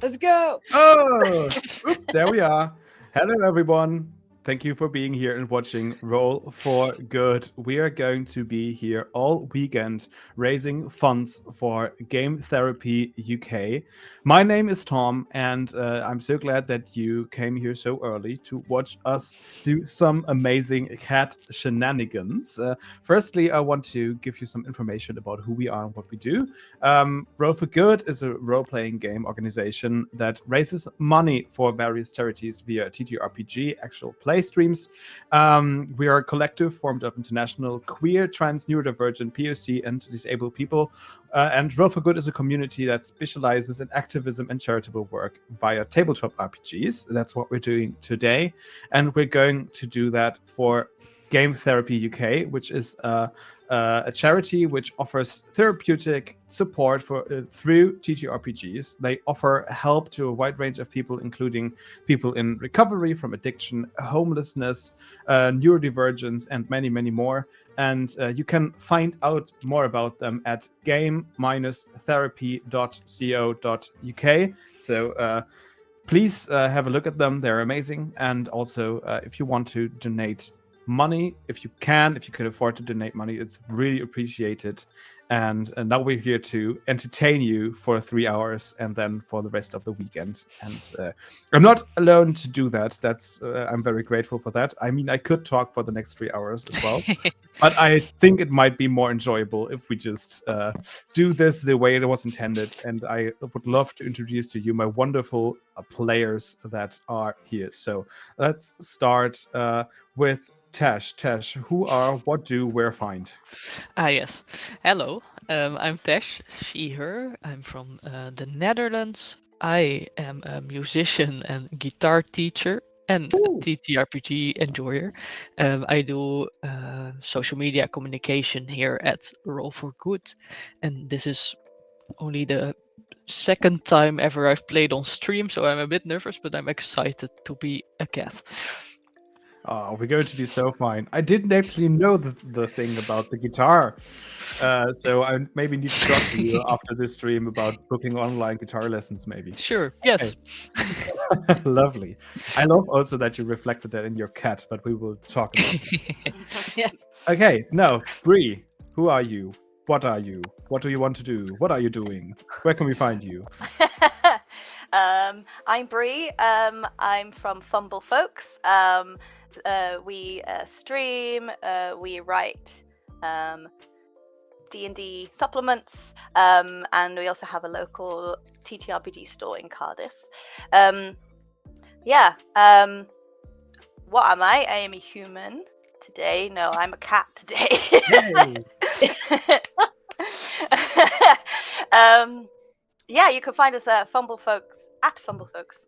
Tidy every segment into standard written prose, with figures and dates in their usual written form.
Let's go. Oh, there we are. Hello, everyone. Thank you for being here and watching Roll for Good. We are going to be here all weekend raising funds for Game Therapy UK. My name is Tom, and I'm so glad that you came here so early to watch us do some amazing cat shenanigans. Firstly, I want to give you some information about who we are and what we do. Roll for Good is a role playing game organization that raises money for various charities via ttrpg, actual play streams. We are a collective formed of international queer, trans, neurodivergent, POC, and disabled people. And Roll for Good is a community that specializes in activism and charitable work via tabletop RPGs. That's what we're doing today. And we're going to do that for Game Therapy UK, which is a charity which offers therapeutic support through TTRPGs. They offer help to a wide range of people, including people in recovery from addiction, homelessness, neurodivergence, and many, many more. And you can find out more about them at game-therapy.co.uk. So please have a look at them. They're amazing. And also, if you want to donate money, if you can afford to donate money, it's really appreciated. And now we're here to entertain you for 3 hours and then for the rest of the weekend. And I'm not alone to do that. That's I'm very grateful for that. I mean, I could talk for the next 3 hours as well, but I think it might be more enjoyable if we just do this the way it was intended. And I would love to introduce to you my wonderful players that are here. So let's start with Tesh. Tesh, who are, what do, where find? Yes. Hello, I'm Tesh, she, her. I'm from the Netherlands. I am a musician and guitar teacher and a Ooh. TTRPG enjoyer. I do social media communication here at Roll for Good, and this is only the second time ever I've played on stream, so I'm a bit nervous, but I'm excited to be a cat. Oh, we're going to be so fine. I didn't actually know the thing about the guitar. So I maybe need to talk to you after this stream about booking online guitar lessons, maybe. Sure, Okay. yes. Lovely. I love also that you reflected that in your cat, but we will talk about that. Yeah. Okay, now, Bree, who are you? What are you? What do you want to do? What are you doing? Where can we find you? I'm Bree. I'm from Fumble Folks. We stream. We write D&D supplements, and we also have a local TTRPG store in Cardiff. Yeah. What am I? I am a human today. No, I'm a cat today. Yay! Yeah, you can find us at Fumble Folks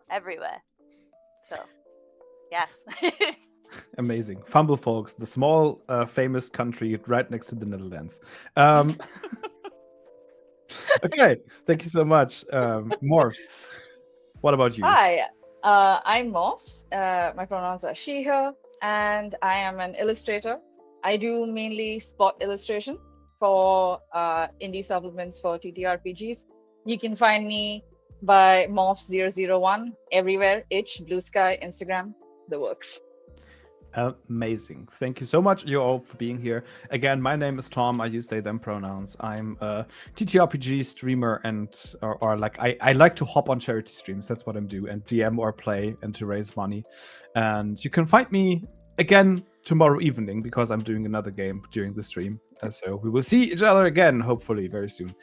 everywhere. So, yes. Amazing. Fumble Folks, the small, famous country right next to the Netherlands. Okay, thank you so much. Morphs, what about you? Hi, I'm Morphs. My pronouns are she, her, and I am an illustrator. I do mainly spot illustration for indie supplements for TTRPGs. You can find me by Morphs001 everywhere, itch, Blue Sky, Instagram, the works. Amazing. Thank you so much, you all, for being here. Again, my name is Tom. I use they, them pronouns. I'm a TTRPG streamer and or like I like to hop on charity streams. That's what I'm doing, and DM or play and to raise money. And you can find me again tomorrow evening because I'm doing another game during the stream. So we will see each other again, hopefully, very soon.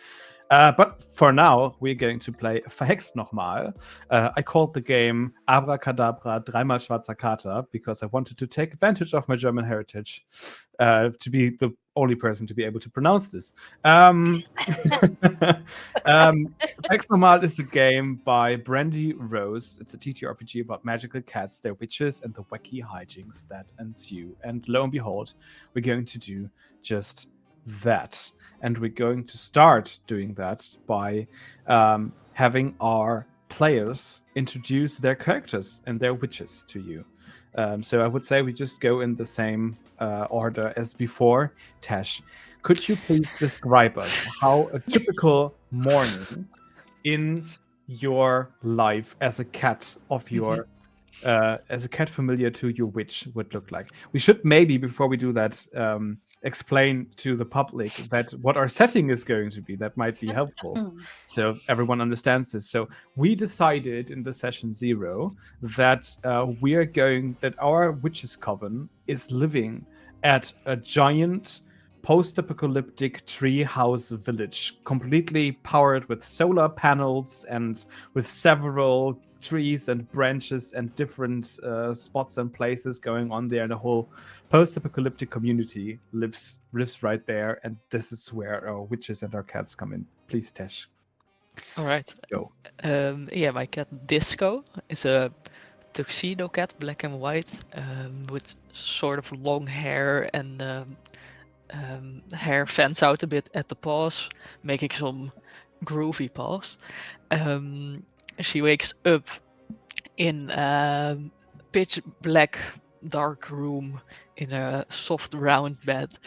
But for now, we're going to play Verhext Nochmal. I called the game Abrakadabra dreimal schwarzer Kater because I wanted to take advantage of my German heritage to be the only person to be able to pronounce this. Verhext Nochmal is a game by Brandy Rose. It's a TTRPG about magical cats, their witches, and the wacky hijinks that ensue. And lo and behold, we're going to do just that. And we're going to start doing that by having our players introduce their characters and their witches to you. So I would say we just go in the same order as before. Tesh, could you please describe us how a typical morning in your life as a cat of your as a cat familiar to your witch would look like. We should maybe, before we do that, explain to the public that what our setting is going to be. That might be helpful, so everyone understands this. So we decided in the session 0 that that our witches coven is living at a giant post-apocalyptic tree house village, completely powered with solar panels and with several trees and branches and different spots and places going on there. And the whole post-apocalyptic community lives right there. And this is where our witches and our cats come in. Please, Tesh, All right. go. Yeah, my cat Disco is a tuxedo cat, black and white, with sort of long hair and hair fans out a bit at the paws, making some groovy paws. She wakes up in a pitch black dark room in a soft round bed.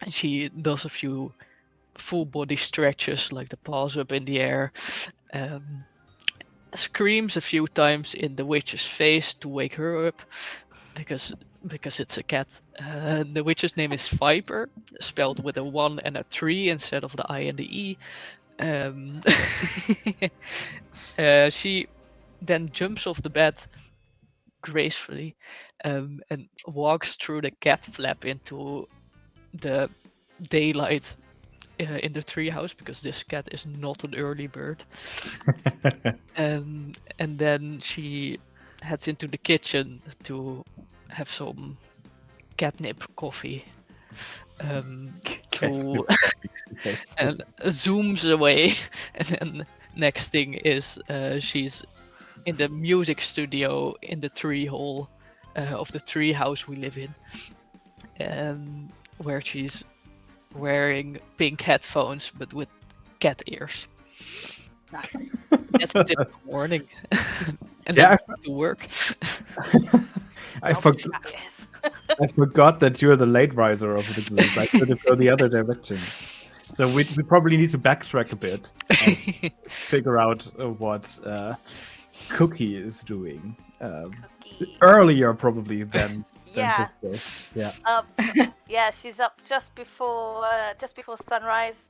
She does a few full body stretches, like the paws up in the air. Screams a few times in the witch's face to wake her up, because it's a cat. The witch's name is Viper, spelled with a 1 and a 3 instead of the I and the E. She then jumps off the bed gracefully and walks through the cat flap into the daylight in the treehouse, because this cat is not an early bird. And then she heads into the kitchen to have some catnip coffee. And zooms away. And then next thing is she's in the music studio in the tree hall of the tree house we live in, where she's wearing pink headphones but with cat ears. Nice. That's a typical morning. And Yeah, then to work. I forgot that you're the late riser of the group. I could have gone the other direction. So we probably need to backtrack a bit and figure out what Cookie is doing Cookie. earlier, probably than Yeah. this day. Yeah. Yeah, she's up just before sunrise.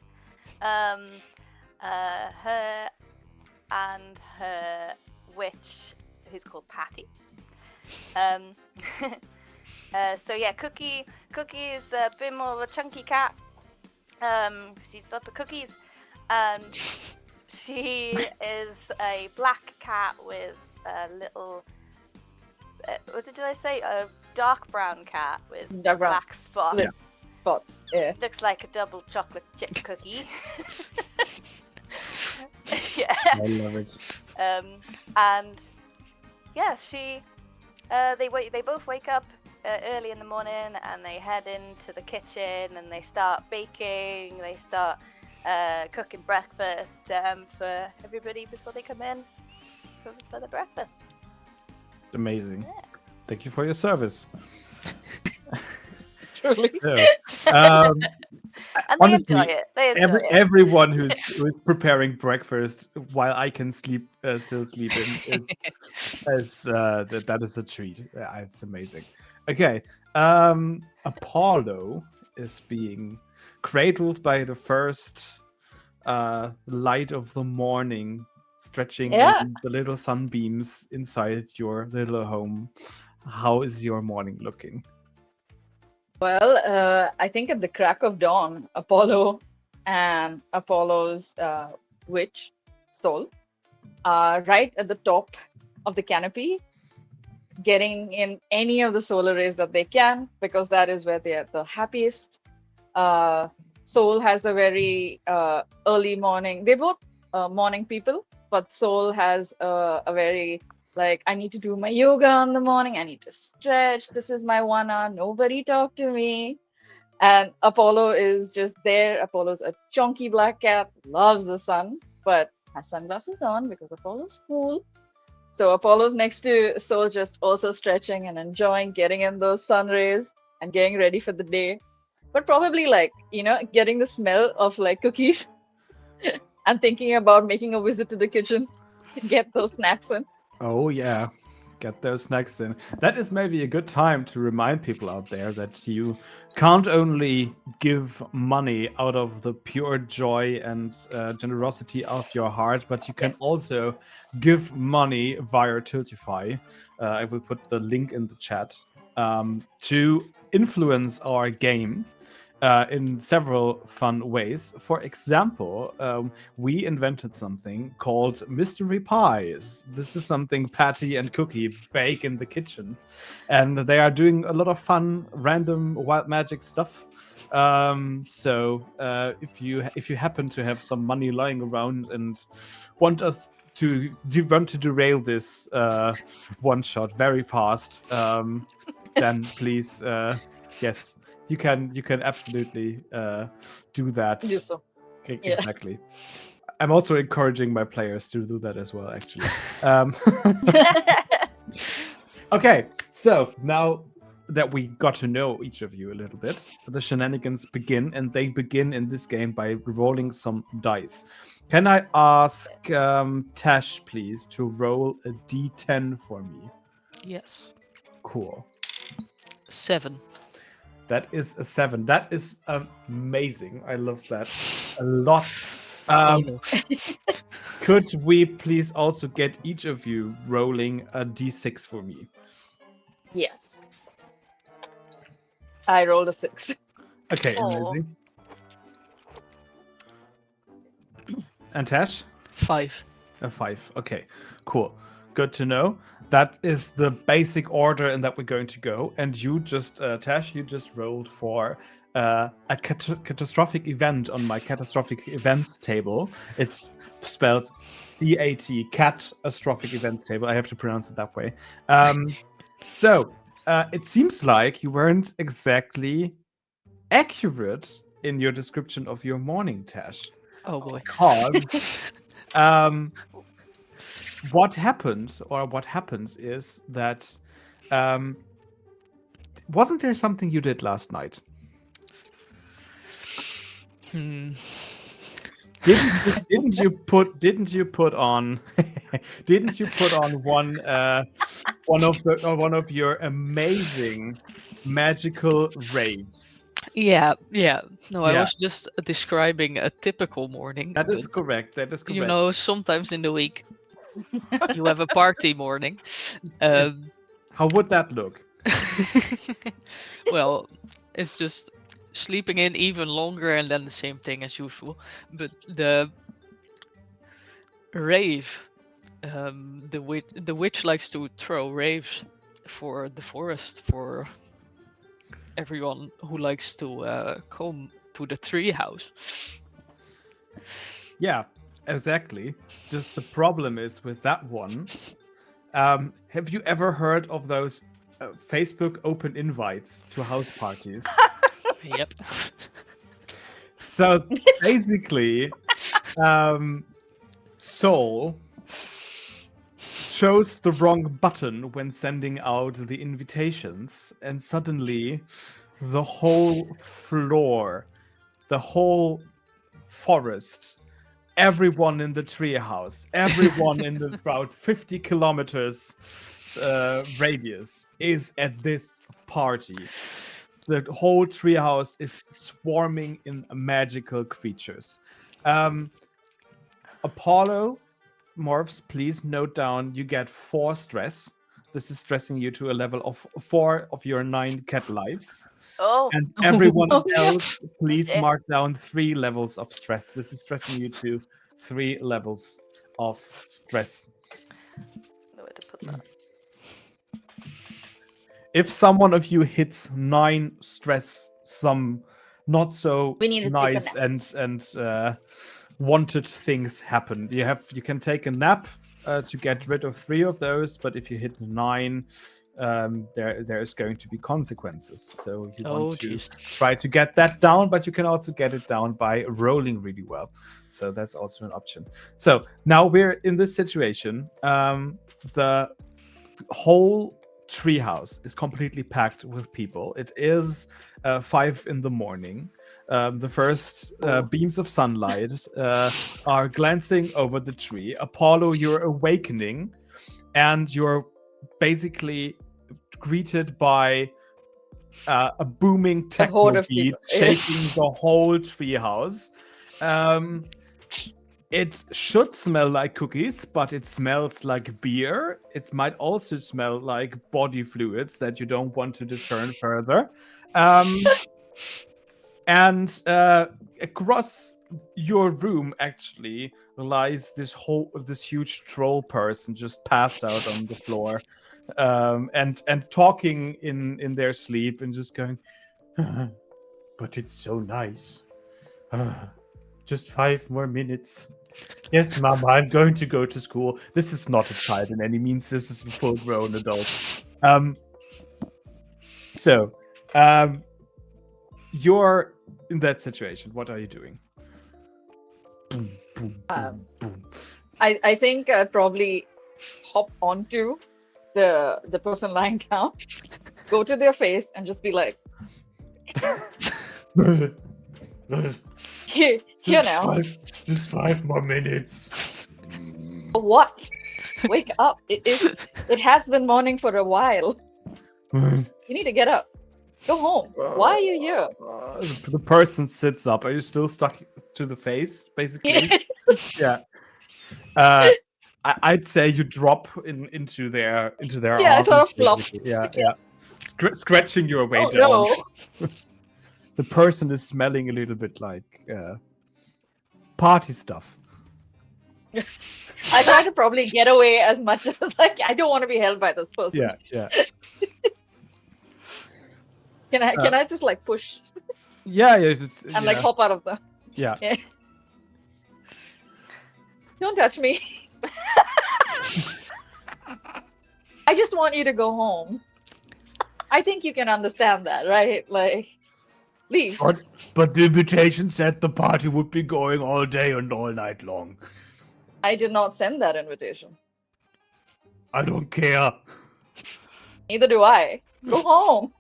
Her and her witch, who's called Patty. So yeah, Cookie is a bit more of a chunky cat. She's lots of cookies, and she is a black cat with a little. Did I say a dark brown cat with Dark brown. black spots? With spots. Yeah. Looks like a double chocolate chip cookie. Yeah. I love it. And yeah, they both wake up early in the morning and they head into the kitchen and they start baking. They start cooking breakfast for everybody before they come in for the breakfast. Amazing. Yeah. Thank you for your service. Truly. So, And honestly, they enjoy it. They enjoy it. everyone who's preparing breakfast while I can still sleep in that is a treat. It's amazing. Okay, Apollo is being cradled by the first light of the morning, stretching in the little sunbeams inside your little home. How is your morning looking? Well, I think at the crack of dawn, Apollo and Apollo's witch, Sol, are right at the top of the canopy, getting in any of the solar rays that they can, because that is where they are the happiest. Sol has a very early morning. They're both morning people, but Sol has a very, like, I need to do my yoga in the morning. I need to stretch. This is my 1 hour. Nobody talk to me. And Apollo is just there. Apollo's a chunky black cat, loves the sun, but has sunglasses on because Apollo's cool. So Apollo's next to Sol, just also stretching and enjoying getting in those sun rays and getting ready for the day. But probably, like, getting the smell of like cookies I'm thinking about making a visit to the kitchen to get those snacks in. Oh yeah, get those snacks in. That is maybe a good time to remind people out there that you can't only give money out of the pure joy and generosity of your heart, but you can Yes. also give money via Tiltify. I will put the link in the chat to influence our game. In several fun ways. For example, we invented something called mystery pies. This is something Patty and Cookie bake in the kitchen, and they are doing a lot of fun, random wild magic stuff. If you happen to have some money lying around and want us to want to derail this one shot very fast, then please, yes, you can absolutely do that. Do so. Yeah. Exactly. I'm also encouraging my players to do that as well, actually. Um, okay, so now that we got to know each of you a little bit, the shenanigans begin, and they begin in this game by rolling some dice. Can I ask Tesh, please, to roll a d10 for me? Yes. Cool. 7. That is a 7. That is amazing. I love that a lot. Oh no. Could we please also get each of you rolling a d6 for me? Yes. I rolled a 6. Okay, Aw. amazing. And Tash? 5. A 5. Okay, cool. Good to know. That is the basic order in that we're going to go. And you just, Tash, you just rolled for a catastrophic event on my catastrophic events table. It's spelled CAT, catastrophic events table. I have to pronounce it that way. So it seems like you weren't exactly accurate in your description of your morning, Tash. Oh boy. Because what happens is that wasn't there something you did last night? Hmm. Didn't you put on one of your amazing magical raves? Yeah. No, I Yeah, was just describing a typical morning. that is But, correct. That is correct. you know, sometimes in the week you have a party morning. How would that look? Well, it's just sleeping in even longer and then the same thing as usual. But the rave, the witch likes to throw raves for the forest for everyone who likes to come to the tree house. Yeah, exactly. Just the problem is with that one. Have you ever heard of those Facebook open invites to house parties? Yep. So basically, Soul chose the wrong button when sending out the invitations, and suddenly the whole floor, the whole forest, everyone in the treehouse, everyone in the about 50 kilometers radius is at this party. The whole treehouse is swarming in magical creatures. Apollo, Morphs, please note down you get 4 stress. This is stressing you to a level of 4 of your 9 cat lives. Oh, And everyone Oh, else, please Okay. mark down 3 levels of stress. This is stressing you to 3 levels of stress. nowhere to put that. If someone of you hits 9 stress, some not so we need to take a nice nap. and wanted things happen. You can take a nap to get rid of 3 of those, but if you hit 9, there is going to be consequences. So you Oh want to jeez. try to get that down, but you can also get it down by rolling really well. So that's also an option. So now we're in this situation. The whole treehouse is completely packed with people. It is 5 in the morning. The first beams of sunlight are glancing over the tree. Apollo, you're awakening, and you're basically greeted by a booming A horde techno of beat people. shaking the whole treehouse. It should smell like cookies, but it smells like beer. It might also smell like body fluids that you don't want to discern further. And across your room, actually, lies this huge troll person just passed out on the floor, and talking in their sleep and just going, but it's so nice. Just 5 more minutes. Yes, Mama, I'm going to go to school. This is not a child in any means. This is a full-grown adult. So, you're in that situation. What are you doing? Boom, boom, boom, boom. I think I'd probably hop onto the person lying down, go to their face, and just be like, here now. Just 5 more minutes. What? Wake up! It has been morning for a while. You need to get up. Go home. Why are you here? The person sits up. Are you still stuck to the face, basically? Yeah. I'd say you drop into their Yeah, I arms. sort of flop. basically. Yeah. Scratching your way Oh down. no! The person is smelling a little bit like party stuff. I try to probably get away as much as I don't want to be held by this person. Yeah. Can I just like push Yeah. and like hop out of the? Yeah. Don't touch me. I just want you to go home. I think you can understand that, right? Like, leave. But the invitation said the party would be going all day and all night long. I did not send that invitation. I don't care. Neither do I. Go home.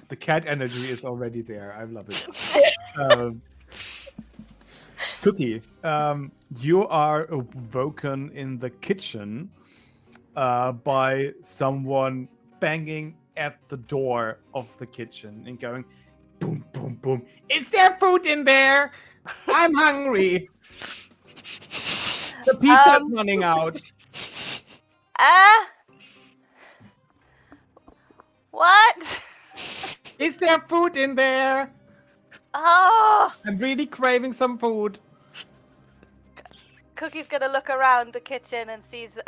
The cat energy is already there. I love it. Cookie, you are awoken in the kitchen by someone banging at the door of the kitchen and going, boom, boom, boom. Is there food in there? I'm hungry. The pizza's running out. What? Is there food in there? Oh! I'm really craving some food. Cookie's gonna look around the kitchen and sees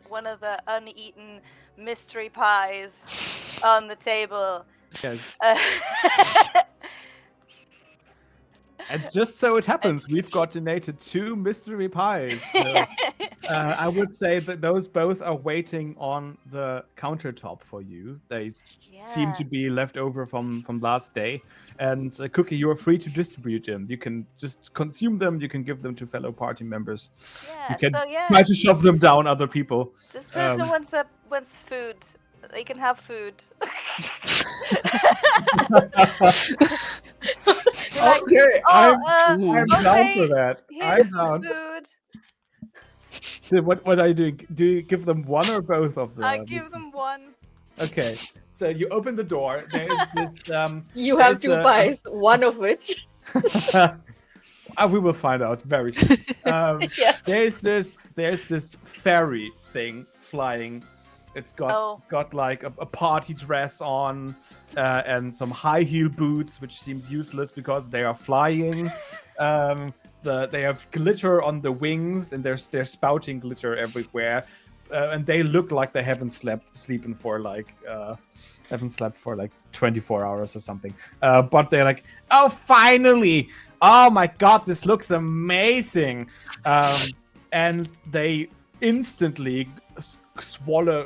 one of the uneaten mystery pies on the table. Yes. And just so it happens, we've got donated 2 mystery pies. So, I would say that those both are waiting on the countertop for you. They seem to be left over from last day. And Cookie, you are free to distribute them. You can just consume them. You can give them to fellow party members. Yeah, You can so yeah. try to shove them down other people. This person wants food. They can have food. Okay, I'm down for that. Here's I'm down. food. So what are you doing? Do you give them one or both of them? I give them one. Okay, so you open the door. There's this. You have 2 pies, one of which. We will find out very soon. Yeah. There's this fairy thing flying. It's got like a party dress on and some high heel boots, which seems useless because they are flying. They have glitter on the wings and they're spouting glitter everywhere. And they look like they haven't slept for like 24 hours or something. But they're like, oh, finally! Oh my god, this looks amazing! And they instantly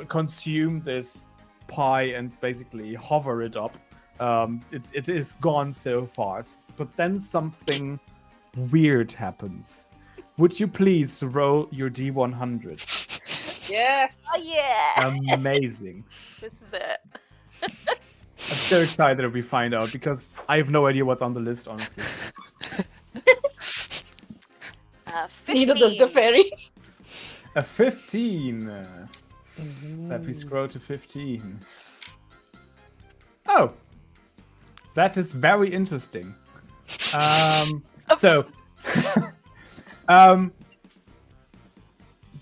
consume this pie and basically hover it up. It is gone so fast. But then something weird happens. Would you please roll your D100? Yes. Oh yeah. Amazing. This is it. I'm so excited that we find out because I have no idea what's on the list, honestly. 15. Neither does the fairy. A 15. Let me Ooh. scroll to 15. Oh, that is very interesting. So,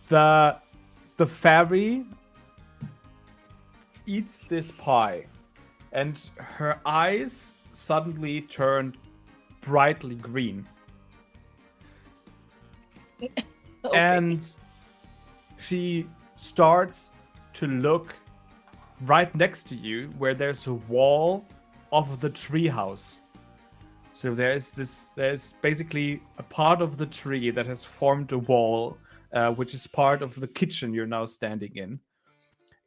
the fairy eats this pie, and her eyes suddenly turn brightly green. Okay. And she starts to look right next to you where there's a wall of the treehouse. So there's basically a part of the tree that has formed a wall, which is part of the kitchen you're now standing in.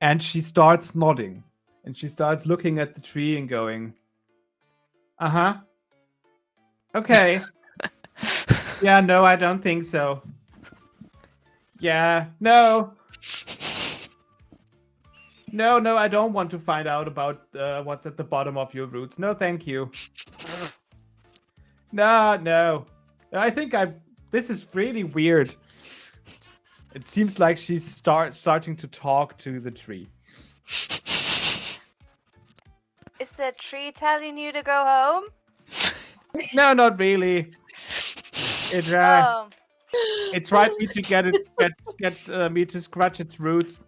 And she starts nodding, and she starts looking at the tree and going, "Uh-huh. Okay. Yeah, no, I don't think so. Yeah, no. No, I don't want to find out about what's at the bottom of your roots. No, thank you. No. I think this is really weird." It seems like she's starting to talk to the tree. Is the tree telling you to go home? No, not really. It Oh, tried me to get me to scratch its roots.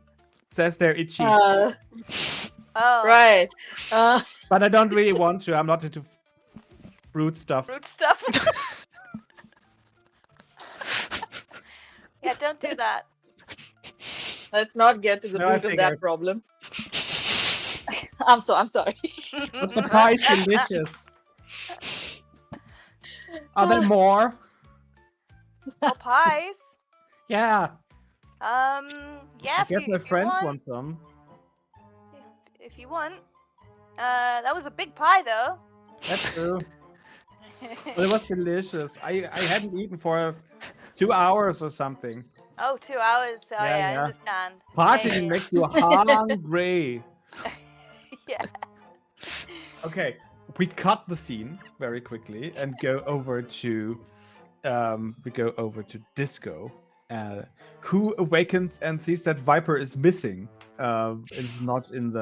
It says they're itchy, oh. Right. but I don't really want to. I'm not into root stuff. Root stuff. Yeah, don't do that. Let's not get to the No, I root of figured. that problem. I'm sorry. But the pie's delicious. Are there more? More pies. Yeah. Yeah. I guess if my you friends want. want some. If you want. That was a big pie, though. That's true. But it was delicious. I hadn't eaten for 2 hours or something. Oh, 2 hours. Oh, Yeah, yeah, I yeah. understand. Partying Yeah. makes you hungry. Yeah. Okay, we cut the scene very quickly and go over to Disco, who awakens and sees that Viper is missing. It's not in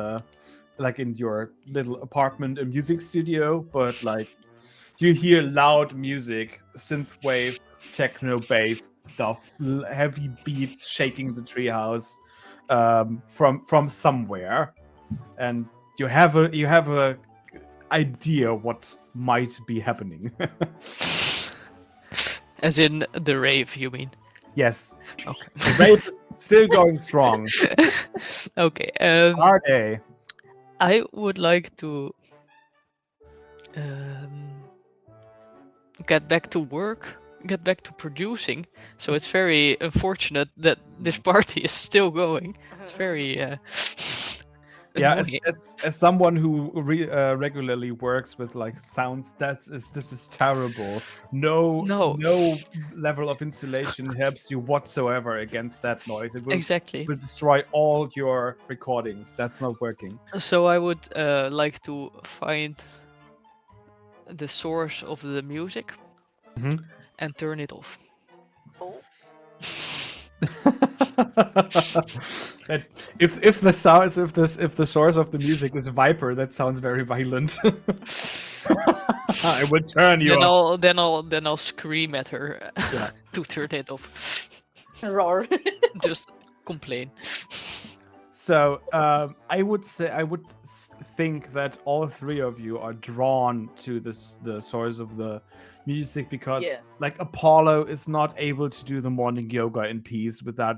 in your little apartment, a music studio, but like you hear loud music, synthwave, techno-based stuff, heavy beats shaking the treehouse from somewhere, and you have a idea what might be happening. As in the rave, you mean? Yes, Okay. the rave is still going strong. Okay. Are they? I would like to um, get back to work, get back to producing. So it's very unfortunate that this party is still going. It's very Yeah, annoying. as someone who regularly works with like sounds, this is terrible. No level of insulation helps you whatsoever against that noise. It will Exactly. destroy all your recordings. That's not working. So I would like to find the source of the music Mhm. and turn it off. Oh. That if the source of the music is Viper, that sounds very violent. I would turn you off. Then I'll scream at her Yeah. to turn it off. Roar. Just complain. So I would think that all three of you are drawn to the source of the music because Yeah. like Apollo is not able to do the morning yoga in peace without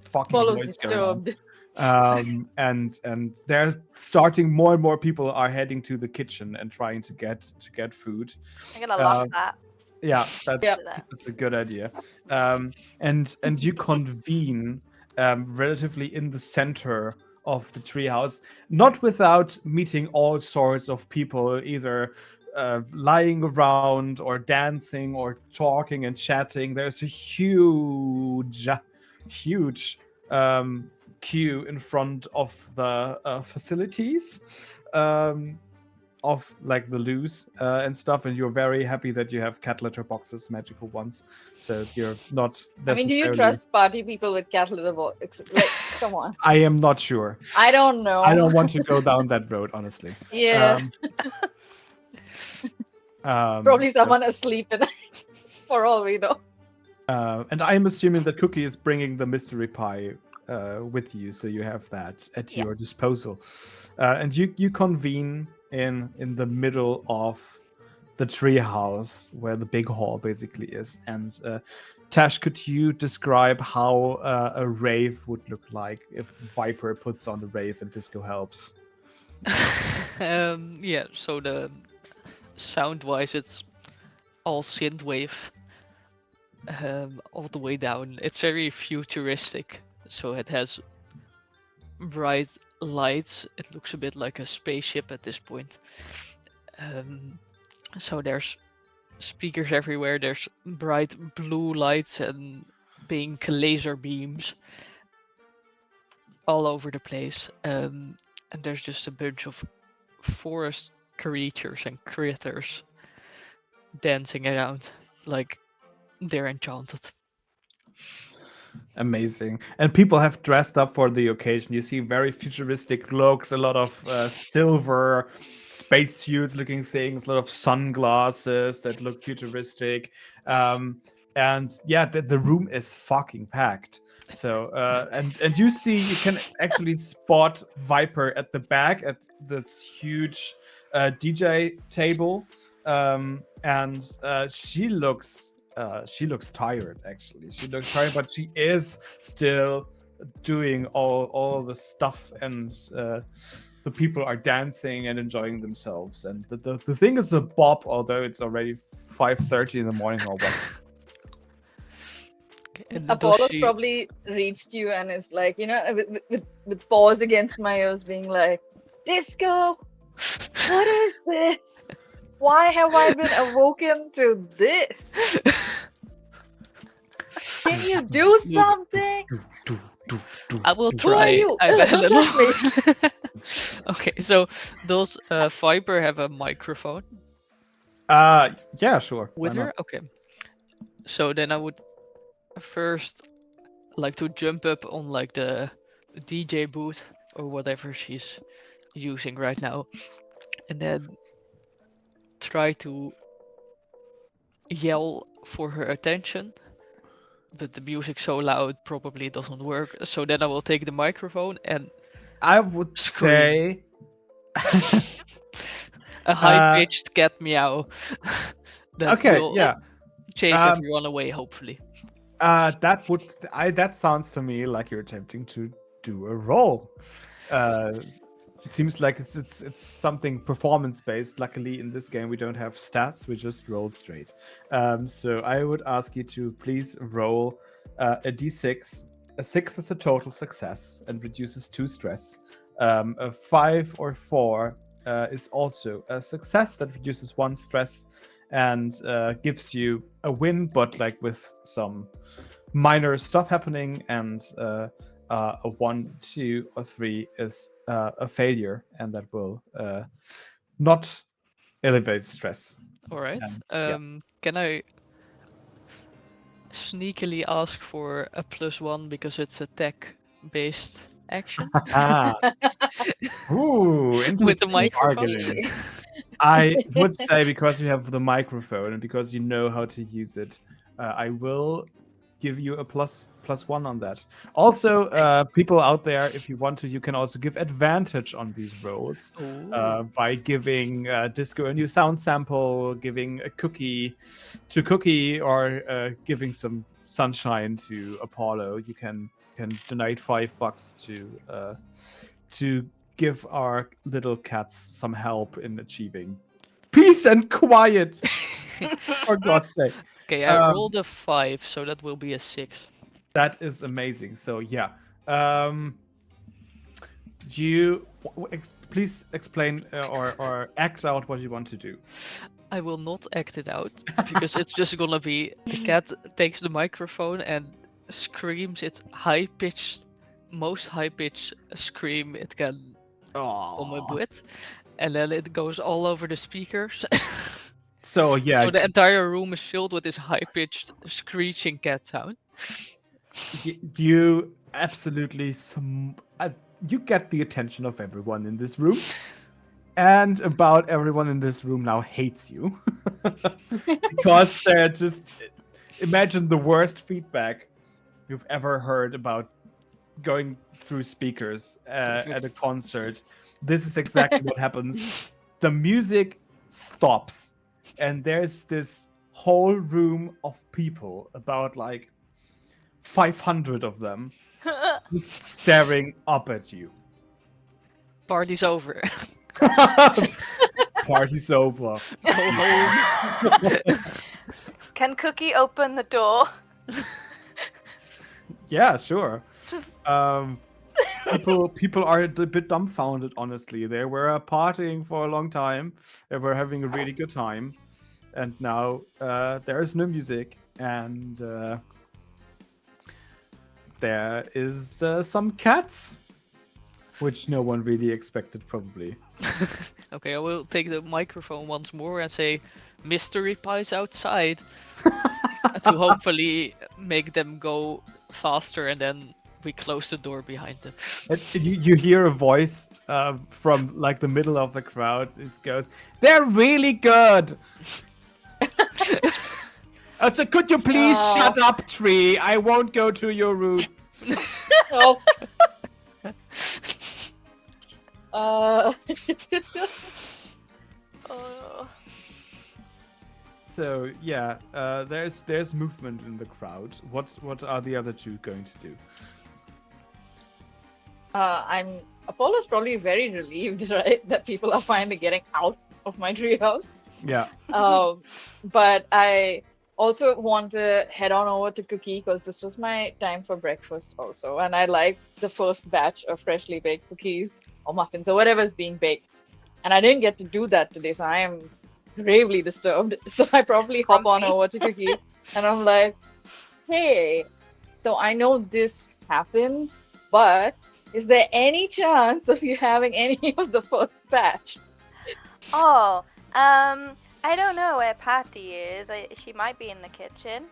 fucking Apollo's noise going on. disturbed. And they're starting, more and more people are heading to the kitchen and trying to get food. I'm gonna lock that. Yeah, that's Yeah. that's a good idea. And you convene relatively in the center of the treehouse, not without meeting all sorts of people, either lying around or dancing or talking and chatting. There's a huge queue in front of the facilities of like the loose and stuff, and you're very happy that you have cat litter boxes, magical ones, so you're not I mean, do you necessarily. trust party people with cat litter box? Like, come on. I am not sure. I don't know. I don't want to go down that road, honestly. Yeah, probably so- someone asleep in for all we know. and I'm assuming that Cookie is bringing the mystery pie with you, so you have that at Yeah. your disposal. And you convene in the middle of the treehouse where the big hall basically is. And Tesh, could you describe how a rave would look like if Viper puts on a rave and Disco helps? Yeah, so the sound-wise, it's all synthwave, all the way down. It's very futuristic, so it has bright lights. It looks a bit like a spaceship at this point. So there's speakers everywhere. There's bright blue lights and pink laser beams all over the place. And there's just a bunch of forest creatures and critters dancing around like they're enchanted. Amazing. And people have dressed up for the occasion. You see very futuristic looks, a lot of silver spacesuits looking things, a lot of sunglasses that look futuristic. And yeah, the room is fucking packed. So and you see, you can actually spot Viper at the back at this huge DJ table. And she looks tired, actually. She looks tired, but she is still doing all the stuff, and the people are dancing and enjoying themselves. And the thing is a bop, although it's already 5:30 in the morning or what. And does Apollo's she- probably reached you and is like, you know, with paws against my ears, being like, Disco, what is this? Why have I been awoken to this? Can you do something? I will Who are try. you? I bet Don't a touch little. Okay, so does Viper have a microphone Yeah, sure. Why with her? not? Okay. So then I would first like to jump up on like the DJ booth or whatever she's using right now, and then try to yell for her attention. But the music's so loud, probably doesn't work. So then I will take the microphone and I would Scream. say a high-pitched cat meow that okay, will yeah. chase Um, everyone away, hopefully. That sounds to me like you're attempting to do a roll. It seems like it's something performance based. Luckily, in this game we don't have stats; we just roll straight. So I would ask you to please roll a d6. A 6 is a total success and reduces 2 stress. A 5 or 4 is also a success that reduces 1 stress and gives you a win, but like with some minor stuff happening. And a 1, 2, or 3 is a failure, and that will not elevate stress. All right. yeah. Can I sneakily ask for a +1 because it's a tech-based action Ooh, interesting with the microphone? bargaining. I would say because you have the microphone and because you know how to use it, I will give you a +1 on that. Also, people out there, if you want to, you can also give advantage on these rolls by giving Disco a new sound sample, giving a cookie to Cookie, or giving some sunshine to Apollo. You can donate $5 to give our little cats some help in achieving peace and quiet. For God's sake. Okay, I rolled a 5, so that will be a 6. That is amazing. So yeah, you please explain or act out what you want to do. I will not act it out because it's just gonna be the cat takes the microphone and screams its high-pitched most high pitched scream it can come up Oh. with, and then it goes all over the speakers. So yeah, So the entire room is filled with this high pitched screeching cat sound. you absolutely you get the attention of everyone in this room, and about everyone in this room now hates you because they're just imagine the worst feedback you've ever heard about going through speakers at a concert. This is exactly what happens. The music stops, and there's this whole room of people, about like 500 of them, just staring up at you. Party's over. Party's over. Go home. Can Cookie open the door? Yeah, sure. Just People are a bit dumbfounded, honestly. They were partying for a long time. They were having a really good time. And now there is no music. And there is some cats, which no one really expected, probably. Okay, I will take the microphone once more and say, "Mystery pies outside," to hopefully make them go faster, and then we close the door behind them. And you hear a voice from like the middle of the crowd. It goes, "They're really good." So could you please shut up, tree? I won't go to your roots. Oh. oh. So yeah, there's movement in the crowd. What are the other two going to do? Apollo's probably very relieved, right, that people are finally getting out of my treehouse. Yeah. But I also want to head on over to Cookie because this was my time for breakfast also, and I like the first batch of freshly baked cookies or muffins or whatever's being baked, and I didn't get to do that today, so I am gravely disturbed. So I probably hop on over to Cookie, and I'm like, "Hey, so I know this happened, but is there any chance of you having any of the first batch?" Oh, I don't know where Patty is. She might be in the kitchen.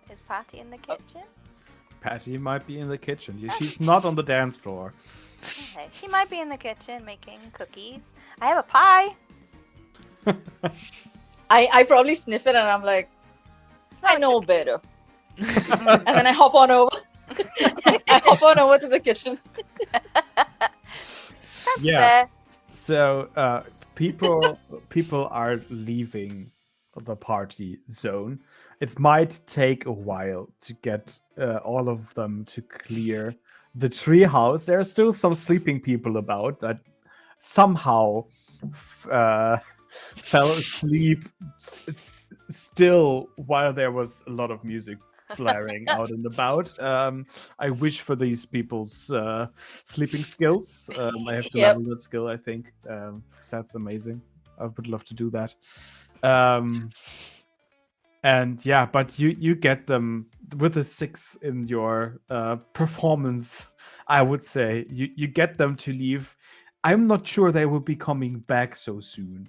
Is Patty in the kitchen? Patty might be in the kitchen. She's not on the dance floor. Okay, she might be in the kitchen making cookies. I have a pie. I probably sniff it and I'm like, It's not I a know cookie. better. And then I hop on over. I hop on over to the kitchen. That's Yeah. fair. So people are leaving the party zone. It might take a while to get all of them to clear the treehouse. There are still some sleeping people about that somehow fell asleep still while there was a lot of music blaring out and about. I wish for these people's sleeping skills. I have to Yep. level that skill, I think, 'cause that's amazing. I would love to do that. And yeah, but you get them with a 6 in your performance. I would say you get them to leave. I'm not sure they will be coming back so soon.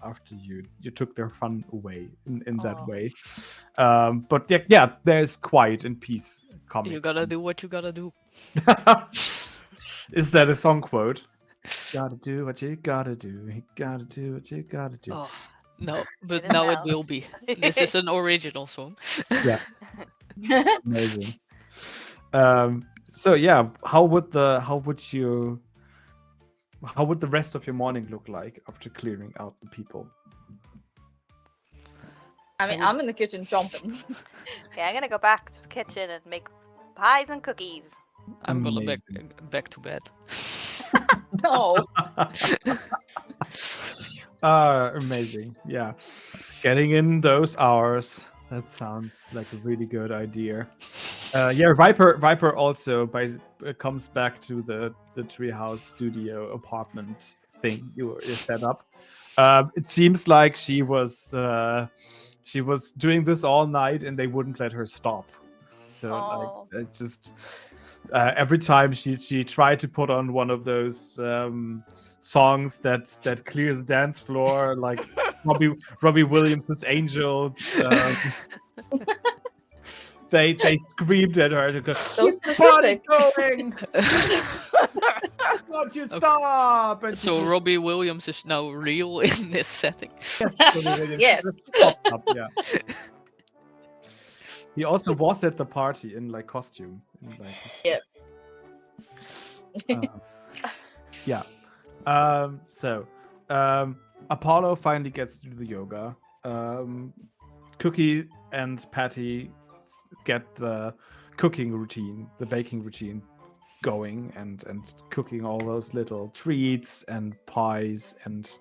After you took their fun away in that Oh. way. But yeah, there's quiet and peace coming. You gotta do what you gotta do. Is that a song quote? Gotta do what you gotta do. You gotta do what you gotta do. Oh, no, but is now it now. will be. This is an original song. Yeah, amazing. So yeah, how would the rest of your morning look like after clearing out the people? I mean, I'm in the kitchen chomping. Okay, I'm gonna go back to the kitchen and make pies and cookies. I'm gonna Amazing. back to bed. No. Amazing. Yeah. Getting in those hours. That sounds like a really good idea. Yeah, Viper also comes back to the treehouse studio apartment thing you set up. It seems like she was doing this all night and they wouldn't let her stop. So Oh. like it just every time she tried to put on one of those songs that clears the dance floor, like Robbie Williams's Angels. They screamed at her to go, So "Keep the party specific." going! Won't you stop?" And she So just, Robbie Williams is now real in this setting. yes, Robbie Williams Yes. just popped up, yeah. He also was at the party in like costume. In, like, Yep. yeah. So Apollo finally gets to do the yoga. Cookie and Patty get the cooking routine, the baking routine going, and cooking all those little treats and pies and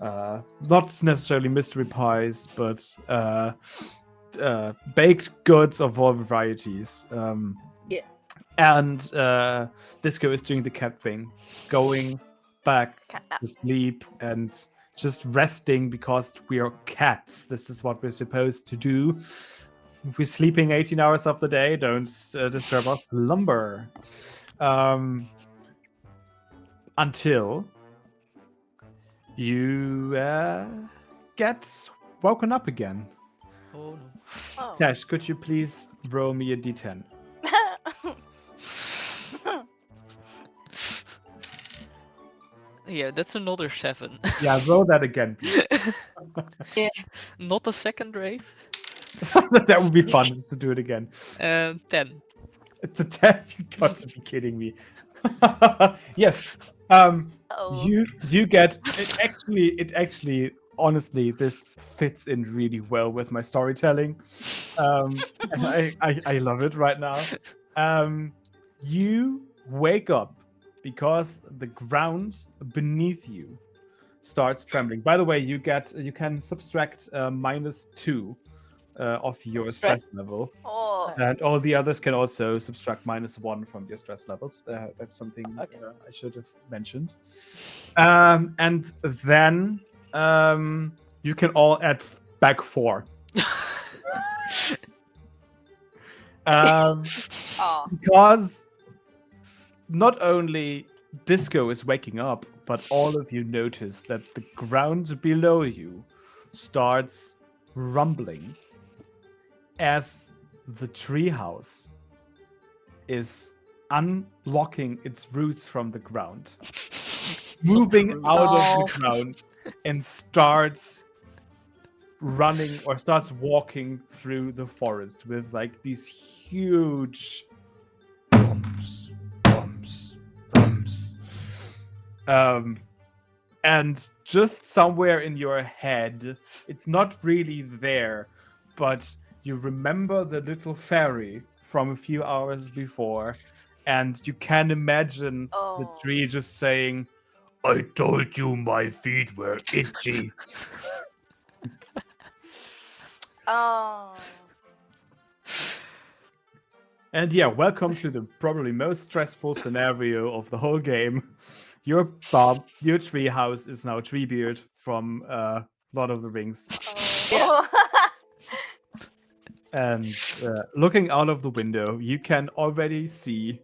not necessarily mystery pies, but baked goods of all varieties. Yeah. And Disco is doing the cat thing, going back Cat nap. to sleep and just resting because we are cats. This is what we're supposed to do. We're sleeping 18 hours of the day. Don't disturb our slumber. Until you get woken up again. Oh no. Oh. Tesh, could you please roll me a d10? Yeah, that's another 7. Yeah, roll that again, please. Not a second rave. That would be fun just to do it again. 10. It's a 10. You got to be kidding me. Yes. Oh. You get it. Actually, honestly, this fits in really well with my storytelling. And I love it right now. You wake up because the ground beneath you starts trembling. By the way, you can subtract -2 of your stress level. Oh. And all the others can also subtract -1 from your stress levels. That's something Okay. I should have mentioned. And then you can all add back 4. Oh. Because not only Disco is waking up, but all of you notice that the ground below you starts rumbling as the treehouse is unlocking its roots from the ground, moving out of the ground, and starts running or starts walking through the forest with like these huge bumps, bumps, bumps. And just somewhere in your head, it's not really there, but you remember the little fairy from a few hours before, and you can imagine the Oh. tree just saying, "I told you my feet were itchy." Oh. And yeah, welcome to the probably most stressful scenario of the whole game. Your tree house is now Treebeard from Lord of the Rings. Oh. And looking out of the window, you can already see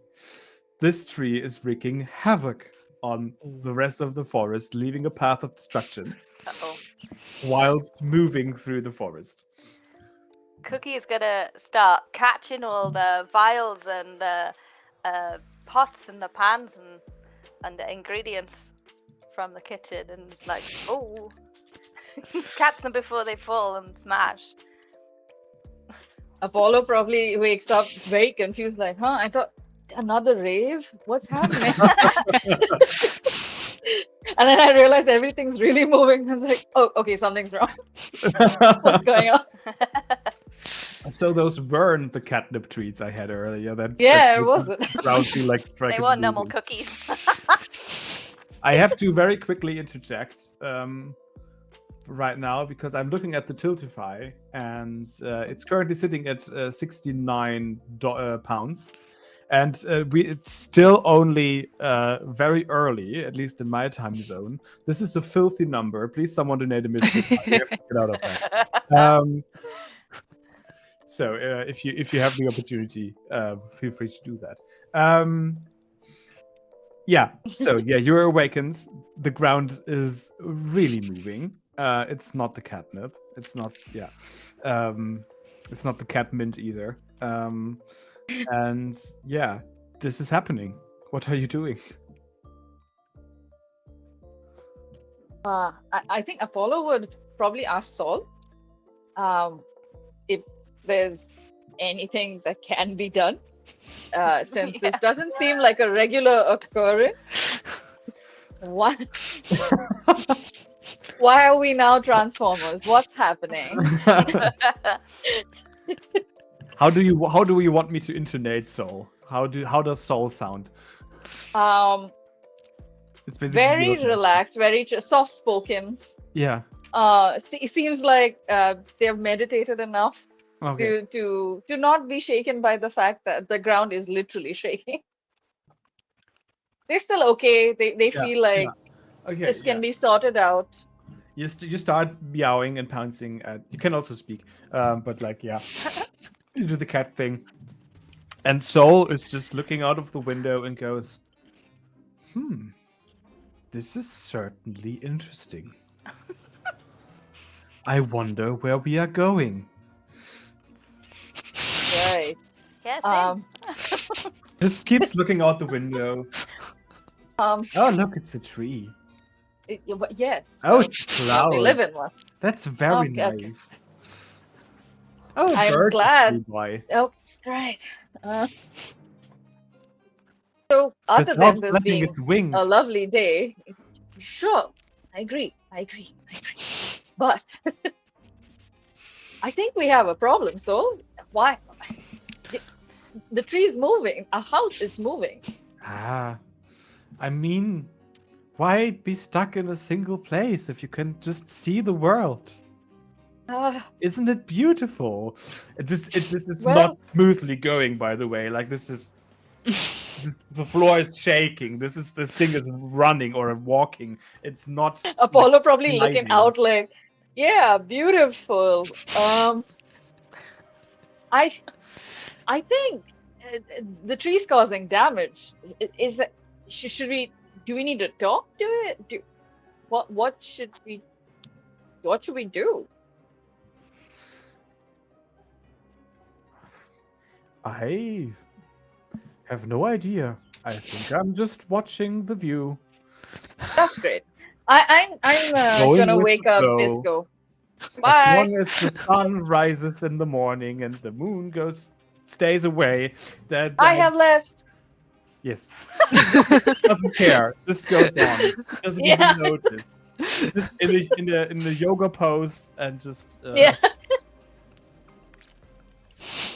this tree is wreaking havoc on the rest of the forest, leaving a path of destruction Uh-oh. whilst moving through the forest. Cookie is gonna start catching all the vials and the pots and the pans and the ingredients from the kitchen, and it's like, oh, catch them before they fall and smash. Apollo probably wakes up very confused, like, huh? I thought another rave? What's happening? And then I realized everything's really moving. I was like, oh, okay, something's wrong. What's going on? So those weren't the catnip treats I had earlier. Yeah, it wasn't. Around feel like They Frank's want normal moving. cookies. I have to very quickly interject right now because I'm looking at the Tiltify and it's currently sitting at 69 pounds. And it's still only very early, at least in my time zone. This is a filthy number. Please, someone donate a mystery. We have to get out of that. So if you have the opportunity, feel free to do that. Yeah. So yeah, you're awakened. The ground is really moving. It's not the catnip. It's not. Yeah. It's not the cat mint either. And yeah, this is happening. What are you doing? I think Apollo would probably ask Saul if there's anything that can be done, since this doesn't seem like a regular occurrence. Why are we now Transformers? What's happening? How do you want me to intonate Soul? How does Soul sound? It's basically Very your- relaxed, very soft spoken. Yeah. Seems like they've meditated enough Okay. to not be shaken by the fact that the ground is literally shaking. They're still okay. They Yeah, feel like Okay. this can be sorted out. You start meowing and pouncing at. You can also speak, but like yeah, you do the cat thing. And Soul is just looking out of the window and goes, this is certainly interesting. I wonder where we are going. Right. Yeah, same. Just keeps looking out the window. Oh, look, it's a tree. Yes. Oh, well, it's well, we cloud. live in one. That's very Okay, okay. nice. Oh, I'm birds glad. flew by. Oh, right. So other Without than this flapping being its wings. a lovely day, sure, I agree. But I think we have a problem. So why? The tree's moving. Our house is moving. I mean, why be stuck in a single place if you can just see the world? Isn't it beautiful? This is Well- not smoothly going, by the way. Like this is the floor is shaking. This thing is running or walking. It's not Apollo probably looking gliding. out like, yeah, beautiful. I think the tree's causing damage. Is it? Should we? Do we need to talk to it? What should we? What should we do? I have no idea. I think I'm just watching the view. That's great. I'm Going gonna with wake the up flow. Disco. As Bye. long as the sun rises in the morning and the moon stays away, that I have left. yes, doesn't care. Just goes on. Doesn't Yeah. even notice. Just in the yoga pose and just Yeah.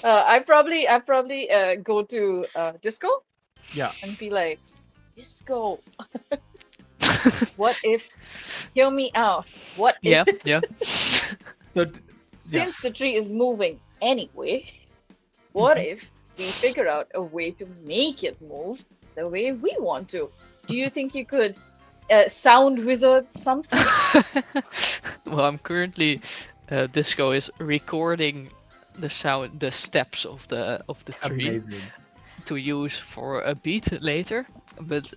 I probably go to Disco yeah. and be like, Disco. What if? Hear me out. What if? Yeah. So yeah. Since the tree is moving anyway, what if we figure out a way to make it move the way we want to? Do you think you could sound wizard something? Well, I'm currently Disco is recording the steps of the tree Amazing. to use for a beat later. But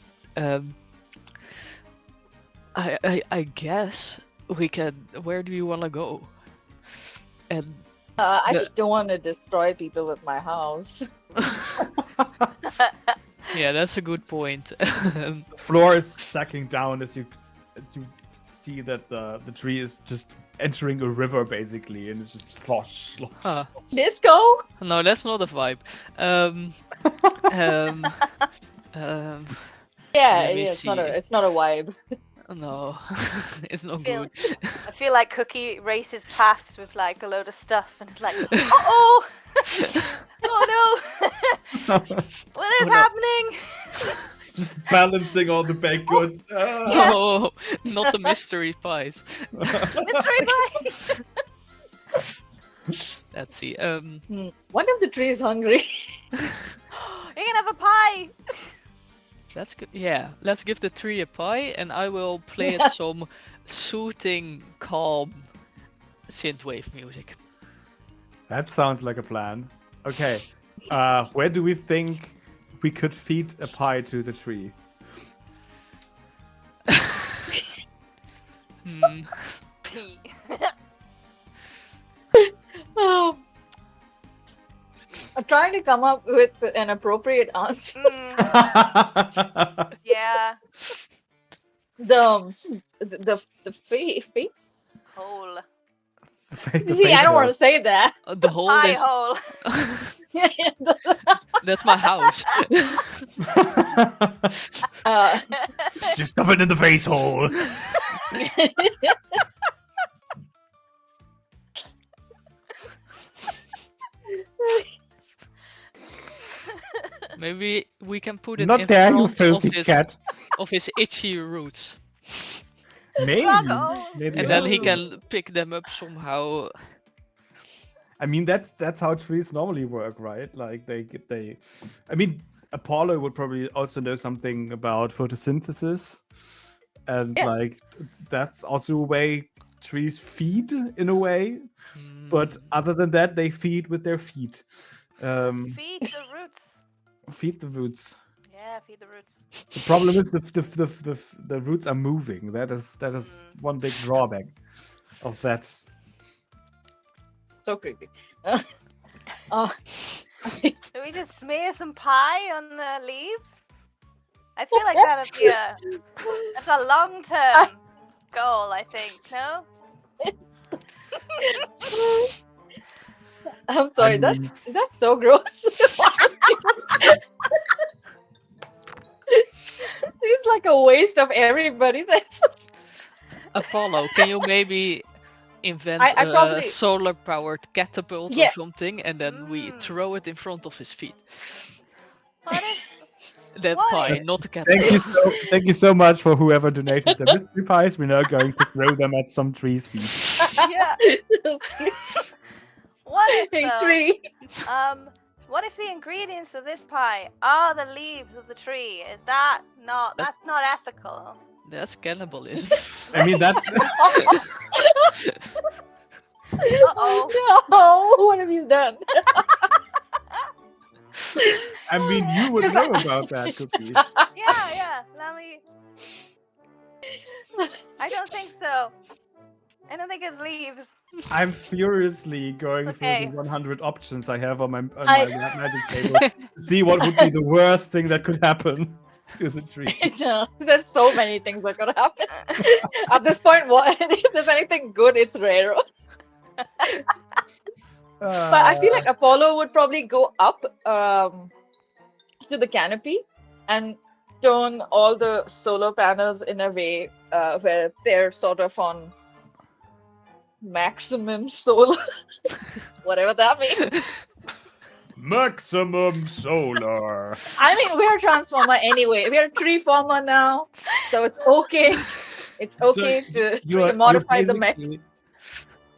I guess we can. Where do you want to go? And I The- just don't want to destroy people with my house. yeah, that's a good point. The floor is sacking down as you see that the tree is just entering a river basically, and it's just slosh. Huh. Disco? No, that's not a vibe. Yeah, Let me it's not see. a vibe. No, it's not Feel- good. I feel like Cookie races past with like a load of stuff and is like, oh, oh no, what is Oh, no. happening? Just balancing all the baked goods. No, not the mystery pies. Mystery pie. Let's see. One of the trees hungry. You're gonna have a pie. That's good. Yeah, let's give the tree a pie, and I will play Yeah. it some soothing, calm synthwave music. That sounds like a plan. Okay. Where do we think we could feed a pie to the tree? Hmm. Oh, I'm trying to come up with an appropriate answer. Yeah. The face. Hole. See, I don't want to say that. The hole Pie is. hole. That's my house. Just stuff it in the face hole. Maybe we can put it Not in there, you front filthy cat. of his itchy roots, Maybe. Bravo. Maybe. and then he also. can pick them up somehow. I mean, that's how trees normally work, right? Like they. I mean, Apollo would probably also know something about photosynthesis, and Yeah. like that's also a way trees feed in a way. But other than that, they feed with their feet. Feed the roots. Feed the roots. Yeah, feed the roots. The problem is the roots are moving. That is one big drawback of that. So creepy. Do we just smear some pie on the leaves? I feel like that'd be that's a long-term goal, I think, no? I'm sorry, I mean- that's so gross. It seems like a waste of everybody's effort. Apollo, can you maybe invent I a probably- solar-powered catapult Yeah. or something, and then we throw it in front of his feet? What if That What pie, if- not the catapult. Thank you so much for whoever donated the mystery pies. We're now going to throw them at some trees' feet. yeah. What if Hey, though, tree. what if the ingredients of this pie are the leaves of the tree? Is that not that's not ethical? That's cannibalism. I mean that. Uh-oh. No, what have you done? I mean, you would know about that, Cookie. Yeah, let me I don't think so. I don't think it's leaves. I'm furiously going It's through okay. the 100 options I have on my I- magic table to see what would be the worst thing that could happen to the tree. No, there's so many things that could happen. At this point, what if there's anything good, it's rare. But I feel like Apollo would probably go up to the canopy and turn all the solar panels in a way where they're sort of on maximum solar, whatever that means. Maximum solar. I mean, we're a transformer anyway. We're a tree former now, so it's okay. It's okay to modify the mech. basically-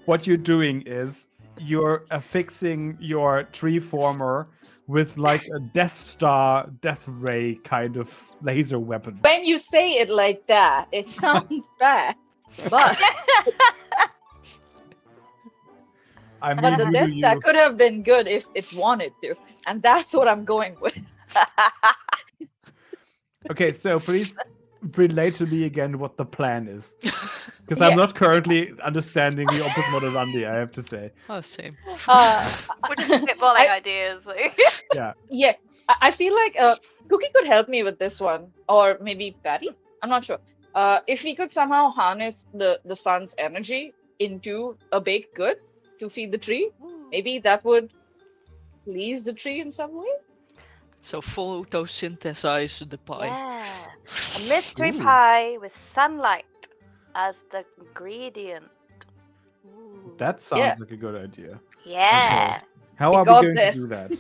What you're doing is you're affixing your tree former with like a Death Star Death Ray kind of laser weapon. When you say it like that, it sounds bad. But I mean, but the you do Death Star you. could have been good if it wanted to, and that's what I'm going with. Okay, so please relate to me again what the plan is. Because I'm Yeah. not currently understanding the opus modellandi, I have to say. Oh, same. We're just spitballing ideas. Like. Yeah, I feel like Cookie could help me with this one, or maybe Patty. I'm not sure. If we could somehow harness the sun's energy into a baked good to feed the tree, maybe that would please the tree in some way. So photosynthesize the pie. Yeah. A mystery Ooh. pie with sunlight as the ingredient. Ooh. That sounds Yeah. like a good idea. Yeah. How We are we got going this. to do that?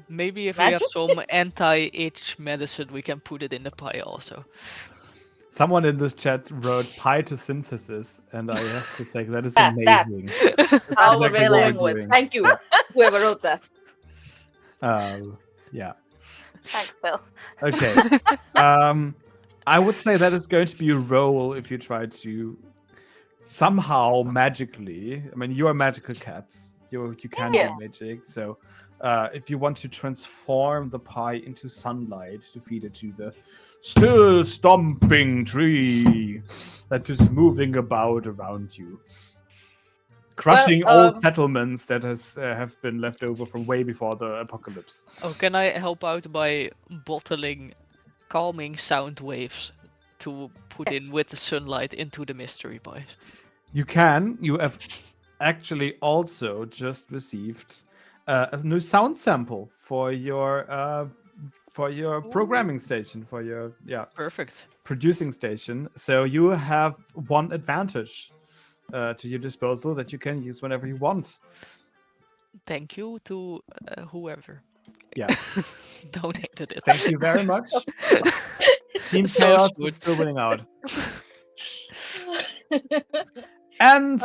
Maybe if we have Magic? some anti-itch medicine, we can put it in the pie also. Someone in this chat wrote pie to synthesis, and I have to say that is That- amazing. That's Exactly what we're what we're going with. doing. Thank you, whoever wrote that. Yeah. Thanks, Bill. Okay. I would say that is going to be a roll if you try to somehow magically, I mean, you are magical cats. You can Yeah. do magic. So, if you want to transform the pie into sunlight to feed it to the still stomping tree that is moving about around you, crushing old settlements that have been left over from way before the apocalypse. Oh, can I help out by bottling calming sound waves to put in with the sunlight into the mystery pies? You can. You have actually also just received a new sound sample for your programming station, for your Perfect. producing station. So you have one advantage to your disposal that you can use whenever you want. Thank you to whoever Yeah. donated it. Thank you very much. Team So Chaos good. is still winning out. And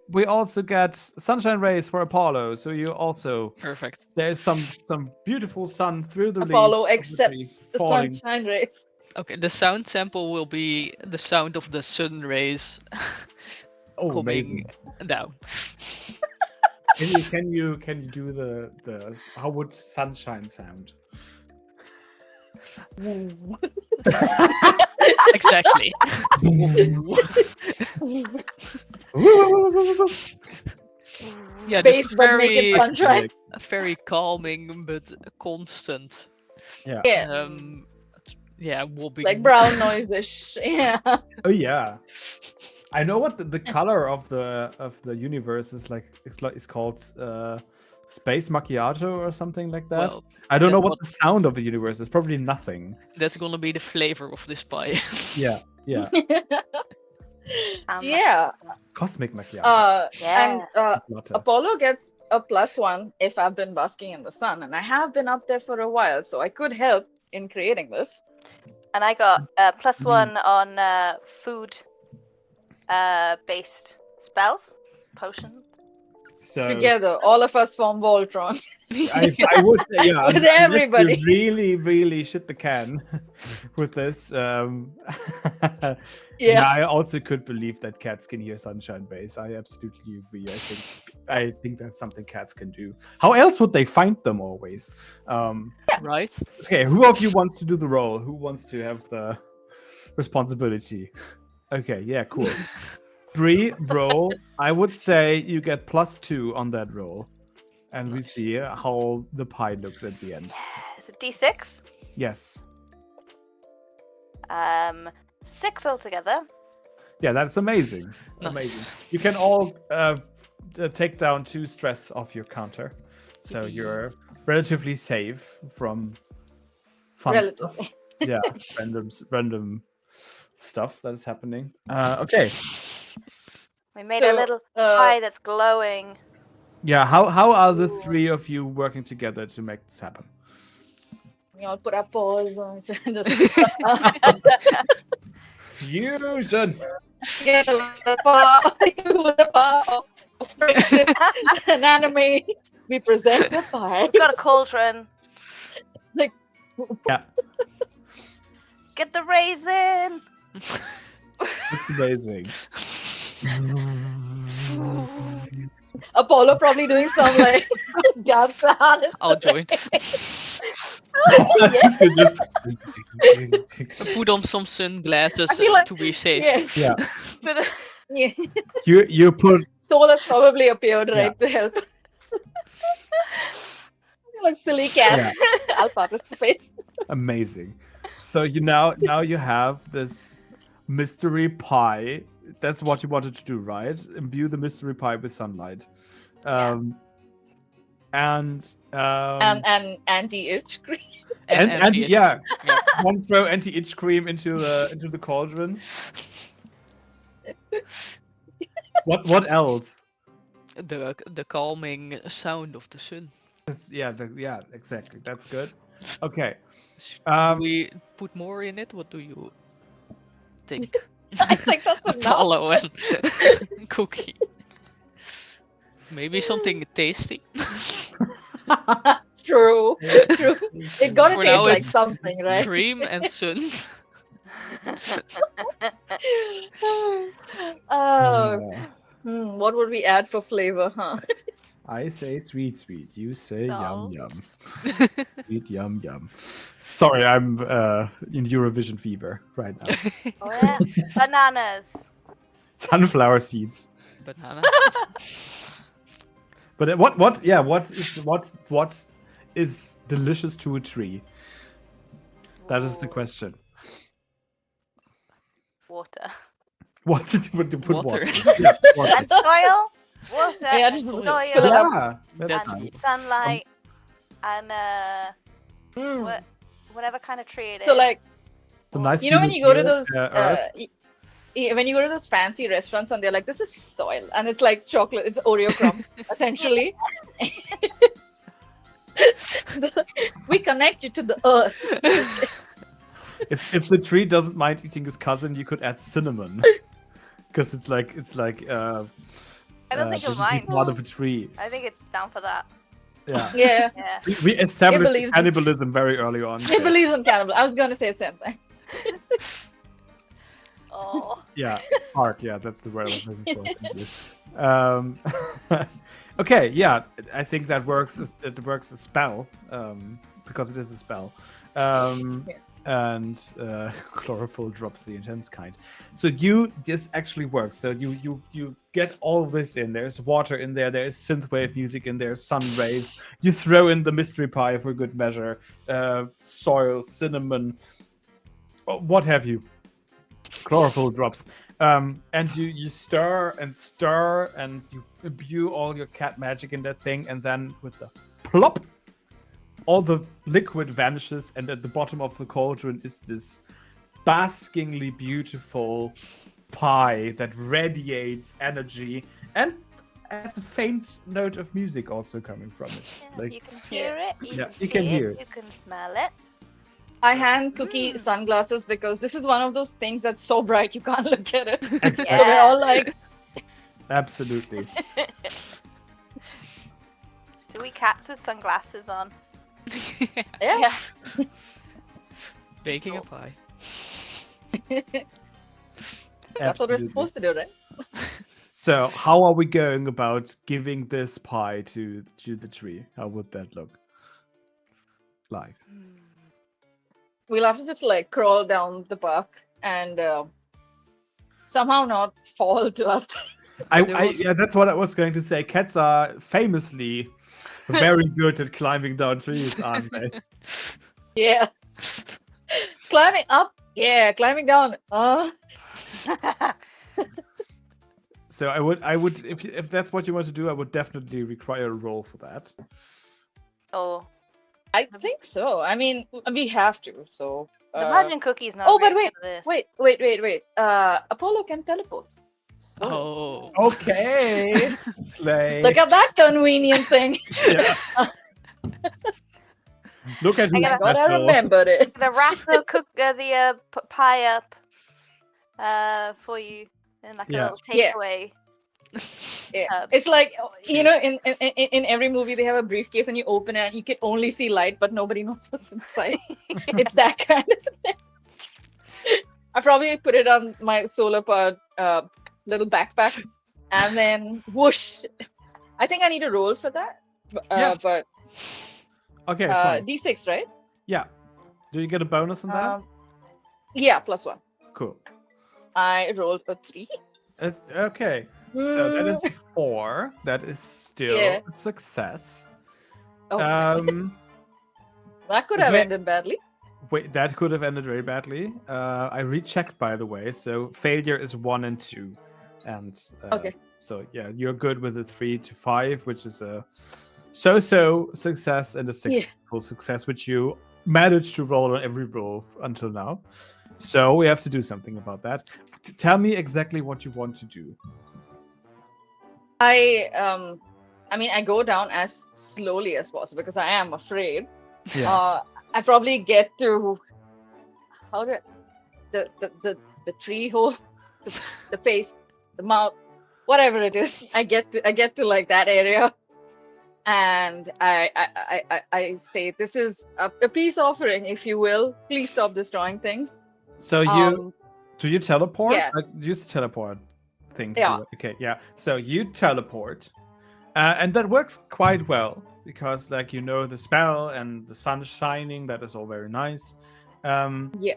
we also get sunshine rays for Apollo. So you also Perfect. there's some beautiful sun through the Apollo leaves of the tree accepts the falling. sunshine rays. Okay, the sound sample will be the sound of the sun rays Oh, coming amazing! down. Can you do the how would sunshine sound? Exactly. Yeah, this Base, is but make it sunshine. very calming but constant. Yeah. Yeah, wobbling. Like brown noise-ish. Yeah. Oh yeah. I know what the color of the universe is like. It's called space macchiato or something like that. Well, I don't know that's what the sound of the universe is. Probably nothing. That's gonna be the flavor of this pie. Yeah. Yeah. Yeah. Cosmic macchiato. And Latte. Apollo gets a +1 if I've been basking in the sun, and I have been up there for a while, so I could help in creating this. And I got +1 on food based spells, potions. So Together, all of us form Voltron. I would, yeah, With unless everybody. you really, really shit the can with this. Yeah, I also could believe that cats can hear sunshine rays. I absolutely agree. I think that's something cats can do. How else would they find them always? Right? Okay, who of you wants to do the role? Who wants to have the responsibility? Okay, yeah, cool. Bree, roll. I would say you get +2 on that roll. And we see how the pie looks at the end. Is it D6? Yes. 6 altogether. Yeah, that's amazing. Nice. Amazing. You can all take down 2 stress off your counter. So you're relatively safe from fun stuff. Yeah, random stuff that is happening. Okay. We made a little pie that's glowing. Yeah, how are the 3 of you working together to make this happen? We all put our paws on each other. Fusion! Yeah, the power of friendship and anime. We present a pie. We've got a cauldron. Like, yeah. Get the raisin! It's amazing. Apollo probably doing some like dance harness. I'll join. Yes. Just Put on some sunglasses like, to be safe. Yeah. Yeah. You put Soul has probably appeared, right, to help. Like silly cat. Yeah. I'll participate. Amazing. So now you have this mystery pie. That's what you wanted to do, right? Imbue the mystery pie with sunlight. And anti-itch cream. And yeah. One throw anti-itch cream into the cauldron. What else? The calming sound of the sun. Yeah, exactly. That's good. Okay. We put more in it. What do you think? I think that's enough. Apollo and cookie. Maybe something tasty. True. It gotta For taste now like it's something, right? Cream and sun. Oh, Uh, what would we add for flavor, huh? I say sweet, sweet. You say yum, Salt. yum. Sweet, yum, yum. Sorry, I'm in Eurovision fever right now. Oh yeah, bananas. Sunflower seeds. Banana. But what? Yeah, what is delicious to a tree? That is the Ooh, question. water. What did you put Water. water? Yeah, water. And soil. Water Yeah, and just Soil. fill it soil. up. Yeah, that's That's And nice. sunlight. And Mm. whatever kind of tree it is. So like, The Or- nice you know when you go to humid those earth. when you go to those fancy restaurants and they're like, this is soil, and it's like chocolate, it's Oreo crumb, essentially. We connect you to the earth. If the tree doesn't mind eating his cousin, you could add cinnamon, because it's like I don't think you'll basically mind. part of a tree. I think it's down for that. Yeah, Yeah, Yeah. we established believes in- cannibalism very early on. he so- believes in cannibal. I was gonna say the same thing. Oh. Yeah, art. Yeah, that's the word I was looking for. Thank you. Okay, yeah, I think that works. It works as spell, because it is a spell. Yeah. And chlorophyll drops the intense kind. So this actually works. So you get all of this in. There's water in there. There's synthwave music in there. Sun rays. You throw in the mystery pie for good measure. Soil, cinnamon, what have you. Chlorophyll drops. And you stir and you imbue all your cat magic in that thing, and then with the plop, all the liquid vanishes, and at the bottom of the cauldron is this baskingly beautiful pie that radiates energy and has a faint note of music also coming from it. It's Yeah, like, you can hear it. you can see hear it. it. You can smell it. I hand Cookie sunglasses because this is one of those things that's so bright you can't look at it. So Exactly. we're all like, Absolutely. Silly cats with sunglasses on. yeah. Baking a pie. That's what we're Absolutely. supposed to do, right? So, how are we going about giving this pie to the tree? How would that look like? We'll have to just like crawl down the path and somehow not fall to us. Yeah, that's what I was going to say. Cats are famously very good at climbing down trees, aren't they? Yeah. Climbing up. Yeah. Climbing down. So I would, if that's what you want to do, I would definitely require a roll for that. Oh, I think so. I mean, we have to. So. imagine Cookie's not. Oh, but ready for this. wait. Apollo can teleport. So, Oh. Okay, Slay. look at that convenient thing. Yeah. Look at I who's gotta- God, I special. remembered it. The wrap the pie up for you in like Yeah. a little Yeah. takeaway. Yeah. It's like, you know, in every movie they have a briefcase and you open it and you can only see light, but nobody knows what's inside. It's that kind of thing. I probably put it on my solar powered little backpack and then whoosh. I think I need a roll for that. Yeah. But Okay, fine. D6, right? Yeah. Do you get a bonus on that? Yeah, +1. Cool. I rolled a 3. Okay. So that is 4. That is still Yeah. a success. Oh, that could have okay. ended badly. Wait, that could have ended very badly. I rechecked, by the way. So failure is 1 and 2, and Okay. So yeah, you're good with a 3 to 5, which is a so-so success and a 6 full success, which you managed to roll on every roll until now. So we have to do something about that. Tell me exactly what you want to do. I mean, I go down as slowly as possible because I am afraid. Yeah. I probably get to the tree hole, the face, the mouth, whatever it is. I get to like that area, and I say, this is a peace offering, if you will. Please stop destroying things. So do you teleport? Yeah. Use the teleport thing to Yeah. do it. Okay, yeah. So you teleport, and that works quite well because, like, you know the spell and the sun shining. That is all very nice. Yeah.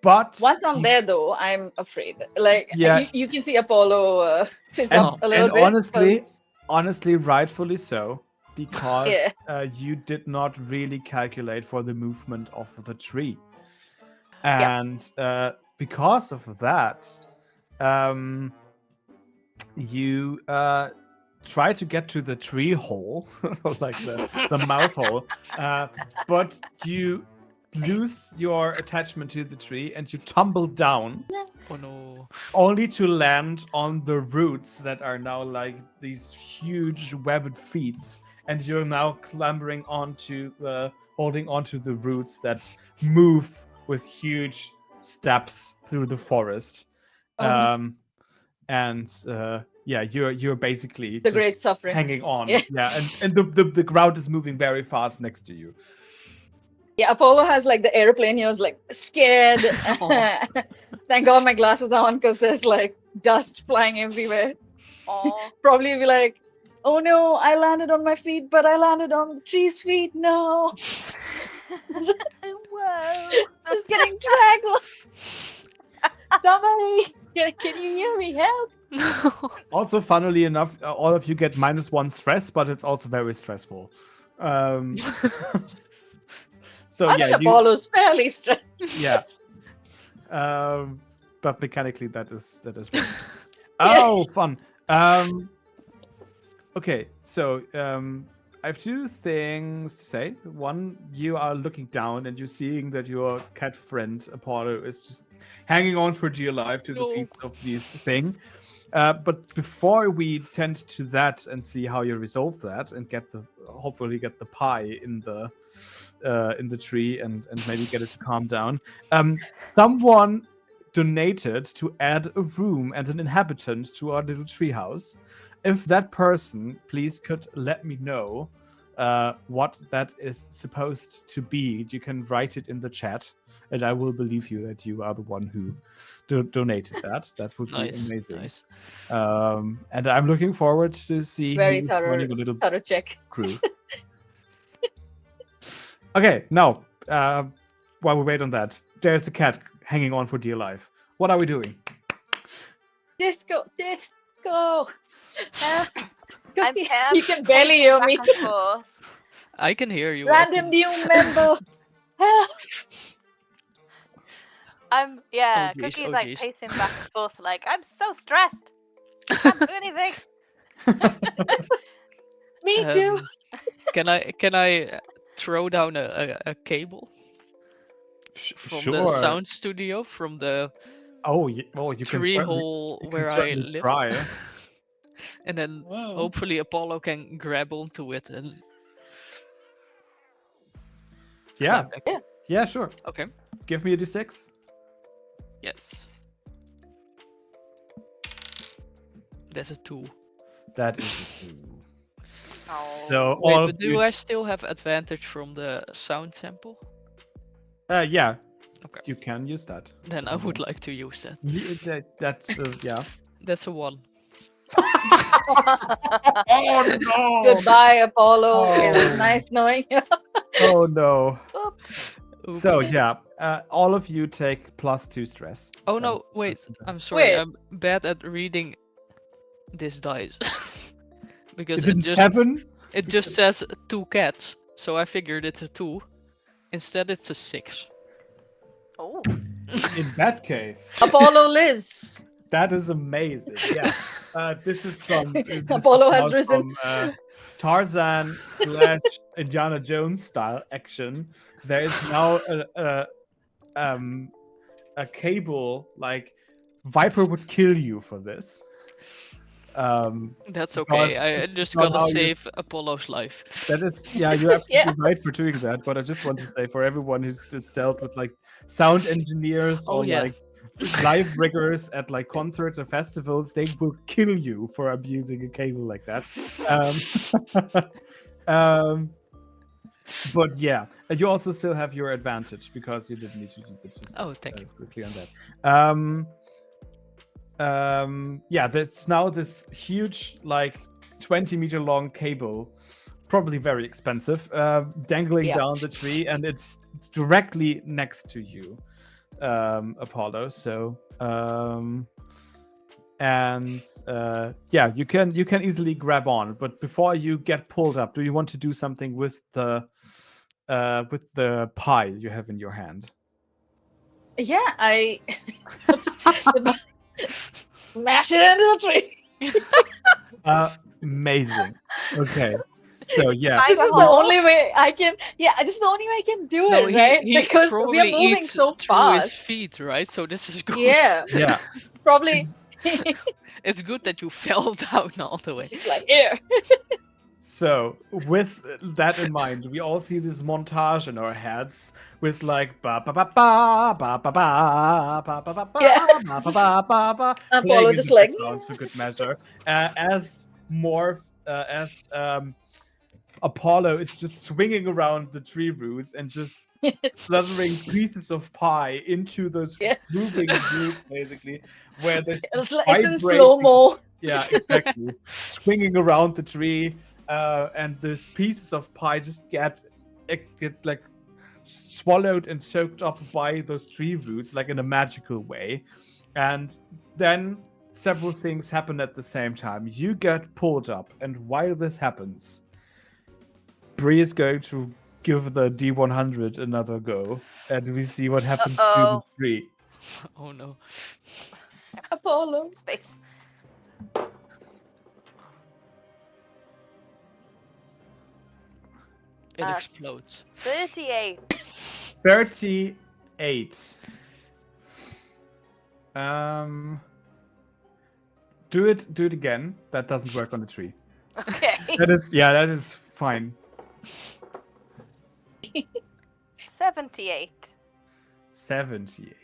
But Once I'm there, though, I'm afraid. Like yeah, you can see Apollo fizz and up a little bit. honestly, rightfully so, because Yeah. you did not really calculate for the movement of the tree, Yeah. and because of that, you try to get to the tree hole, like the mouth hole, but you lose your attachment to the tree and you tumble down, Oh no. only to land on the roots that are now like these huge webbed feet, and you're now clambering onto, holding onto the roots that move with huge steps through the forest. Oh, And yeah, you're basically the just great suffering. hanging on. Yeah. Yeah, and the ground is moving very fast next to you. Yeah, Apollo has like the airplane. He was like scared. Aw. Thank God my glasses are on because there's like dust flying everywhere. Aw. Probably be like, oh no, I landed on my feet, but I landed on the tree's feet. No, Whoa. just getting dragged. Somebody, can you hear me? Help! No. Also, funnily enough, all of you get -1 stress, but it's also very stressful. So I yeah, think you Apollo's fairly stressed. yeah. But mechanically that is right. Yeah. Oh, fun. Okay, so I have two things to say. One, you are looking down and you're seeing that your cat friend Apollo is just hanging on for dear life to the No. feet of this thing. But before we tend to that and see how you resolve that and hopefully get the pie in the tree and maybe get it to calm down, someone donated to add a room and an inhabitant to our little treehouse. If that person, please could let me know what that is supposed to be. You can write it in the chat, and I will believe you that you are the one who donated that. That would be Nice. amazing. Nice. And I'm looking forward to see Very who's joining a little thorough check. crew. Okay, now, while we wait on that, there's a cat hanging on for dear life. What are we doing? Disco. I'm Cookie, Pam, you can barely hear me. back and forth. I can hear you. I Random can- new member. Help! I'm Oh, geez, Cookie's oh, like geez. pacing back and forth like I'm so stressed. Can't do anything. Me too. Can I throw down a cable from Sure. the sound studio from the Oh, you can tree certainly, hole you can where I certainly live? try. And then Mm. hopefully Apollo can grab onto it and Yeah, climb back. Yeah. yeah, sure. Okay. Give me a d6. Yes. There's a 2. That is a 2. Oh. So Wait, all but of do you, I still have advantage from the sound sample? yeah, Okay. you can use that. Then I would like to use that. That's yeah. That's a 1. Oh no! Goodbye, Apollo. It was Oh. nice knowing you. Oh no! Oops. So yeah, all of you take +2 stress. Oh no, wait. that's- I'm sorry. Wait. I'm bad at reading this dice. Because Is it 7? it just says 2 cats. So I figured it's a 2. Instead it's a 6. Oh. In that case, Apollo lives. that is amazing. Yeah, this is from Apollo has risen. From Tarzan / Indiana Jones style action. There is now a cable, like Viper would kill you for this. That's because okay. I this is just not gotta how you- save Apollo's life. That is, yeah, you're absolutely Yeah. right for doing that. But I just want to say, for everyone who's just dealt with like sound engineers Oh, or yeah. like live riggers at like concerts or festivals, they will kill you for abusing a cable like that. But yeah, and you also still have your advantage because you didn't need to use it. Just Oh, thank you. quickly on that. Yeah, there's now this huge, like 20-meter long cable, probably very expensive, dangling Yeah. down the tree, and it's directly next to you, Apollo. So, and yeah, you can easily grab on. But before you get pulled up, do you want to do something with the pie you have in your hand? Yeah, I mash it into the tree. Amazing. Okay. So yeah. Find This a is the hole. only way I can. Yeah, this is the only way I can do No, it, right? he Because we are probably moving eats so through his fast. feet, right? So this is good. Yeah, Yeah. probably. It's good that you fell down all the way. She's like, here. So with that in mind, we all see this montage in our heads with like ba ba ba ba ba ba ba ba ba ba Yeah. ba ba ba ba ba playing Apollo in just the like, backgrounds for good measure. As Apollo is just swinging around the tree roots and just splattering pieces of pie into those yeah. moving roots, basically, where this It's in vibrating. slow mo. Yeah, exactly. Swinging around the tree, and those pieces of pie just get like swallowed and soaked up by those tree roots, like in a magical way. And then several things happen at the same time. You get pulled up, and while this happens, Bree is going to give the D100 another go, and we see what happens to the Uh-oh. tree. Oh no. Apollo. Space. It Uh, explodes. 38. 38. Do it again. That doesn't work on the tree. Okay. That is fine. 78. 78.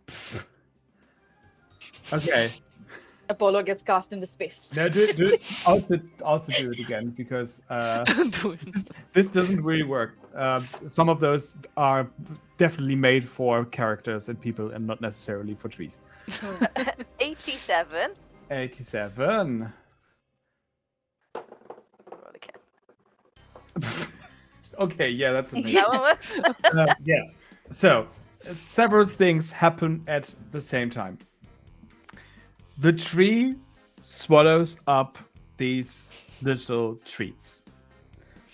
Pfft. Okay. Apollo gets cast into space. Now do it. Also do it again because Do it. this doesn't really work. Some of those are definitely made for characters and people, and not necessarily for trees. 87. 87. Roll again. Okay, yeah, that's amazing. That one works? Yeah. So, several things happen at the same time. The tree swallows up these little treats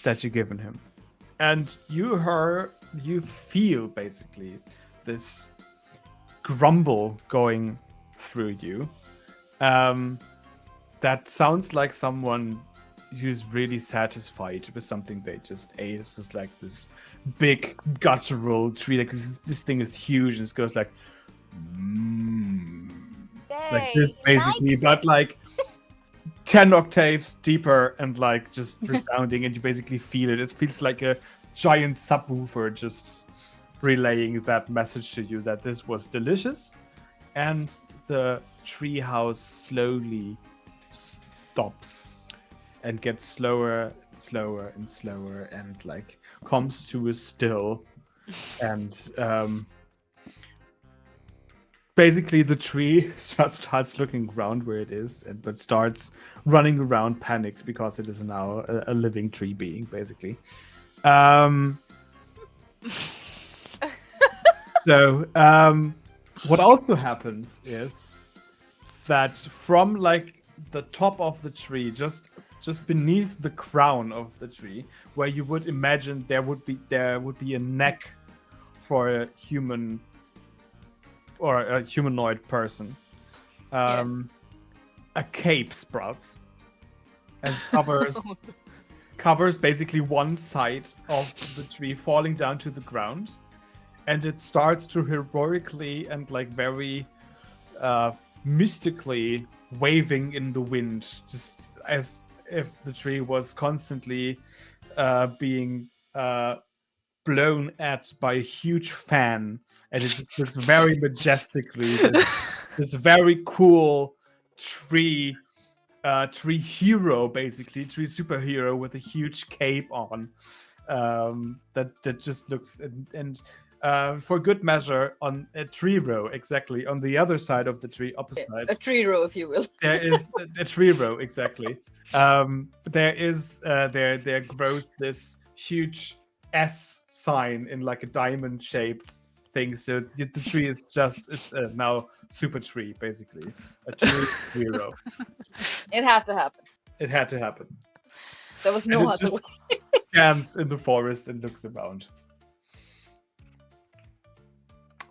that you've given him. And you feel basically this grumble going through you. That sounds like someone who's really satisfied with something they just ate. It's just like this big guttural tree. Like this thing is huge, and it goes like, like Yay. this basically, but like 10 octaves deeper and like just resounding, and you basically feel it. It feels like a giant subwoofer just relaying that message to you that this was delicious. And the treehouse slowly stops and gets slower, slower, and slower, and like comes to a still. And basically, the tree starts looking around where it is, but starts running around, panicked because it is now a living tree being, basically. So, what also happens is that from like the top of the tree, just beneath the crown of the tree, where you would imagine there would be a neck for a human or a humanoid person, a cape sprouts and covers basically one side of the tree, falling down to the ground, and it starts to heroically and like very mystically waving in the wind, just as if the tree was constantly being blown at by a huge fan, and it just looks very majestically. This very cool tree tree hero, basically tree superhero with a huge cape on. That just looks and for good measure on a tree row, exactly on the other side of the tree, opposite. A tree row, if you will. There is a tree row, exactly. There grows this huge S sign in like a diamond shaped thing. So the tree is just now super tree, basically a tree hero. It had to happen. It had to happen. There was And no it other just way. stands in the forest and looks around.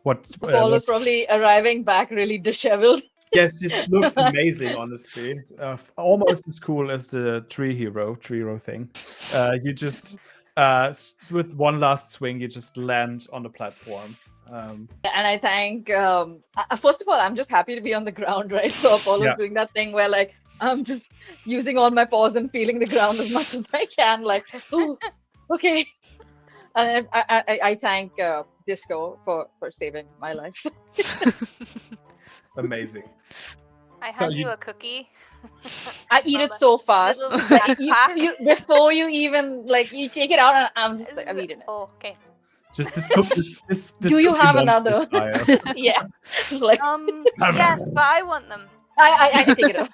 Apollo's probably arriving back really disheveled. Yes, it looks amazing, honestly. Almost as cool as the tree row thing. You just, with one last swing, you just land on the platform. And I thank, first of all, I'm just happy to be on the ground, right? So Apollo's doing that thing where, like, I'm just using all my paws and feeling the ground as much as I can, like, oh, okay. And I thank Disco for saving my life. Amazing. I So hand you you- a cookie. I eat it so fast. Little Like, backpack. before you even, like, you take it out and I'm just like, I'm eating it. Oh, okay. Just this cook. This Do you Cookie have Monster another? style. Yeah. Just like, Yes, but I want them. I take it out.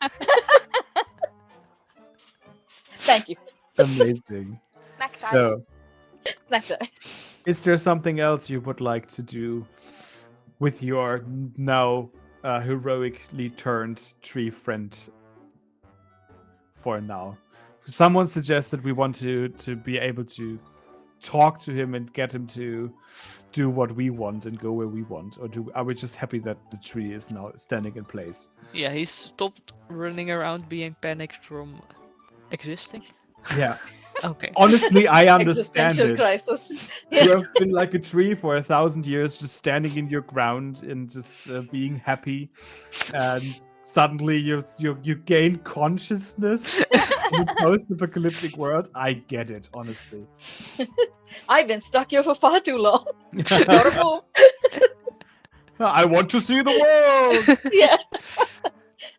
Thank you. Amazing. Snack time. So, Snack time. is there something else you would like to do with your now heroically turned tree friend for now? Someone suggested we want to be able to talk to him and get him to do what we want and go where we want, or are we just happy that the tree is now standing in place? Yeah, he stopped running around being panicked from existing. Yeah. Okay. Honestly, I understand Existential it. crisis. You have been like a tree for 1,000 years, just standing in your ground and just being happy, and suddenly you gain consciousness in a post-apocalyptic world. I get it, honestly. I've been stuck here for far too long. Gotta move. I want to see the world. Yeah.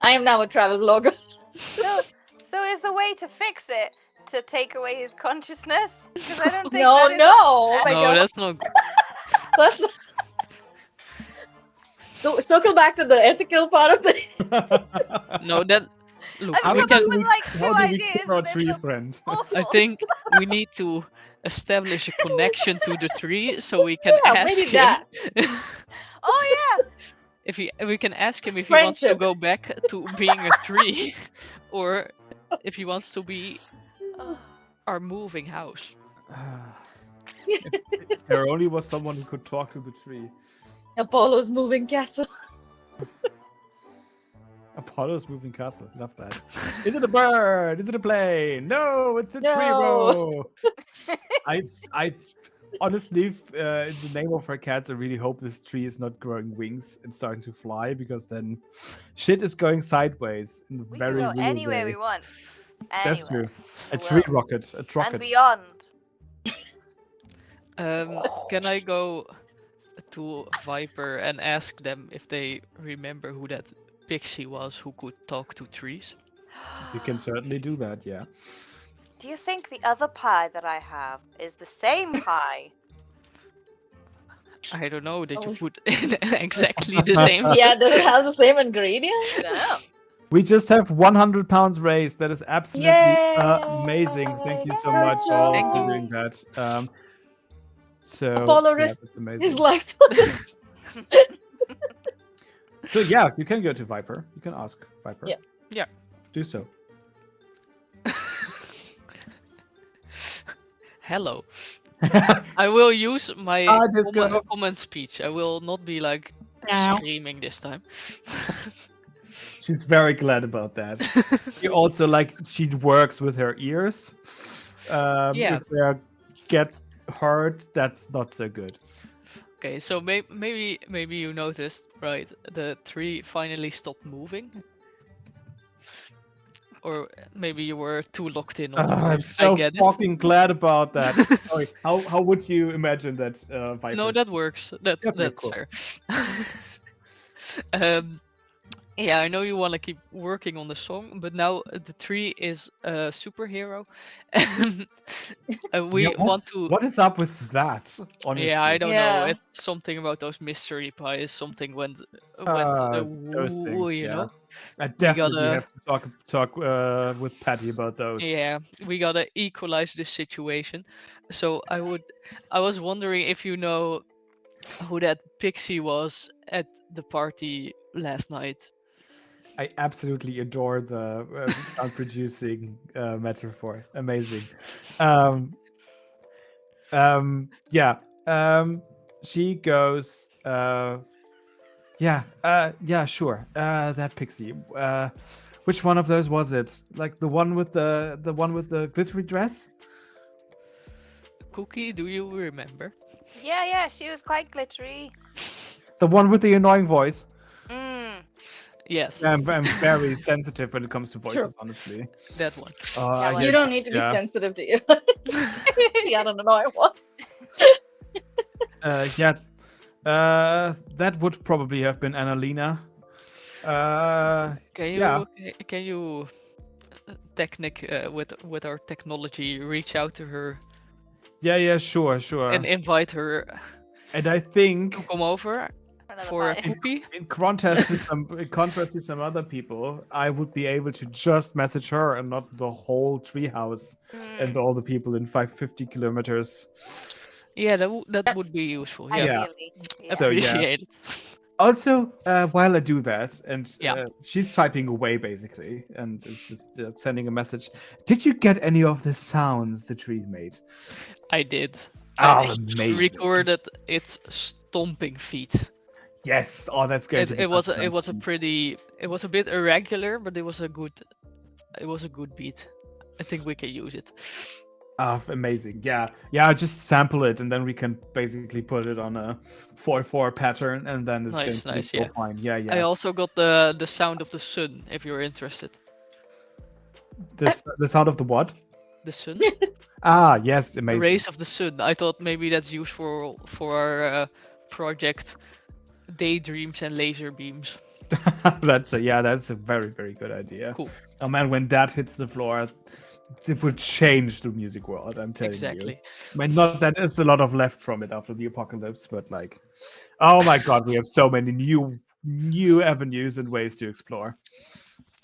I am now a travel vlogger. So is the way to fix it to take away his consciousness? Because I don't think No, that is- no. Oh my No, God. that's not good. Let's so circle back to the ethical part of the. No, that. Look, I we come can. up with like How two do we ideas. keep our and they're tree not friend? awful. I think we need to establish a connection to the tree so we can Yeah, ask maybe him. that. Oh If we can ask him if he wants to Friendship. go back to being a tree, or if he wants to be yeah. our moving house. If there only was someone who could talk to the tree. Apollo's moving castle. Apollo's moving castle. Love that. Is it a bird? Is it a plane? No, it's a tree No. row. I honestly, in the name of our cats, I really hope this tree is not growing wings and starting to fly, because then shit is going sideways in a We very can go real anywhere way. we want. That's Anywhere. true. A The tree world. rocket. A And rocket. beyond. Can I go to Viper and ask them if they remember who that pixie was who could talk to trees? You can certainly do that. Yeah. Do you think the other pie that I have is the same pie? I don't know. Did you Oh. put in exactly the same? Yeah, does it have the same ingredients? I don't know. We just have 100 pounds raised. That is absolutely Yay! amazing. Thank you so much Good all Thank for you. doing that. So Apollo yeah, risked that's amazing. his life. So yeah, you can go to Viper. You can ask Viper. Yeah. Yeah. Do so. Hello. I will use my Disco. comment speech. I will not be like Meow. screaming this time. She's very glad about that. She also she works with her ears. Yeah. If they get hurt, that's not so good. Okay, so maybe you noticed, right? The tree finally stopped moving. Or maybe you were too locked in on I'm it. so I get it. fucking glad about that. Sorry, how would you imagine that Viper? No, that works. That's Okay, cool. fair. um, Yeah, I know you want to keep working on the song, but now the tree is a superhero, and Yeah, we want to. what is up with that? Yeah, I Honestly, don't know. Yeah. It's something about those mystery pies. Something went those woo, things. you Yeah, know. I We definitely gotta have to talk with Patty about those. Yeah, we gotta equalize this situation. So I was wondering if you know who that pixie was at the party last night. I absolutely adore the sound producing metaphor. Amazing. Um, yeah. She goes. Yeah, sure. That pixie. Which one of those was it? Like the one with the glittery dress? Cookie, do you remember? Yeah, she was quite glittery. The one with the annoying voice? Mm. Yes, I'm very sensitive when it comes to True. voices, honestly. that one. I Yeah, You hear don't need to be yeah. sensitive to you. Yeah, I don't know. I want. Yeah. That would probably have been Annalena. Can Yeah. you technic with our technology reach out to her Yeah, sure, and sure. invite her And I to think come over another for a pie. cookie? in contrast to some other people, I would be able to just message her and not the whole treehouse and Mm. all the people in 550 kilometers. Yeah, that Yep. would be useful. Yeah, Yeah. Ideally, yeah. So yeah. appreciate it. Also, while I do that, and Yeah, she's typing away basically, and it's just sending a message. Did you get any of the sounds the tree made? I did. I Oh, amazing! recorded its stomping feet. Yes. Oh, that's going to be such a It nice was a beat. pretty it was a bit irregular, but it was a good beat. I think we can use it. Oh, amazing! Yeah. Just sample it, and then we can basically put it on a 4/4 pattern, and then it's going to be Nice, so yeah. fine. Yeah, I yeah. also got the sound of the sun if you're interested. The sound of the what? The sun? Ah, yes, The amazing. rays of the sun. I thought maybe that's useful for our project daydreams and laser beams. That's a very very good idea. Cool. Oh man, when that hits the floor, it will change the music world. I'm telling you. Exactly. I mean, not that there's a lot of left from it after the apocalypse, but like, oh my god, we have so many new avenues and ways to explore.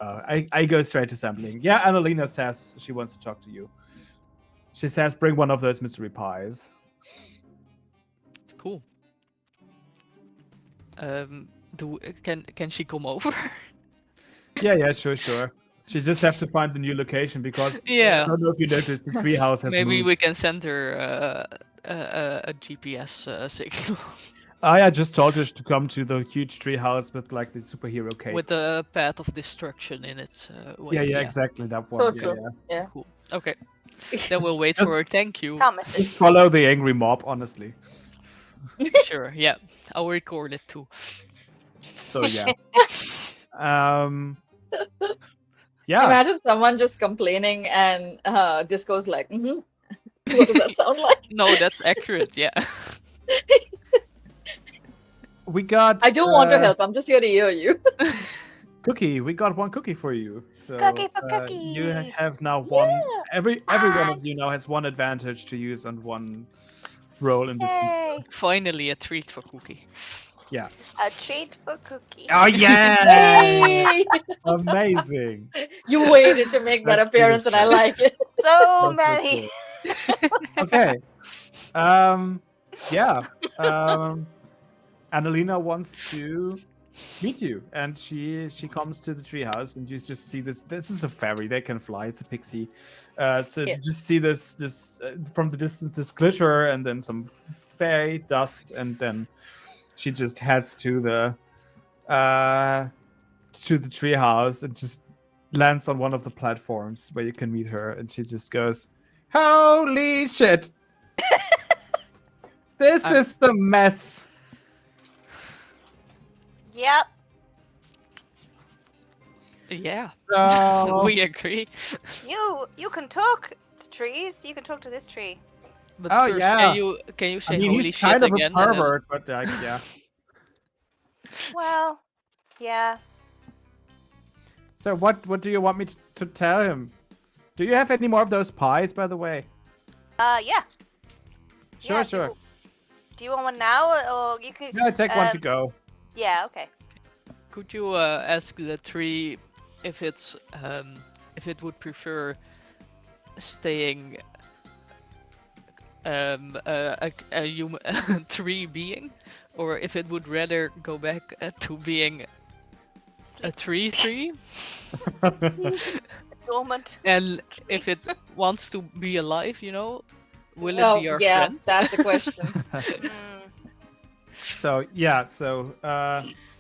I go straight to sampling. Yeah, Annalena says she wants to talk to you. She says, bring one of those mystery pies. Cool. Can she come over? Yeah, sure. She just have to find the new location because I Yeah. don't know if you noticed the treehouse has Maybe moved. we can send her a GPS signal I just told her to come to the huge treehouse with like the superhero cape. with the path of destruction in its Yeah, wake. exactly that So one. true. Yeah. Cool. Okay. Then we'll wait Just- for her. Thank you. Can't miss Just it. follow the angry mob, honestly. Sure. Yeah. I'll record it too. So yeah. Yeah. Imagine someone just complaining and just goes like, what does that sound like? No, that's accurate. Yeah. We got I don't want to help. I'm just here to hear you. Cookie. We got one cookie for you. So Cookie for you cookie. have now one. Yeah. Every one of you now has one advantage to use and one role in the future. Yay! Finally, a treat for Cookie. Yeah. A treat for Cookie. Oh yeah! Yay! Amazing. You waited to make that That's appearance, and I beautiful. like it. So That's so many. cool. Okay. Yeah. Annalena wants to meet you, and she comes to the treehouse, and you just see this. This is a fairy; they can fly. It's a pixie. So Yeah. you just see this from the distance, this glitter, and then some fairy dust, and then she just heads to the treehouse and just lands on one of the platforms where you can meet her, and she just goes, "Holy shit! This I'm- is the mess." Yep. Yeah. So We agree. You can talk to trees. You can talk to this tree. But Oh, first, yeah. can you say I mean, holy he's shit kind of a again? and then- pervert, but like, yeah. Well, yeah. So what do you want me to tell him? Do you have any more of those pies, by the way? Yeah. Sure, Yeah, sure. Do you want one now, or you could? No, take one to go. Yeah. Okay. Could you ask the tree if it's if it would prefer staying a human tree being, or if it would rather go back to being a tree, Dormant. and Tree. if it wants to be alive, will it be our yeah, friend? that's the question. So yeah, so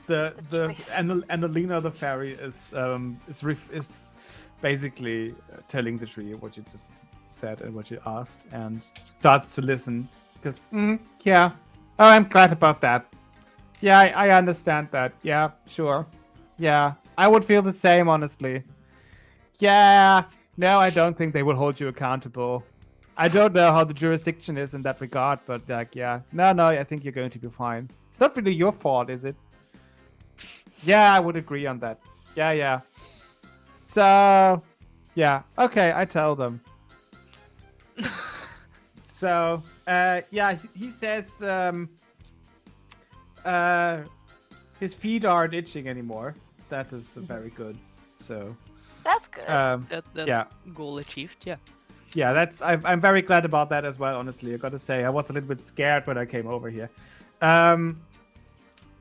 the choice. Annalena the fairy is basically telling the tree what you just said and what you asked, and starts to listen because yeah, oh, I'm glad about that. Yeah, I understand that. Yeah, sure. Yeah, I would feel the same, honestly. Yeah, no, I don't think they will hold you accountable. I don't know how the jurisdiction is in that regard, but like, yeah, no, I think you're going to be fine. It's not really your fault, is it? Yeah, I would agree on that. Yeah. So, yeah, okay, I tell them. So, yeah, he says, his feet aren't itching anymore. That is very good. So, That's good. That's yeah. goal achieved. Yeah. Yeah, I'm very glad about that as well. Honestly, I gotta say, I was a little bit scared when I came over here.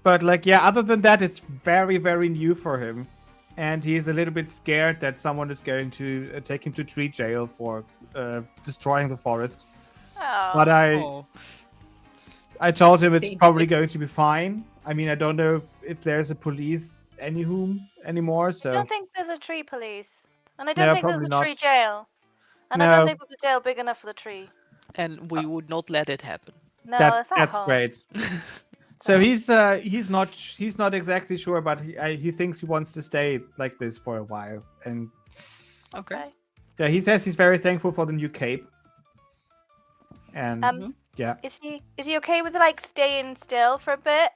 But like, yeah, other than that, it's very, very new for him, and he's a little bit scared that someone is going to take him to tree jail for destroying the forest. But Oh. I told him it's Seems probably good. going to be fine. I mean, I don't know if there's a police anymore. I So don't think there's a tree police, and I don't no, think there's probably a not. tree jail, and I don't No, think there's a jail big enough for the tree. And we would not let it happen. No, that's at home. great. So he's not exactly sure, but he thinks he wants to stay like this for a while. And Okay. yeah, he says he's very thankful for the new cape. And yeah, Is he okay with like staying still for a bit?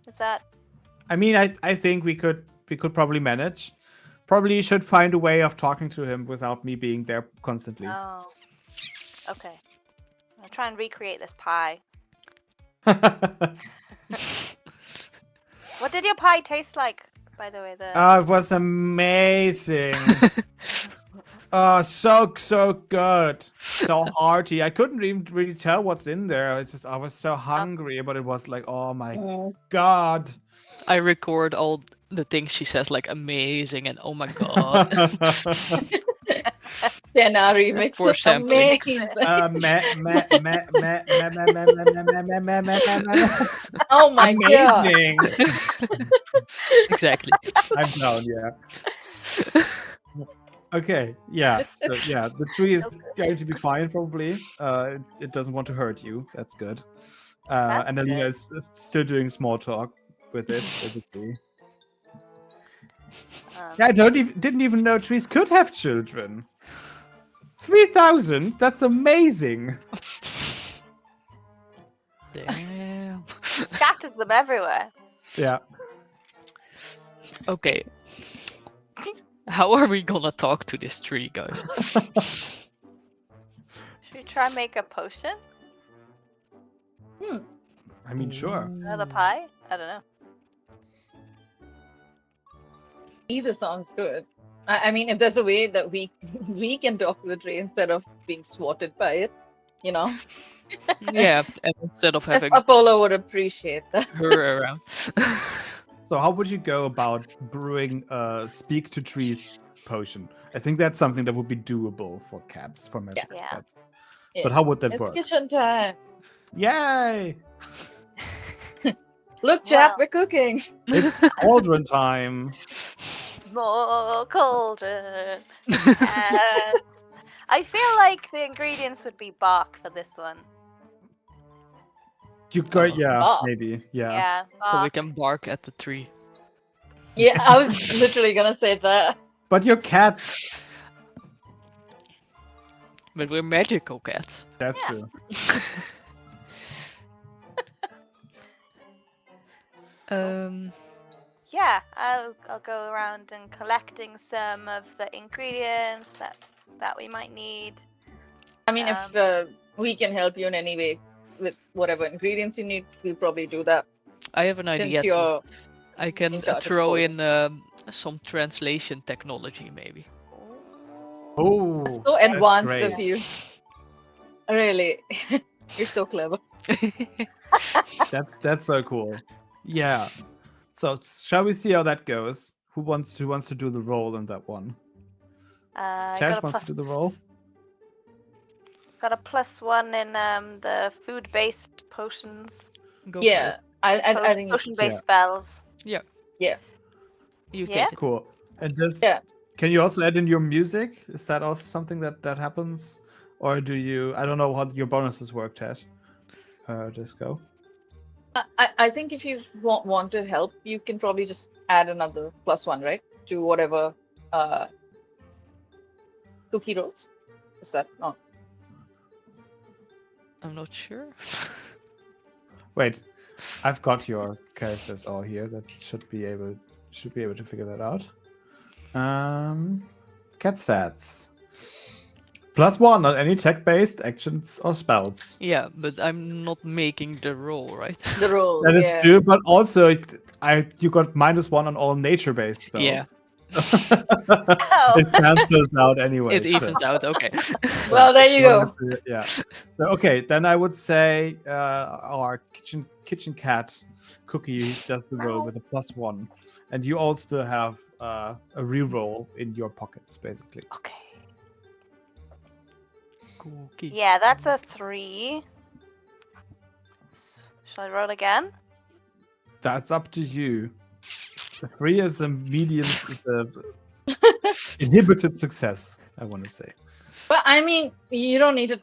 Is that? I mean, I think we could probably manage. Probably should find a way of talking to him without me being there constantly. Oh. Okay. I'll try and recreate this pie. What did your pie taste like, by the way? Oh, it was amazing. Oh, so good, so hearty. I couldn't even really tell what's in there. It's just I was so hungry, but it was like, oh my god. I record all the things she says, like amazing and oh my god. Then our remix For is sampling. Oh my god. Amazing. Exactly. I'm down, yeah. Okay, yeah. So yeah, the tree is going to be fine probably. It doesn't want to hurt you. That's good. That's and Alina good. is still doing small talk with it, basically. Yeah, I didn't even know trees could have children. 3,000? That's amazing. Damn. Scatters them everywhere. Yeah. Okay. How are we gonna talk to this tree, guys? Should we try and make a potion? I mean, sure. Another pie? I don't know. Either sounds good. I mean, if there's a way that we can talk to the tree instead of being swatted by it, Yeah, and instead of having Apollo would appreciate that. her around. So how would you go about brewing a speak to trees potion? I think that's something that would be doable for cats, for magical Yeah. cats. Yeah. But how would that It's work? kitchen time. Yay! Look, chat, Wow. we're cooking. It's cauldron time. More cauldron. And I feel like the ingredients would be bark for this one. You go, yeah, bark. maybe, yeah. Yeah, So we bark. can bark at the tree. Yeah, I was literally gonna say that. But you're cats. But we're magical cats. That's Yeah. true. yeah, I'll go around and collecting some of the ingredients that we might need. I mean, if we can help you in any way with whatever ingredients you need, we'll probably do that. I have an idea. Since you're I can in charge of throw coding. in some translation technology, maybe. Oh, So that's advanced great. of you. Really, you're so clever. That's so cool. Yeah. So shall we see how that goes? Who wants to do the role in that one? I Tesh got a wants to do the role. Got a +1 in the food-based potions. Go for Yeah, it. I think Potion-based spells. Yeah. Yeah. You Yeah. take it. Cool. And just Yeah. can you also add in your music? Is that also something that happens, or do you? I don't know how your bonuses work, Tesh. Just go. I think if you want to help, you can probably just add another +1, right, to whatever cookie rolls. Is that not? I'm not sure. Wait, I've got your characters all here. That should be able to figure that out. Cat stats. +1 on any tech-based actions or spells. Yeah, but I'm not making the roll, right? The roll. That is yeah. true, but also you got -1 on all nature-based spells. Yeah. It cancels out anyway. It evens out. Okay. Well, there you go. Yeah. So, okay, then I would say our kitchen cat Cookie does the roll with a +1, and you all still have a reroll in your pockets, basically. Okay. Cookie. Yeah, that's a 3. Shall I roll again? That's up to you. The 3 is a medium, is a inhibited success, I want to say. But I mean, you don't need to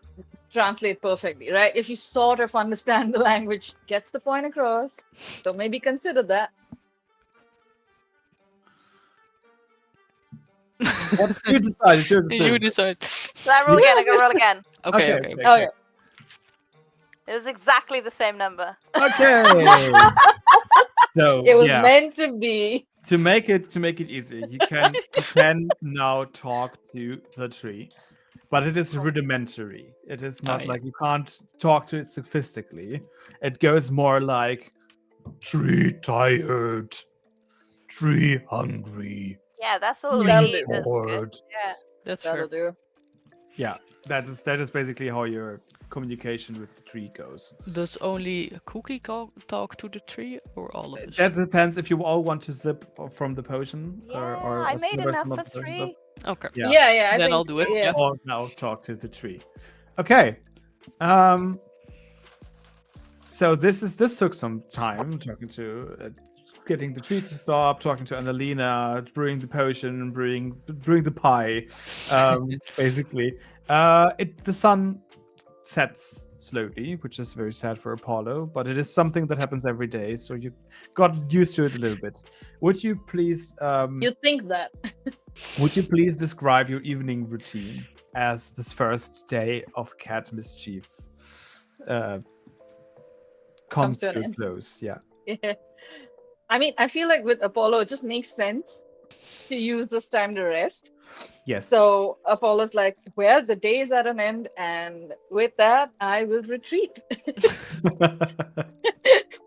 translate perfectly, right? If you sort of understand the language, gets the point across. So maybe consider that. What do you decide? It's your decision. You decide. Shall I roll again? I can roll again. Okay. Oh, yeah. It was exactly the same number. Okay. So It was yeah, meant to be. to make it easy, you can now talk to the tree, but it is rudimentary. It is not yeah. like you can't talk to it sophistically. It goes more like tree tired, tree hungry, Yeah, that's all we That'll need. do. That's good. bored. Yeah. That's That'll fair. do. Yeah, that is basically how your communication with the tree goes. Does only Cookie talk to the tree, or all of us? That depends if you all want to sip from the potion, Yeah, or I made sliver enough some for of the potions up. 3. Okay. Yeah. Yeah, I Then think, I'll do it, yeah. Or now talk to the tree. Okay. So this took some time talking to getting the tree to stop, talking to Annalena, brewing the potion, brewing the pie. Basically, the sun sets slowly, which is very sad for Apollo, but it is something that happens every day, so you got used to it a little bit. Would you please You think that. describe your evening routine as this first day of cat mischief comes to an to a end. close? Yeah. Yeah. I mean, I feel like with Apollo, it just makes sense to use this time to rest. Yes. So Apollo's like, well, the day is at an end, and with that, I will retreat.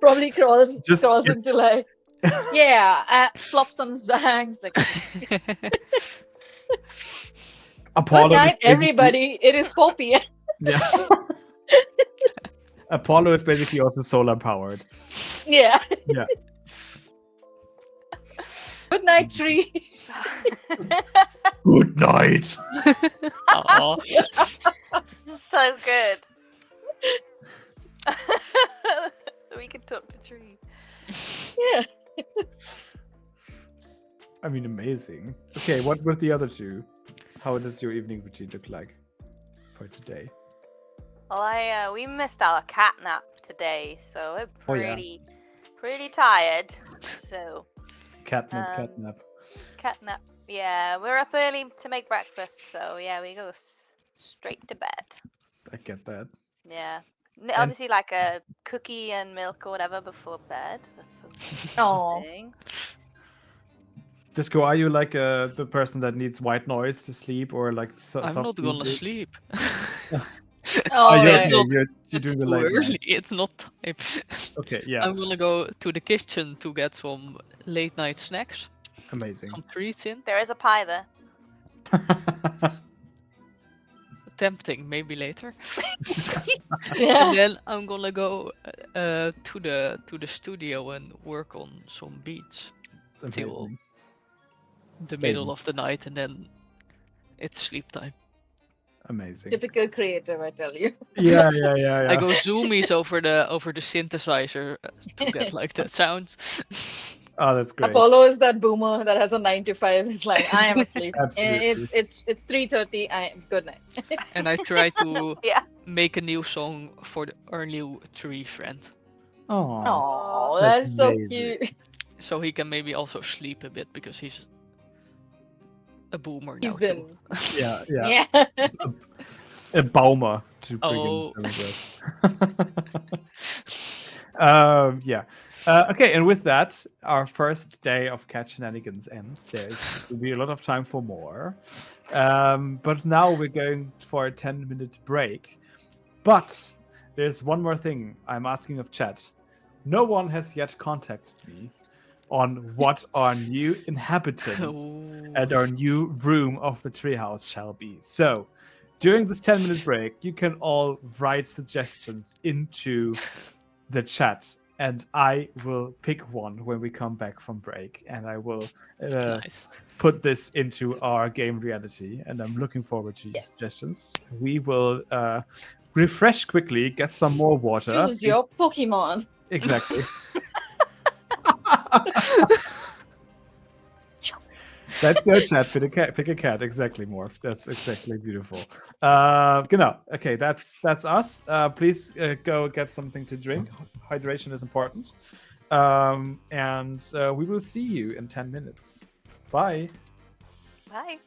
Probably crawls Just- into like, yeah, flops on his bangs, like, Apollo good is night, basically- everybody. It is 4 p.m. Yeah. Apollo is basically also solar powered. Yeah. Yeah. Good night, tree. Good night. Aw. So good. We can talk to tree. Yeah. I mean, amazing. Okay, what with the other two? How does your evening routine look like for today? Well, we missed our cat nap today, so we're Oh, yeah. pretty tired. So Catnap, Um, catnap. cat nap. Yeah, we're up early to make breakfast, so yeah, we go straight to bed. I get that. Yeah. Obviously, like a cookie and milk or whatever before bed. That's Aw. something. Disco, are you like the person that needs white noise to sleep, or like I'm soft not gonna music? sleep. Oh, All you're right. It's okay. not. You're It's doing the too late early. night. It's not time. Okay, yeah, I'm gonna go to the kitchen to get some late night snacks, amazing. some treats in. There is a pie there. Tempting, maybe later. Yeah. And then I'm gonna go to the studio and work on some beats till Amazing. the middle Baby. of the night, and then it's sleep time. Amazing. Typical creative, I tell you. Yeah. I go zoomies over the synthesizer to get like the sounds. Oh, that's great. Apollo is that boomer that has a 9 to 5. He's like, I am asleep. Absolutely. It's 3:30. Good night. And I try to Yeah. make a new song for our new tree friend, Oh, Oh, that's that's so amazing. cute. so he can maybe also sleep a bit because he's a boomer now He's too. been. Yeah. Yeah. A Baumer to bring Oh. in some of yeah. Okay, and with that, our first day of Cat Shenanigans ends. There's will be a lot of time for more. But now we're going for a 10-minute break. But there's one more thing I'm asking of chat. No one has yet contacted me on what our new inhabitants and our new room of the treehouse shall be. So, during this 10-minute break, you can all write suggestions into the chat, and I will pick one when we come back from break, and I will Nice. put this into our game reality. And I'm looking forward to your Yes. suggestions. We will refresh quickly, get some more water. Choose your Pokemon. Exactly. Let's go, chat. Pick a cat. Exactly, Morph. That's exactly beautiful. Genau. Okay, that's us. Please go get something to drink. Hydration is important. And we will see you in 10 minutes. Bye. Bye.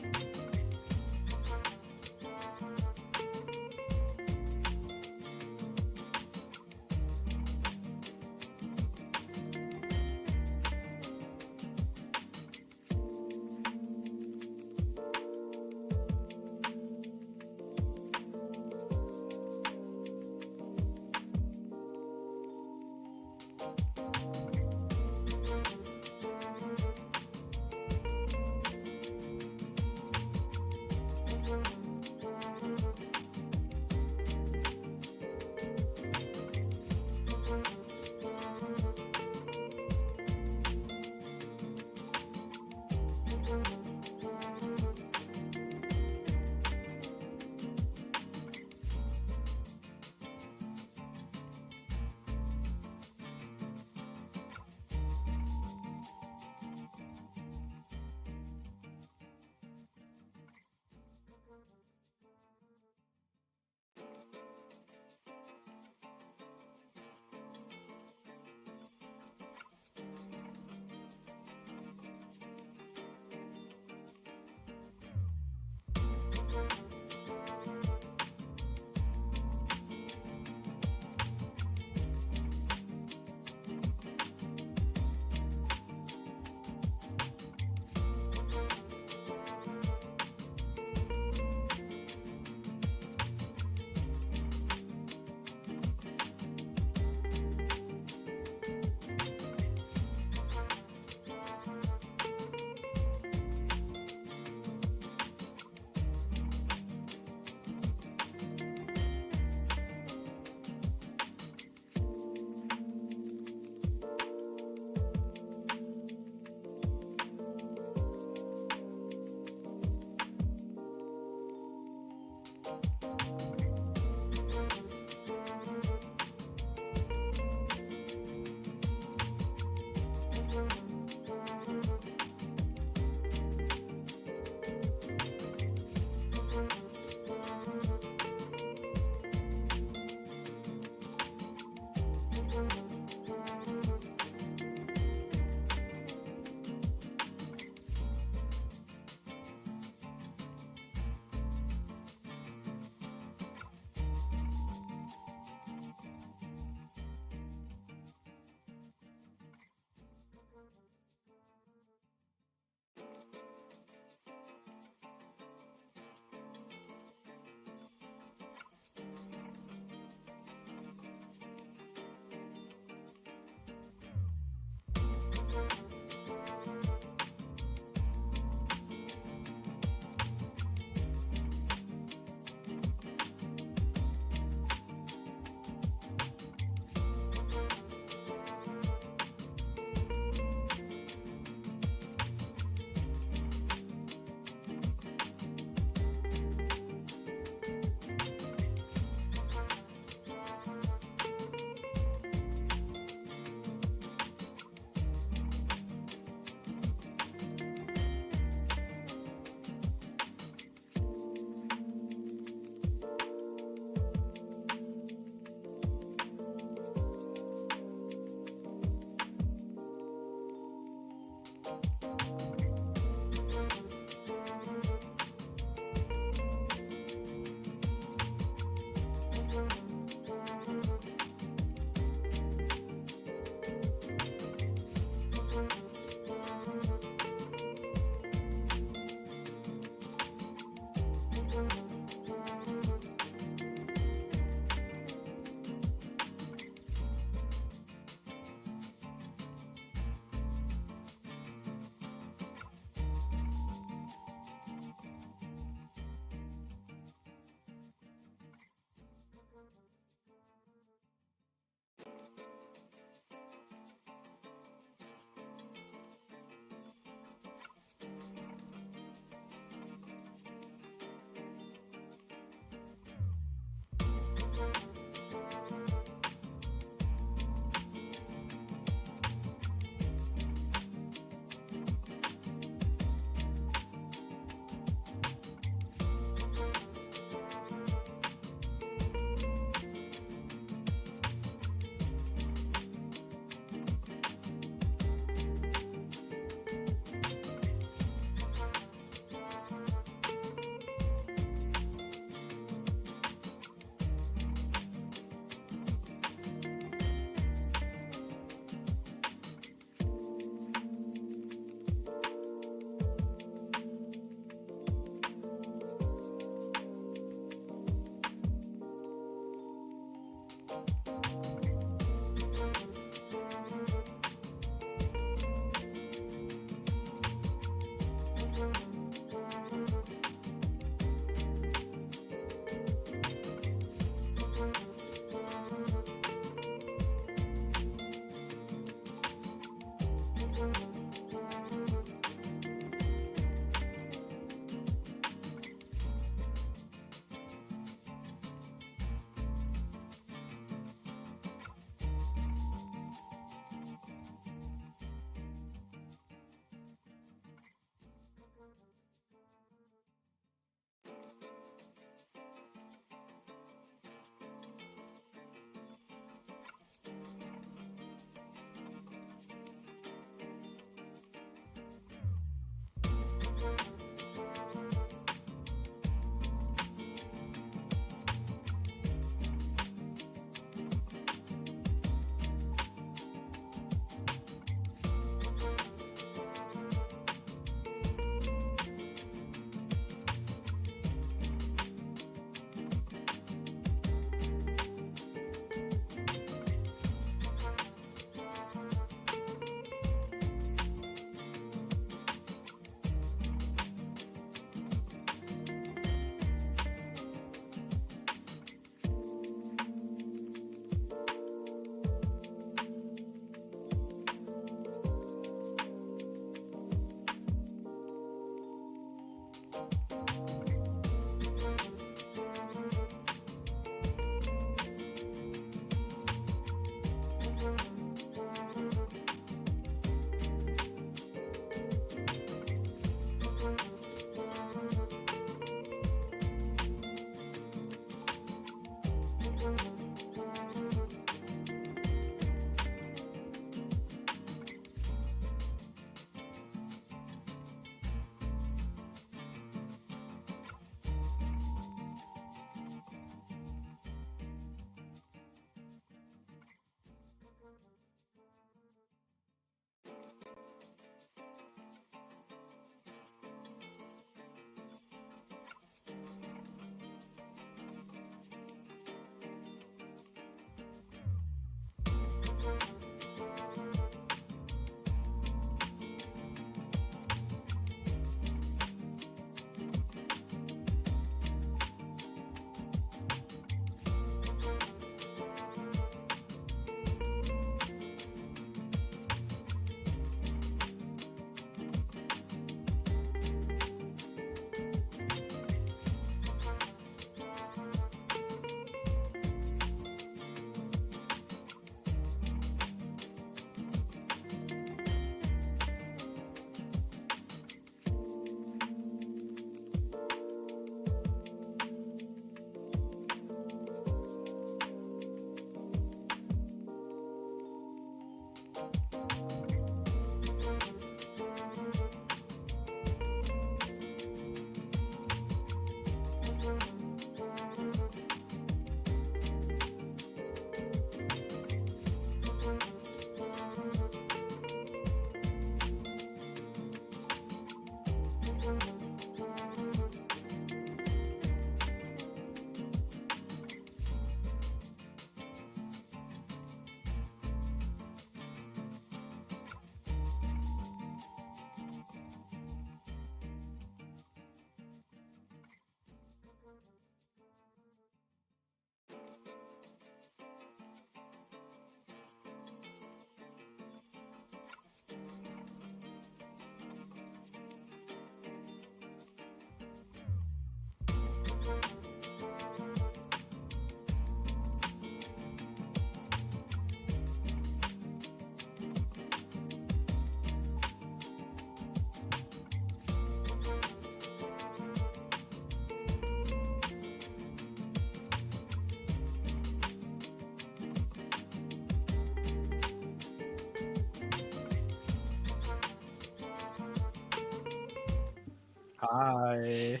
Hi.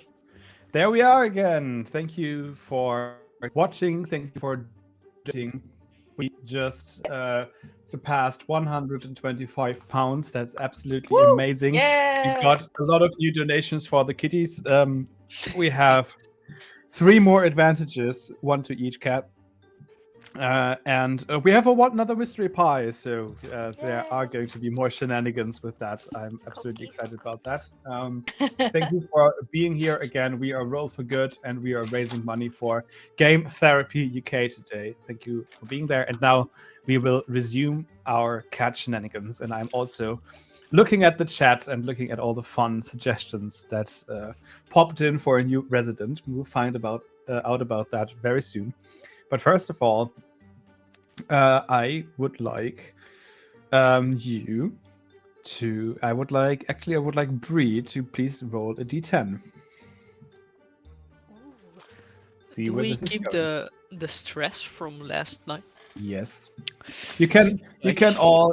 There we are again. Thank you for watching. Thank you for donating. We just surpassed 125 pounds. That's absolutely Woo! amazing. We Yeah. got a lot of new donations for the kitties. We have 3 more advantages, 1 to each cat. And we have another mystery pie, so there are Yay. going to be more shenanigans with that. I'm absolutely Cookies. excited about that. Thank you for being here again. We are Roll for Good, and we are raising money for Game Therapy UK today. Thank you for being there. And now we will resume our cat shenanigans. And I'm also looking at the chat and looking at all the fun suggestions that popped in for a new resident. We will find out about that very soon. But first of all, I would like you to. I would like Bree to please roll a d10. See Do where we this is keep going. the stress from last night? Yes, you can. You can all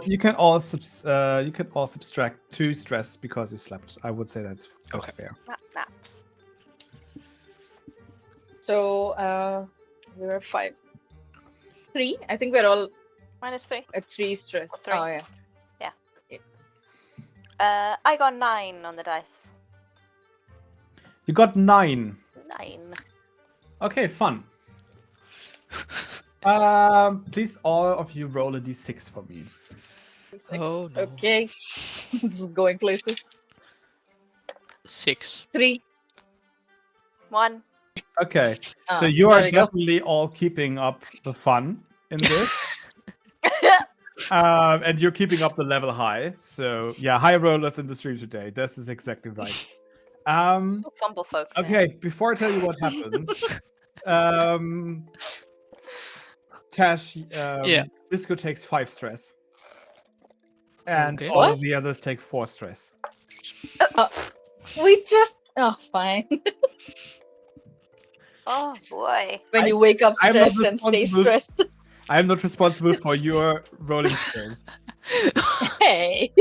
subtract 2 stress because you slept. I would say that's Okay. fair. Naps. So we're at 5. 3. I think we're all -3. at 3 stress. Or 3. Oh yeah. I got 9 on the dice. You got 9. 9. Okay, fun. Please all of you roll a d6 for me. 6. Oh no. Okay. This is going places. 6. 3. 1. Okay, so Ah, you there are we go. definitely all keeping up the fun in this. And you're keeping up the level high. So yeah, high rollers in the stream today. This is exactly right. Fumble folks. Okay, before I tell you what happens, Tesh, Yeah. Disco takes 5 stress. And Okay. all What? of the others take 4 stress. We just. Oh, fine. Oh boy. When you wake up I'm not stressed and stay responsible. stressed. I am not responsible for your rolling skills. Hey.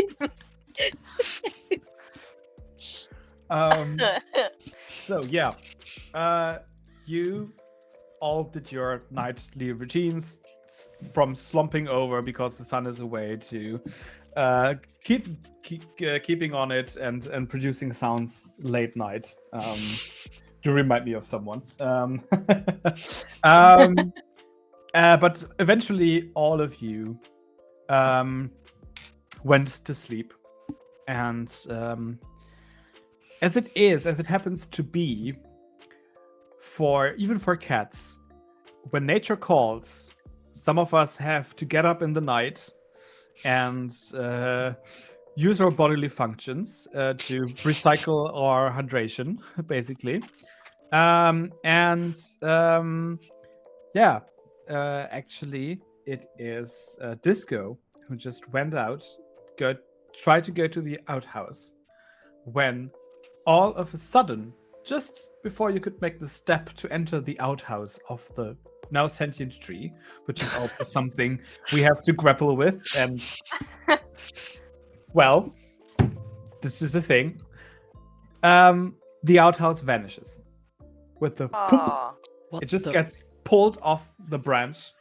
So yeah, you all did your nightly routines from slumping over because the sun is away to keeping on it and producing sounds late night. To remind me of someone. But eventually, all of you went to sleep, and as it happens to be, even for cats, when nature calls, some of us have to get up in the night and use our bodily functions to recycle our hydration, basically. Actually, it is Disco who just went out, tried to go to the outhouse, when all of a sudden, just before you could make the step to enter the outhouse of the now sentient tree, which is also something we have to grapple with, and well, this is a thing. The outhouse vanishes with the thump. Aw. What It just the? gets pulled off the branch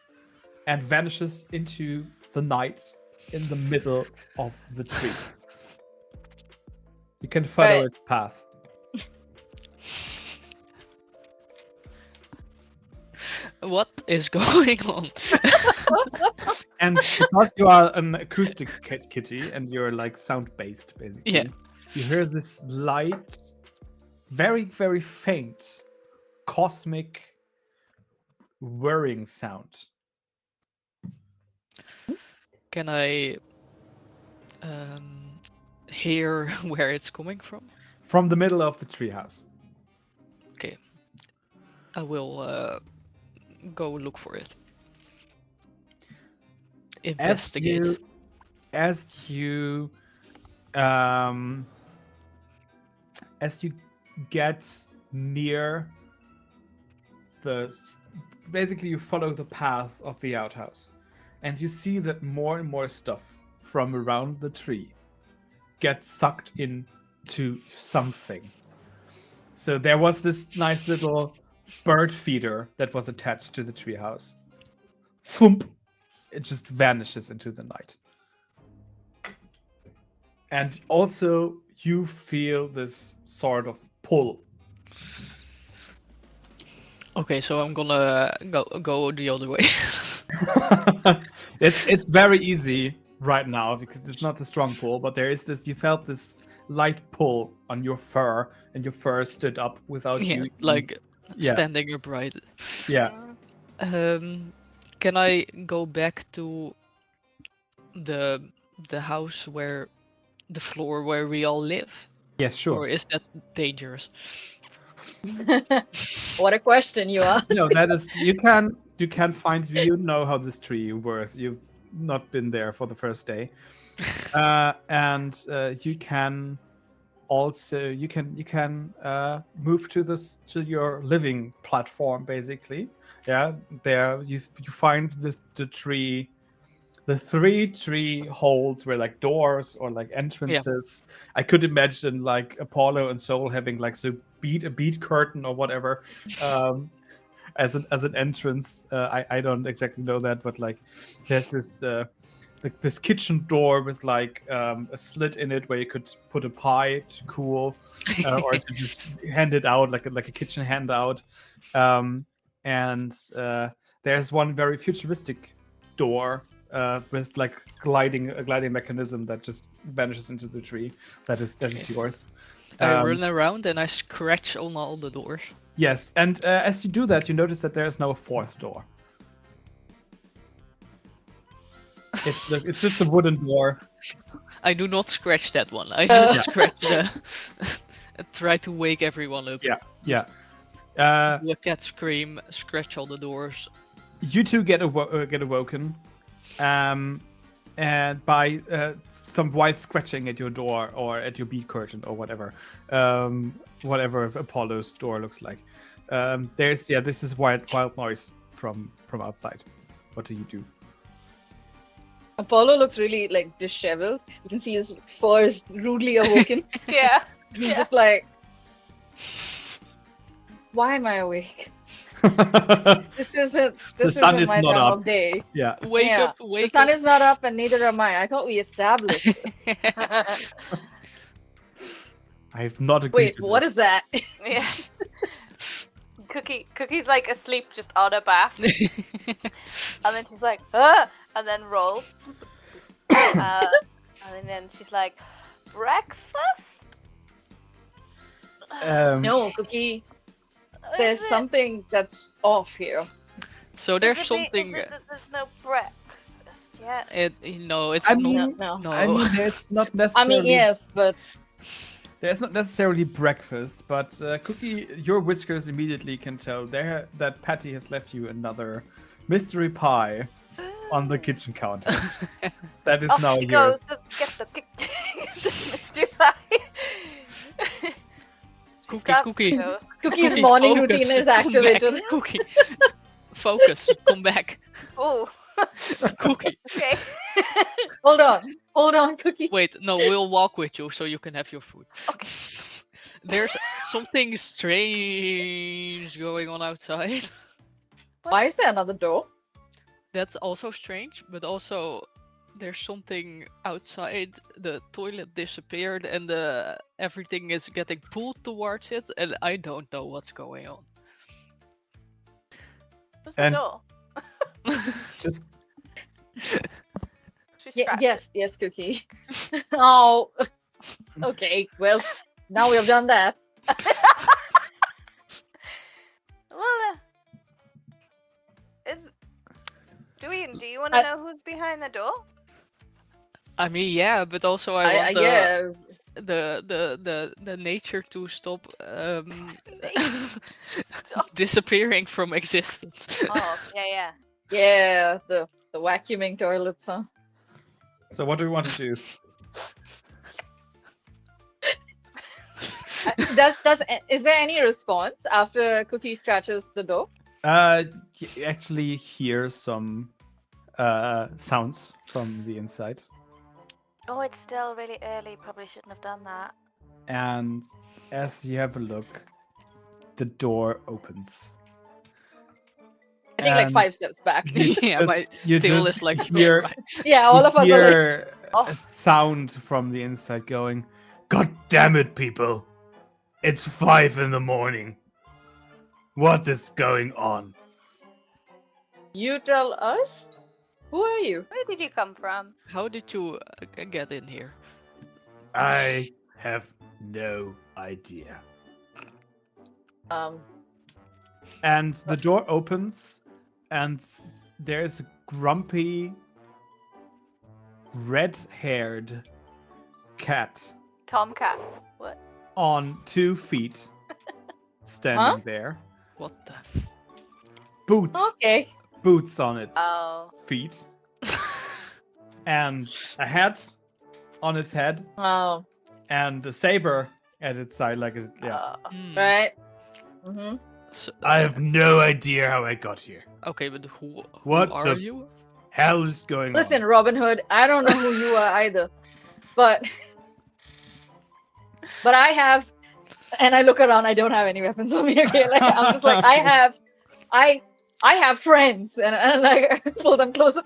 and vanishes into the night in the middle of the tree. You can follow Right. its path. What is going on? And because you are an acoustic kitty and you're like sound based, basically, Yeah. you hear this light, very, very faint, cosmic whirring sound. Can I hear where it's coming from? From the middle of the treehouse. Okay. I will go look for it. Investigate. As you get near basically you follow the path of the outhouse, and you see that more and more stuff from around the tree gets sucked into something. So there was this nice little bird feeder that was attached to the treehouse. Thump! It just vanishes into the night. And also, you feel this sort of pull. Okay, so I'm gonna go the other way. It's very easy right now because it's not a strong pull, but there is this. You felt this light pull on your fur, and your fur stood up without Yeah, you. like Yeah, standing upright. yeah. Can I go back to the house where the floor where we all live, Yes, sure. or is that dangerous? What a question you ask. No, that is you can find you know how this tree works. You've not been there for the first day, and you can also move to your living platform basically. Yeah, there you find the tree. The three tree holes were like doors or like Yeah. entrances. I could imagine like Apollo and Soul having like a bead curtain or whatever, um, as an entrance. I don't exactly know that, but like there's this kitchen door with like a slit in it where you could put a pie to cool, or to just hand it out like a kitchen handout. And there's one very futuristic door with like a gliding mechanism that just vanishes into the tree. That is yours. I Um, run around and I scratch on all the doors. yes, and as you do that, you notice that there is now a fourth door. It's just a wooden door. I do not scratch that one. I Yeah. just scratch the. Try to wake everyone up. Yeah. Do a cat scream, scratch all the doors. You two get awoken, and by some wild scratching at your door or at your bead curtain or whatever Apollo's door looks like. This is wild noise from outside. What do you do? Apollo looks really like disheveled. You can see his fur is rudely awoken. Yeah. He's Yeah. just like, why am I awake? This isn't sun is my not time up. of day. Yeah. Wake Yeah. up, wake The sun up. is not up and neither am I. I thought we established it. I have not agreed Wait, to what this. is that? Yeah. Cookie's like asleep just on her back, and then she's like, and then rolls. And then she's like, breakfast? No, Cookie, there's Is it- something that's off here. So does there's it mean- something. Is it that there's no breakfast yet? It's I not. mean, No. No. I mean, there's not I necessarily. mean, yes, but There's not necessarily breakfast, but Cookie, your whiskers immediately can tell there that Patty has left you another mystery pie on the kitchen counter. That is Off now she yours. goes to get the mystery pie. She starts to Cookie. go. Cookie's Cookie, morning focus, routine is come back, activated. Cookie. Focus, come back. Oh, Cookie. okay. Hold on, Cookie. Wait, no, we'll walk with you so you can have your food. Okay. There's something strange going on outside. Why is there another door? That's also strange, but also there's something outside. The toilet disappeared and everything is getting pulled towards it, and I don't know what's going on. What's the And- door? Just She scratches. Yes, Cookie. Oh, okay. Well, now we have done that. Well, do you want to know who's behind the door? I mean, yeah, but also I want Yeah. the nature to stop Stop. disappearing from existence. Oh, yeah. Yeah, the vacuuming toilets, huh? so, what do we want to do? Is there any response after Cookie scratches the door? You actually hear some sounds from the inside, Oh, it's still really early. Probably shouldn't have done that. and as you have a look, the door opens. I think like And 5 steps back. Yeah, my you tail just is like hear, Yeah, all of us are like, hear Oh. a sound from the inside going, "God damn it, people! It's 5 in the morning." What is going on? You tell us? Who are you? Where did you come from? How did you get in here? I have no idea. And the door opens, and there's a grumpy, red-haired cat Tomcat. What? on 2 feet, standing there. What the? Boots, Okay. boots on its Oh. feet, and a hat on its head, Oh, and a saber at its side, like a, yeah. Hmm. right. Mm-hmm. So, I have no idea how I got here. okay, but who What are the you? hell is going Listen, on? Robin Hood, I don't know who you are either, but I have, and I look around. I don't have any weapons on me. Okay, like I'm just like I have friends, and like I pull them closer.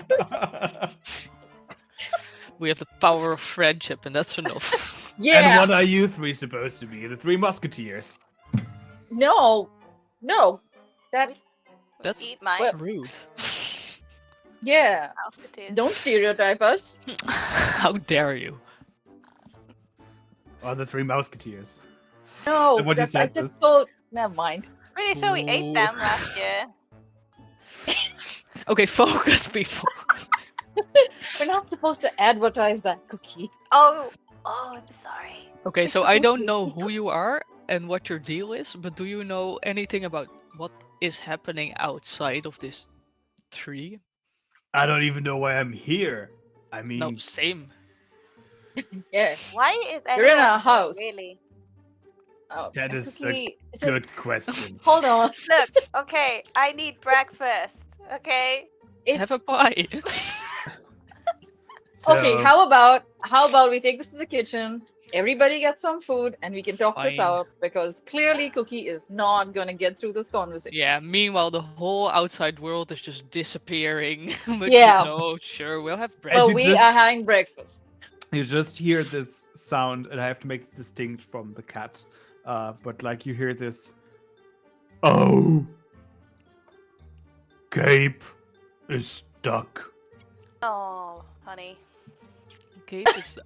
We have the power of friendship, and that's enough. And Yeah. what are you three supposed to be? The 3 musketeers. No. That's That's Eat mice. Well- rude. yeah. Musketeers. Don't stereotype us. How dare you? Or the 3 musketeers. No, What you I said just was- told. Never mind. Pretty sure we ate Ooh. them last year. Okay, focus, people. We're not supposed to advertise that cookie. Oh, I'm sorry. Okay, It's so I supposed to don't be know secret. who you are and what your deal is, but do you know anything about what is happening outside of this tree? I don't even know why I'm here. I mean, No, same. Yeah. Why is You're in anyone a here, house. Really? Oh, That and is a cookie, it's just- good question. Hold on. Look, okay, I need breakfast. Okay. Have a pie. Okay, So, how about we take this to the kitchen? Everybody gets some food, and we can talk this Fine. out because clearly Cookie is not gonna get through this conversation. Yeah, meanwhile, the whole outside world is just disappearing. But Yeah. no, sure, we'll have And bread. But you we just- are having breakfast. you just hear this sound, and I have to make it distinct from the cat. But like you hear this. Oh, Cape is stuck. Oh, honey. Okay, just...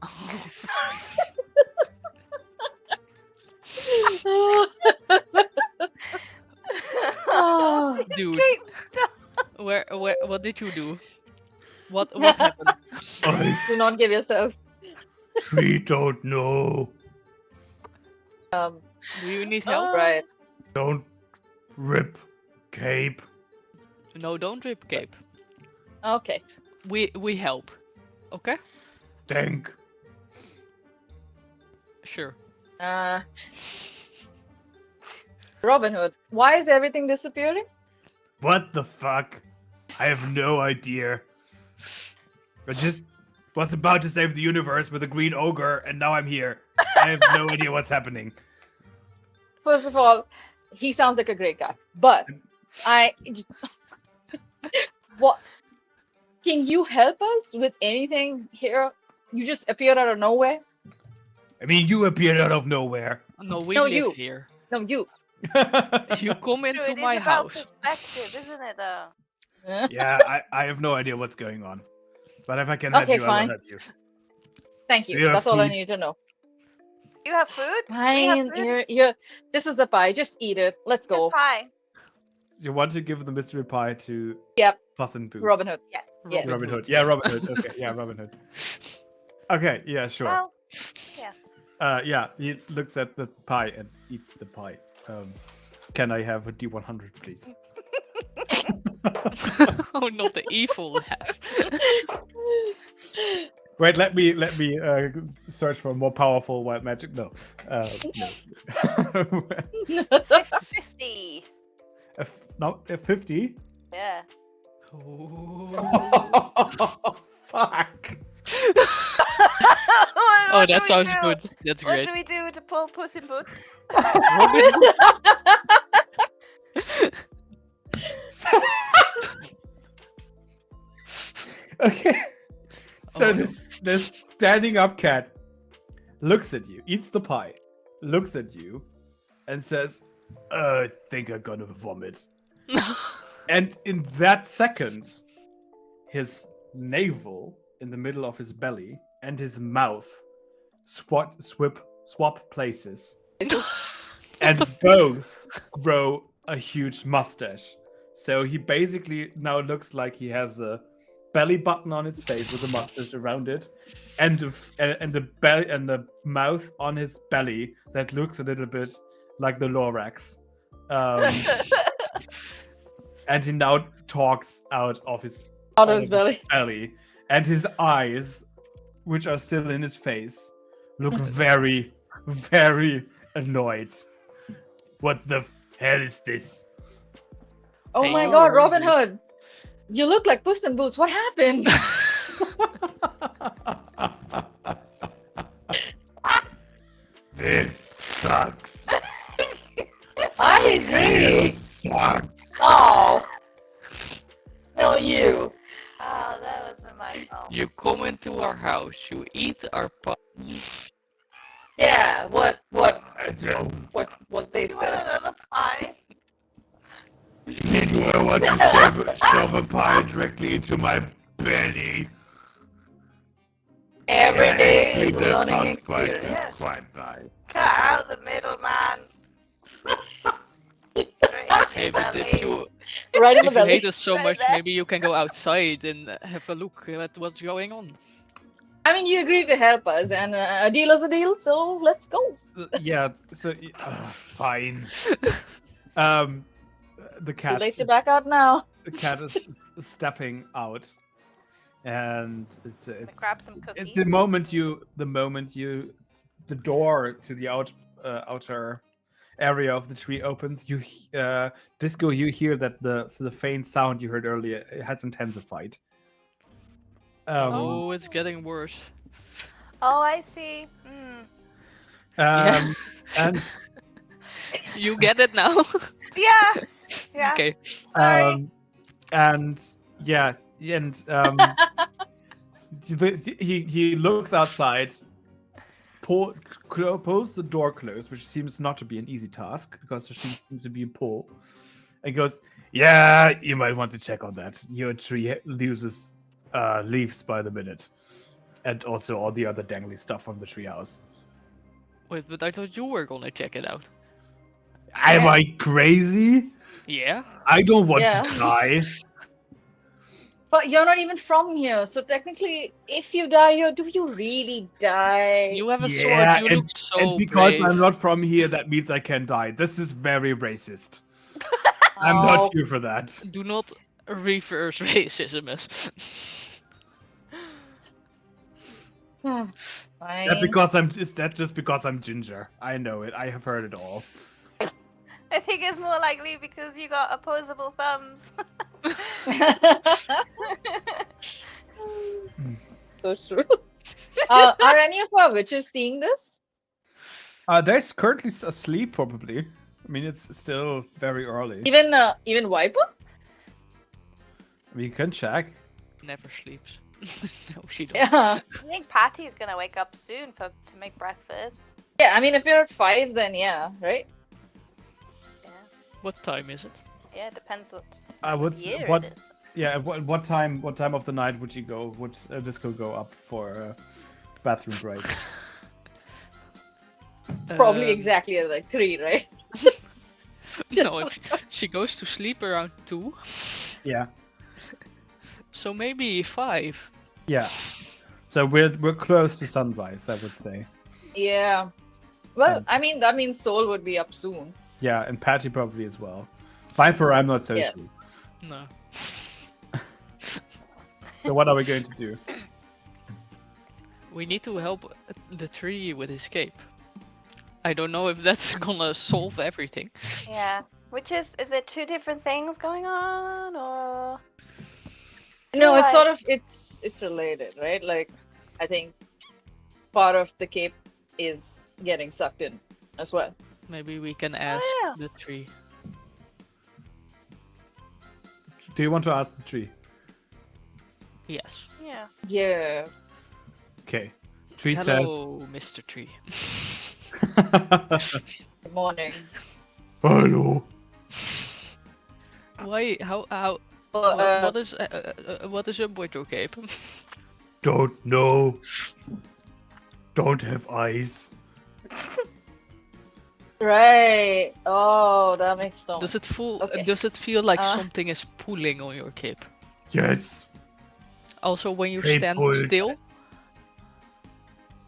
Oh, Dude. Kate, stop. where, what did you do? What happened? I do not give yourself. tree don't know. Um, Do you need help? right. Don't rip Cape. No, don't rip Cape. Okay. We help. Okay? Thank. Sure. Robin Hood, why is everything disappearing? What the fuck? I have no idea. I just was about to save the universe with a green ogre, and now I'm here. I have no idea what's happening. First of all, he sounds like a great guy, but what? Can you help us with anything here? You just appeared out of nowhere. I mean, you appeared out of nowhere. No, we No, live you. here. No, you. You come True, into it is my about house. perspective, isn't it, though? Yeah, I have no idea what's going on. But if I can help Okay, you, I fine. will help you. Thank you. Do you have That's all I food? need to know. You have food? We have Fine. food? You're. This is the pie. Just eat it. Let's Here's go. pie. You want to give the mystery pie to Yep. Puss in Boots? Robin Hood. Yes. Yes. Robin Hood. Yeah, Robin Hood. Okay, yeah, Robin Hood. Okay, yeah, sure. Well, Yeah, he looks at the pie and eats the pie. Can I have a D100, please? Oh, not the evil laugh. Wait, let me search for more powerful wild magic. No, no. 50. No, 50. Yeah. Oh, Fuck. oh, that sounds good. That's What great. do we do to pull Puss in Boots? Robin, Okay. So Oh, no. this standing up cat looks at you, eats the pie, looks at you, and says, I think I'm gonna vomit. And in that second, his navel in the middle of his belly and his mouth swap places. And both grow a huge mustache. So he basically now looks like he has a belly button on its face with a mustache around it, and the mouth on his belly that looks a little bit like the Lorax. And he now talks out of his belly, and his eyes, which are still in his face, look very, very annoyed. What the hell is this? Oh Hey, my you god, were Robin hungry. Hood! You look like Puss in Boots. What happened? This sucks. I agree. You suck. Oh, no, you. Oh, that wasn't my fault. You come into our house, you eat our pot. Yeah. What I don't. they You want said. another pie? Do I want to shove a pie directly into my belly? Every day Actually, is a that learning sounds experience. quite nice. Cut out the middleman. Hey, but if you Right in the if you hate belly. us so Right much, there. maybe you can go outside and have a look at what's going on. I mean, you agreed to help us, and a deal is a deal, so let's go. Yeah. So fine. The Too cat. late to back out now. The cat is stepping out, and it's grab some it's cookies. the moment you the door to the outer area of the tree opens. Disco, you hear that the faint sound you heard earlier has intensified. Oh, it's getting worse. Oh, I see. Hmm. Yeah. And You get it now? Yeah. Yeah. Okay. Sorry. And yeah, and he looks outside, pulls the door closed, which seems not to be an easy task because there seems to be a pull, and goes, "Yeah, you might want to check on that. Your tree loses leaves by the minute, and also all the other dangly stuff from the treehouse." Wait, but I thought you were gonna check it out. Am I crazy? Yeah? I don't want Yeah. to die. But you're not even from here, so technically, if you die here, do you really die? You have a Yeah, sword, you look so and because brave. I'm not from here, that means I can die. This is very racist. I'm not Oh, here for that. Do not reverse racism us. fine. Is that just because I'm ginger? I know it. I have heard it all. I think it's more likely because you got opposable thumbs. So true. Are any of our witches seeing this? They're currently asleep, probably. I mean, it's still very early. Even Viper? I mean, you can check. Never sleeps. No, she doesn't. Yeah. I think Patty's gonna wake up soon to make breakfast. Yeah, I mean, if you're at 5, then yeah, right? Yeah. What time is it? Yeah, depends what What's year what? it is. Yeah, what time? What time of the night would you go? Would Disco go up for a bathroom break? Probably Um, exactly at like 3, right? No, she goes to sleep around 2, Yeah, so maybe 5. yeah. So we're close to sunrise, I would say. Yeah. Well, Um, I mean, that means Soul would be up soon. Yeah, and Patty probably as well. Viper, I'm not so Yeah. sure. No. So what are we going to do? We need to help the tree with escape. I don't know if that's gonna solve everything. Yeah. Which is there two different things going on, or? No, Right. it's sort of it's related, right? Like, I think part of the cape is getting sucked in as well. Maybe we can ask yeah. the tree. Do you want to ask the tree? Yes. Yeah. Yeah. Okay. Tree Hello, Mr. Tree. Good morning. Hello. Why? How? Well, What is up with your cape? Don't know. Don't have eyes. right. Oh, that makes sense. Does it feel? Okay. Does it feel like Uh. something is pulling on your cape? Yes. Also, when you Cape stand pulled. still.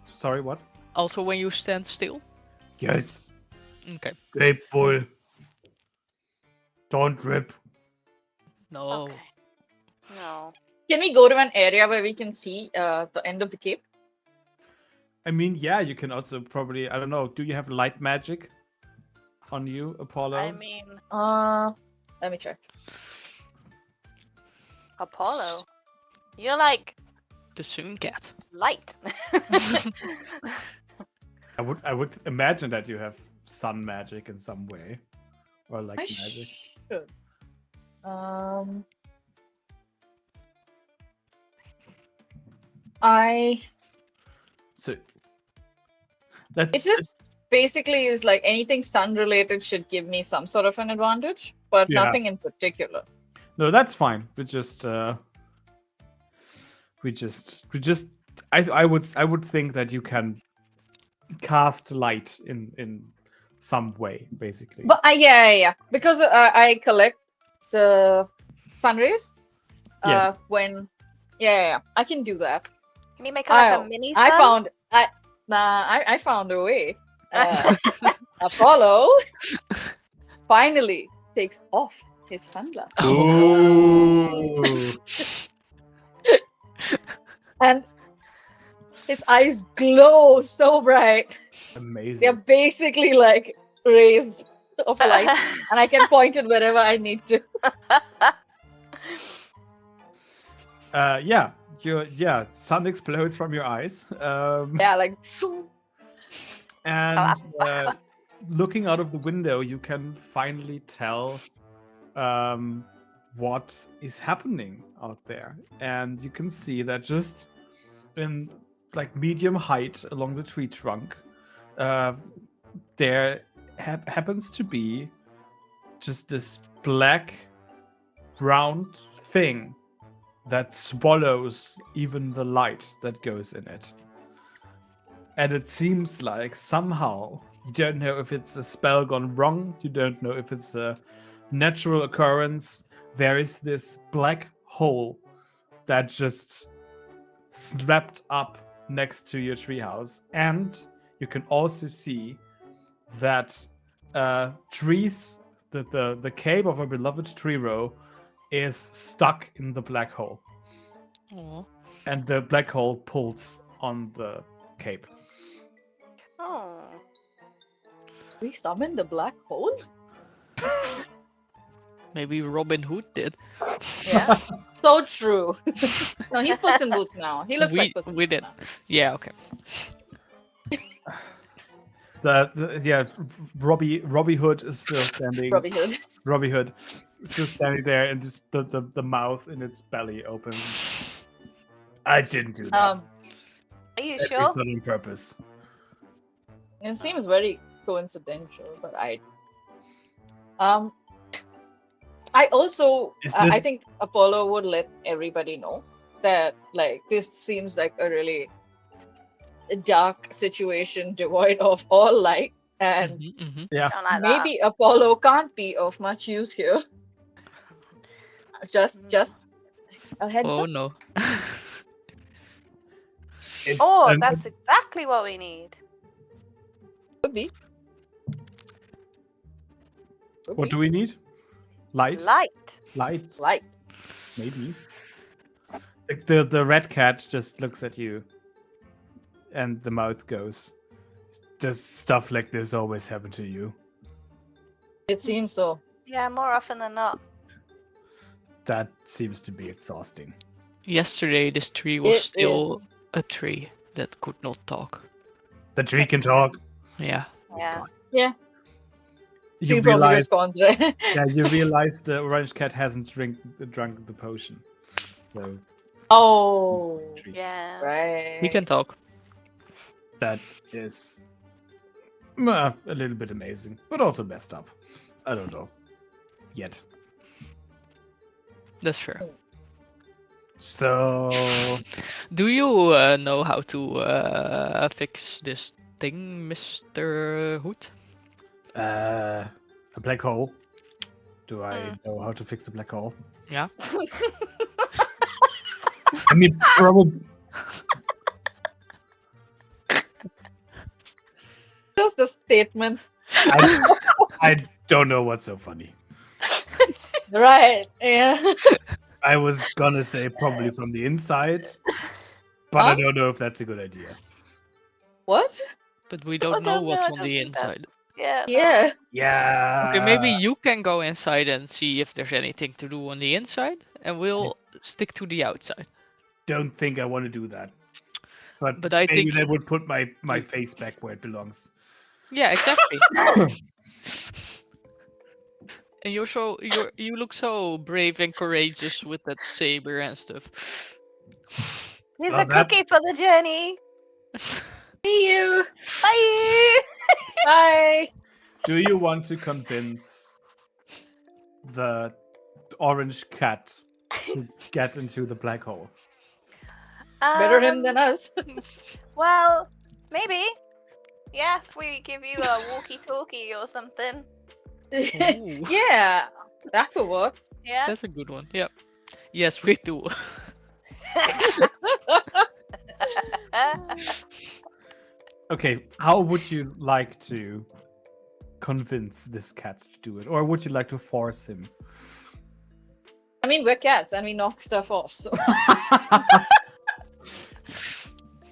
Sorry, what? Also, when you stand still. Yes. Okay. Cape pull. Don't rip. No. Okay. No. Can we go to an area where we can see the end of the cape? I mean, yeah, you can also probably, I don't know, do you have light magic on you, Apollo? I mean, Let me check. Apollo. You're like The Sun Cat. light. I would imagine that you have sun magic in some way. Or like I magic. should. So that It just basically is like anything sun related should give me some sort of an advantage, but Yeah. nothing in particular. no, that's fine. I would think that you can cast light in some way, basically. But yeah. Because I collect the sun rays. Yes. When yeah, I can do that. Can you make like a Oh, mini I sun? I found a way. Apollo finally takes off his sunglasses. Ooh. And his eyes glow so bright. Amazing. They're basically like rays of light, and I can point it wherever I need to. Yeah, sun explodes from your eyes. Yeah, like And looking out of the window, you can finally tell what is happening out there. And you can see that just in like medium height along the tree trunk, there happens to be just this black round thing that swallows even the light that goes in it. And it seems like somehow, you don't know if it's a spell gone wrong, you don't know if it's a natural occurrence, there is this black hole that just slapped up next to your treehouse. And you can also see that trees, the cape of a beloved tree row is stuck in the black hole. Aw. And the black hole pulls on the cape. Oh. we summoned the black hole. Maybe Robin Hood did. Yeah, so true. No, he's Puss in Boots now. He looks like Puss in we Boots did. now. Yeah. Okay. Robbie Hood is still standing. Robbie Hood. Robbie Hood is still standing there, and just the mouth in its belly opens. I didn't do that. Are you At sure? least not on purpose. It seems very coincidental, but I also Is I this- think Apollo would let everybody know that like this seems like a really dark situation devoid of all light, and Yeah. Don't like maybe Apollo can't be of much use here. Just a heads Oh up. no. that. Oh, that's exactly what we need. Could be. Could What be. do we need? Light. Light. Light. Maybe. The red cat just looks at you, and the mouth goes, "Does stuff like this always happen to you?" It seems so. Yeah, more often than not. That seems to be exhausting. Yesterday, this tree was It still is. a tree that could not talk. The tree can talk. Yeah. Yeah. Yeah. You She probably realize, responds, right? yeah, you realize the orange cat hasn't drunk the potion. So Oh, treat. Yeah. right. He can talk. That is A little bit amazing, but also messed up. I don't know. Yet. That's fair. So... Do you know how to fix this thing, Mr. Hood? A black hole. Do I know how to fix a black hole? Yeah. I mean, probably... Just the statement. I don't know what's so funny. Right. Yeah. I was gonna say probably from the inside, but I Huh? don't know if that's a good idea. What? But we I don't know don't what's I on don't the think inside. that's- Yeah. no. Yeah. Yeah. Okay, maybe you can go inside and see if there's anything to do on the inside, and we'll stick to the outside. Don't think I want to do that. But I maybe think that would put my you- face back where it belongs. Yeah, exactly. And you look so brave and courageous with that saber and stuff. Here's Well, a cookie for the journey. See you. Bye. Bye. Do you want to convince the orange cat to get into the black hole? Better him than us. Well, maybe. Yeah, if we give you a walkie-talkie or something. Ooh. Yeah. That could work. Yeah. That's a good one. Yeah. Yes, we do. Okay, how would you like to convince this cat to do it? Or would you like to force him? I mean, we're cats and we knock stuff off. So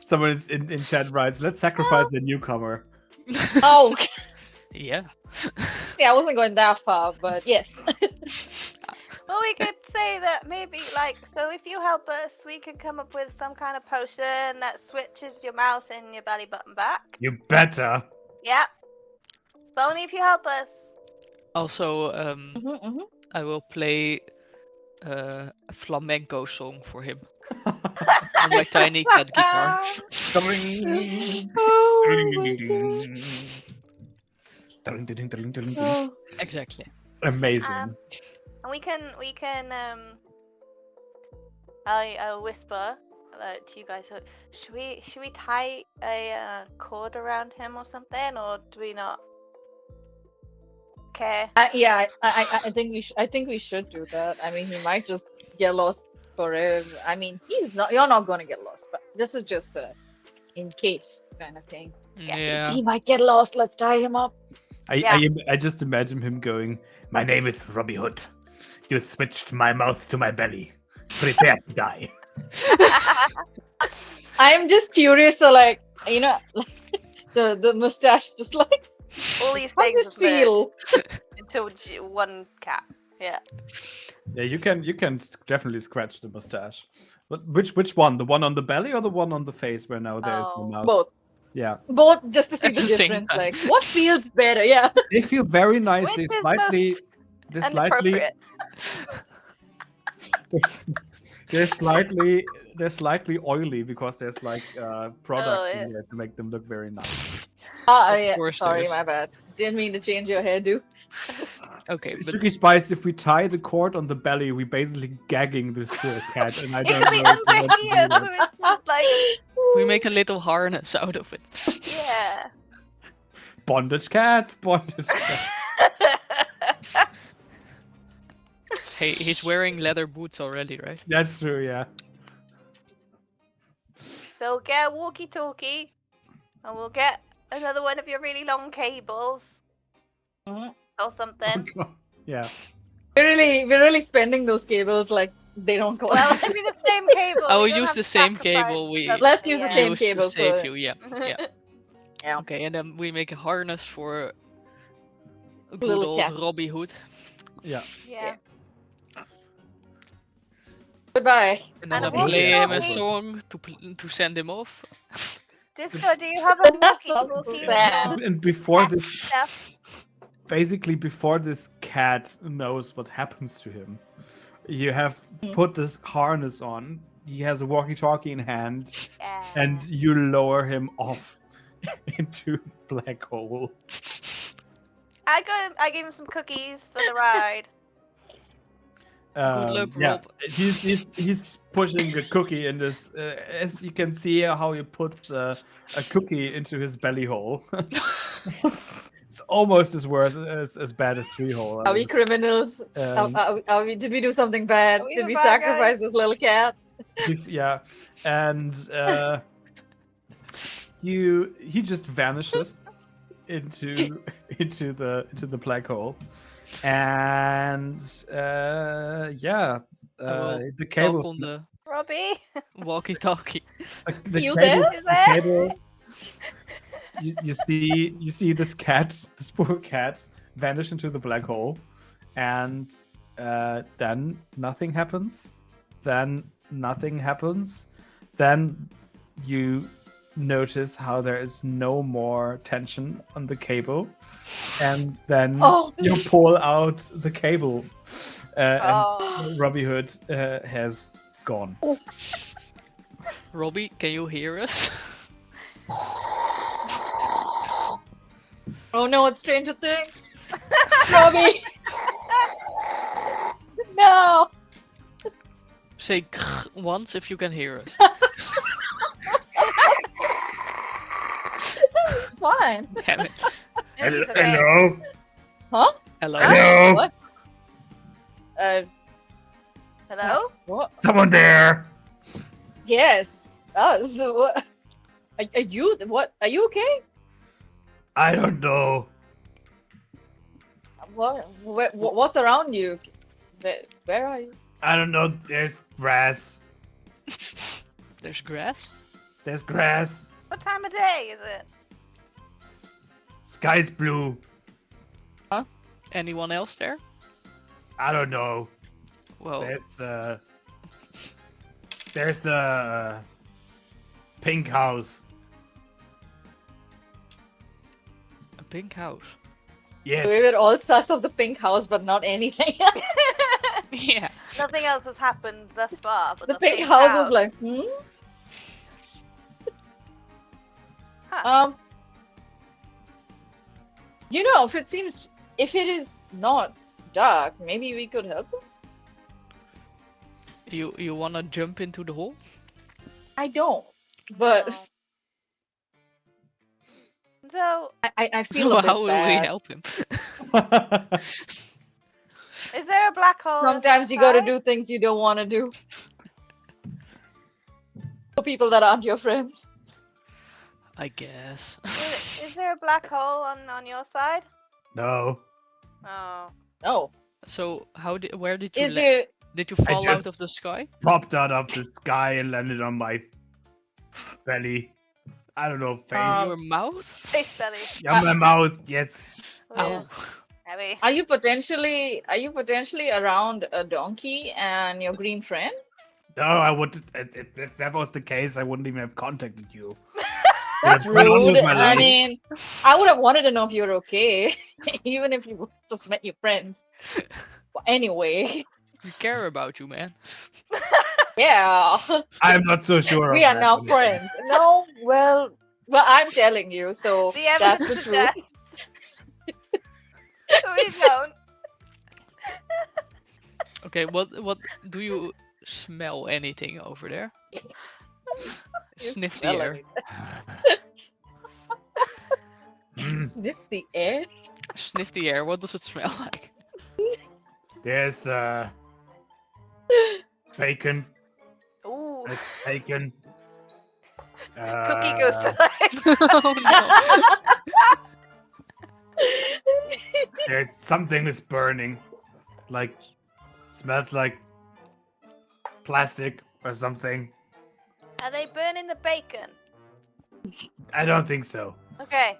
Someone in chat writes, let's sacrifice the newcomer. oh, Yeah. yeah, I wasn't going that far, but yes. Well, we could say that maybe, like, so if you help us, we can come up with some kind of potion that switches your mouth and your belly button back. You better. Yeah. But only if you help us. Also, Mhm. I will play a flamenco song for him on my tiny cat guitar. Oh my God. Oh. Exactly. Amazing. And we can I'll whisper to you guys. Should we tie a cord around him or something, or do we not care? Yeah, I think we should do that. I mean, he might just get lost forever. I mean, you're not gonna get lost, but this is just in case kind of thing. Yeah. He might get lost. Let's tie him up. I just imagine him going, my name is Robbie Hood. You switched my mouth to my belly. Prepare to die. I'm just curious. So, like, you know, the mustache, just like, All these how things does this feel? until one cat. Yeah. Yeah, you can definitely scratch the mustache. But which one? The one on the belly or the one on the face where now there's no Oh. mouth? Both, Yeah. just to see At the the same difference. time. Like, what feels better? Yeah. They feel very nice. Which They is slightly most they're slightly oily because there's like product in yeah. there to make them look very nice. Of Yeah. course Sorry, there's- my bad. Didn't mean to change your hairdo. Okay, but Suki Spice, if we tie the cord on the belly, we basically gagging this poor cat, and I It don't could be know. if we under want to do here, that. so it's just like we make a little harness out of it. yeah. Bondage cat, bondage cat. Hey, he's wearing leather boots already, right? That's true, yeah. So get a walkie-talkie, and we'll get another one of your really long cables Mhm. or something. Yeah. We're really spending those cables like they don't cost. Well, it'd be the same cable. I will we don't use have the to same sacrifice cable we something, Let's use the yeah. same used cable to save for- you. Yeah, yeah. Yeah. Okay, and then we make a harness for good Little old cat. Robbie Hood, Yeah. Yeah. Goodbye. and then And I a play him a walkie-talkie. song to send him off. Disco, do you have a That's so walkie-talkie? sad. And before Cat this, stuff? basically before this cat knows what happens to him, you have put this harness on. He has a walkie-talkie in hand, Yeah. and you lower him off into the black hole. I gave him some cookies for the ride. Good luck, Yeah, Rob. he's pushing a cookie in this. As you can see how he puts a cookie into his belly hole. It's almost as worse as bad as tree hole. Are we criminals? Did we do something bad? Are we Did the we bad sacrifice guys? this little cat? Yeah, and he just vanishes into the black hole, and yeah, I will the talk cable on the Robbie. walkie-talkie. the You cable there? Is there? the cable. You see this poor cat vanish into the black hole, and then nothing happens. Then nothing happens. Then you notice how there is no more tension on the cable, and then Oh. you pull out the cable, Oh. and Robbie Hood has gone. Robbie, can you hear us? Oh no, it's Stranger Things. Robbie. No. Say once if you can hear us. It's fine. Damn it. He's okay. Hello. Huh? Hello? Hello. What? Hello? What? Someone there. Yes. So what? Are you? What? Are you okay? I don't know. What? What's around you? Where are you? I don't know. There's grass. There's grass? There's grass. What time of day is it? Sky's blue. Anyone else there? I don't know. Well, There's a pink house. a pink house. Yes. We were all sus of the pink house, but not anything. Yeah. Nothing else has happened thus far. But The pink house was like, Huh. You know, if it is not dark, maybe we could help him. You wanna jump into the hole? I don't, but No. So, I feel So a bit how will we bad. help him? is there a black hole? Sometimes you gotta inside? do things you don't want to do for people that aren't your friends. I guess. Is there a black hole on your side? No. Oh. No, So where did you is it? did you fall just- out of the sky? Popped out of the sky and landed on my belly. I don't know, face. Your mouth? Face belly. On my mouth, yes. Yeah. Ow. Heavy. Are you potentially around a donkey and your green friend? No, I would. If that was the case, I wouldn't even have contacted you. That's What's going on with rude. my I life? mean, I would have wanted to know if you were okay, even if you just met your friends. But anyway, We care about you, man. yeah, I'm not so sure. we of are that, now honestly. friends. No, well, I'm telling you, so The that's evidence the truth. suggests. So we don't. Okay, what do you smell anything over there? You Sniff the smell air. it. Mm, Sniff the air. Sniff the air. What does it smell like? there's bacon. Ooh. There's bacon. Cookie goes to life. Oh no. There's something that's burning. Like, smells like plastic or something. Are they burning the bacon? I don't think so. Okay.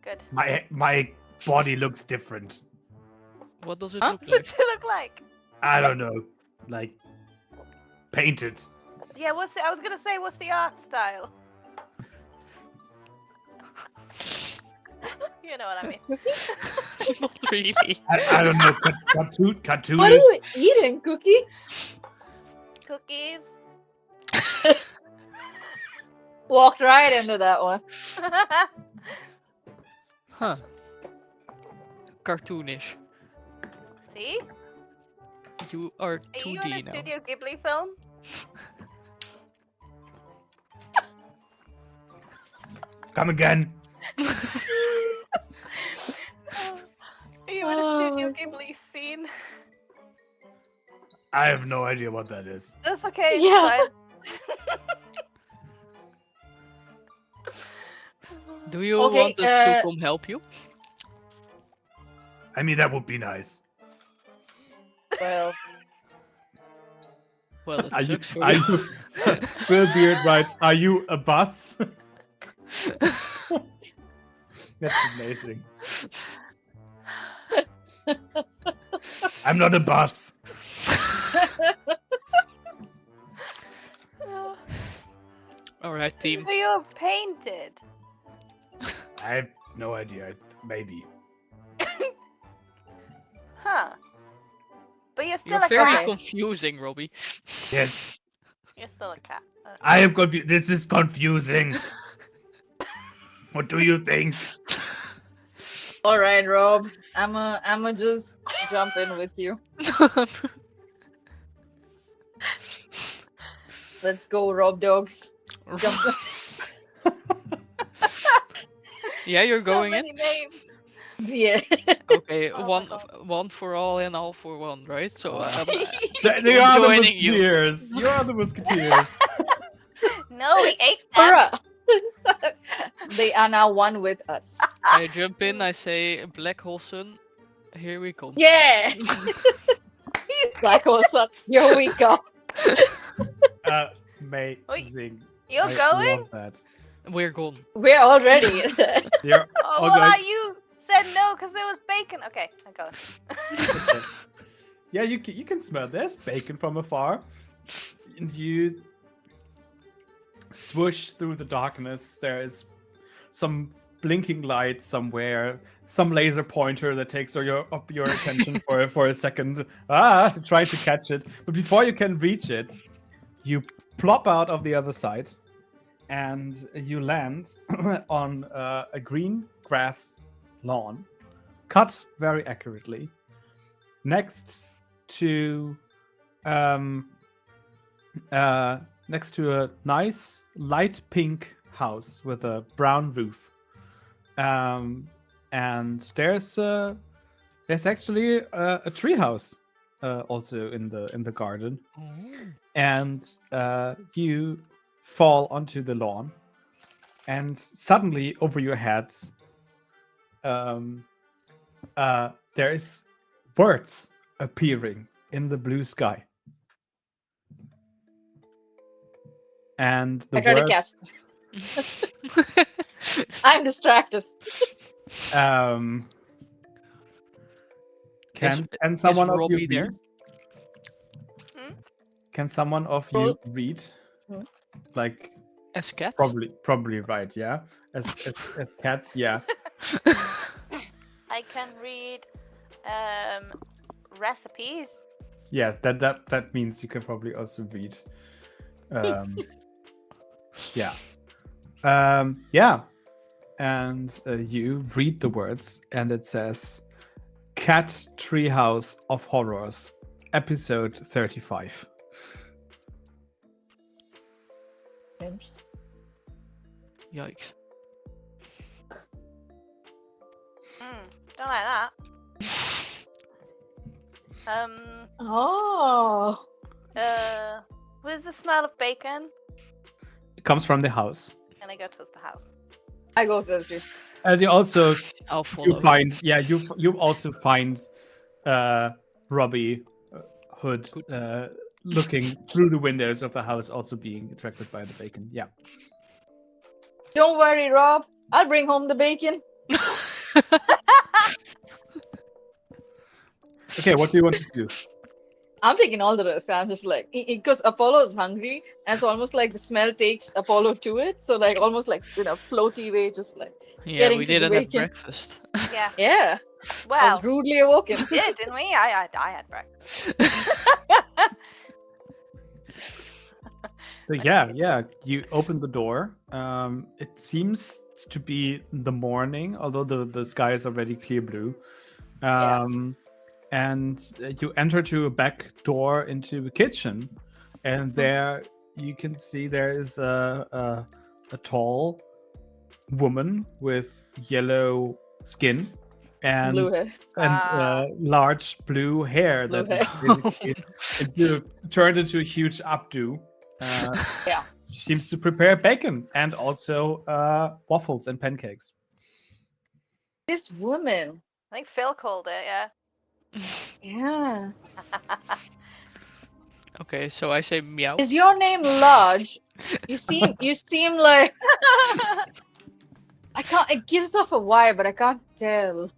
Good. My body looks different. What does it Huh? look like? What's it look like? I don't know. Like, painted. Yeah, I was gonna say, what's the art style? You know what I mean. Not really. I don't know. Cartoonish. What are you eating, Cookie? Cookies. Walked right into that one. Huh. Cartoonish. See? You are Are you in a 2D now. Studio Ghibli film? Come again. Are you in a Studio Oh, Ghibli scene? I have no idea what that is. That's okay, it's Yeah. fine. Do you Okay, want us to come help you? I mean, that would be nice. well, Well, it Are you? sucks for Are you. you? Phil Beard writes, "Are you a bus?" That's amazing. I'm not a bus. Alright, team. But you're painted. I have no idea. Maybe. Huh. But you're still You're a very cat. confusing, Robbie. Yes. You're still a cat. I am confused. This is confusing. What do you think? all right, Rob. I'ma just jump in with you. Let's go, Rob Dog. Jump in. Yeah, you're So going in? many names. Yeah. Okay, Oh my one God. one for all and all for one, right? So They are the Joining you. musketeers. You are the musketeers. No, we ate them. Hurrah! They are now one with us. I jump in, I say, Black Hole Sun, here we come. Yeah! Black hole sun. Here we go. Amazing. You're I going? love that. We're gone. We're already in there. You're Oh, all well, going. you said no because there was bacon. Okay, I'm going. Okay. Yeah, you can smell there's bacon from afar. And you swoosh through the darkness. There is some blinking light somewhere, some laser pointer that takes your attention for a second. Trying to catch it. But before you can reach it, you plop out of the other side and you land on a green grass lawn, cut very accurately, next to a nice light pink house with a brown roof. And there's actually a tree house also in the garden. And you fall onto the lawn, and suddenly over your heads there is birds appearing in the blue sky. And the I try to birds catch. I'm distracted. can someone of you Robbie there? read? Hmm? Can someone of you read? Hmm? Like As cats? probably right, yeah. As cats, yeah. I can read recipes. Yeah, that means you can probably also read. Yeah. Yeah. And you read the words, and it says Cat Treehouse of Horrors, episode 35. Sims. Yikes. Don't like that. Oh. Where's the smell of bacon? It comes from the house. Can I go towards the house? I go to the And you also I'll follow. you also find Robbie Hood looking through the windows of the house, also being attracted by the bacon. Yeah. Don't worry, Rob. I'll bring home the bacon. Okay, what do you want to do? I'm taking all the risk. I'm just like, because Apollo is hungry, and it's almost like the smell takes Apollo to it. So like almost like in a floaty way, just like Yeah, getting we to the didn't have bacon. breakfast. Yeah. Yeah. I Well, was rudely awoken. we did, didn't we? I had breakfast. So yeah, you open the door. It seems to be the morning, although the sky is already clear blue. And you enter to a back door into the kitchen, and there you can see there is a tall woman with yellow skin and Blue hair. large blue hair Blue that is hair. basically turned into a huge updo. Yeah. She seems to prepare bacon and also waffles and pancakes. This woman. I think Phil called it, yeah. Yeah. Okay, so I say meow. Is your name large? You seem like I can't. It gives off a vibe, but I can't tell.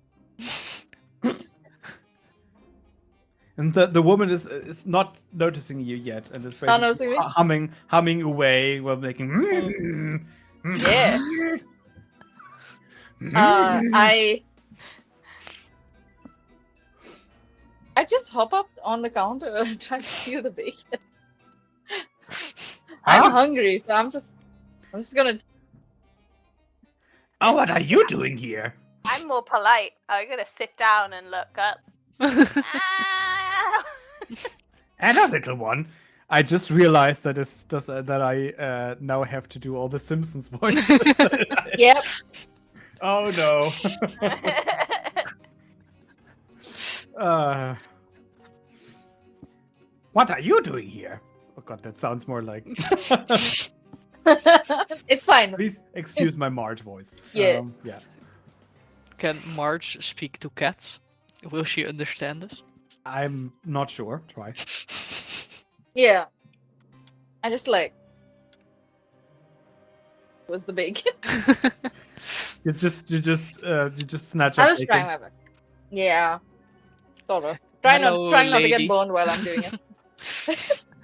And the woman is not noticing you yet, and is Not basically noticing me? humming away while making. Yeah. I just hop up on the counter and try to steal the bacon. I'm hungry, so I'm just gonna. Oh, what are you doing here? I'm more polite. I'm gonna sit down and look up. Ah! Anna, little one. I just realized that I now have to do all the Simpsons voices. Yep. Oh no. What are you doing here? Oh god, that sounds more like. It's fine. Please excuse my Marge voice. Yeah. Yeah. Can Marge speak to cats? Will she understand us? I'm not sure. Try. Yeah. I just like. Was the bacon? You just snatch up I was bacon. trying my best. Yeah. Sort of. Trying not to lady. get burned while I'm doing it.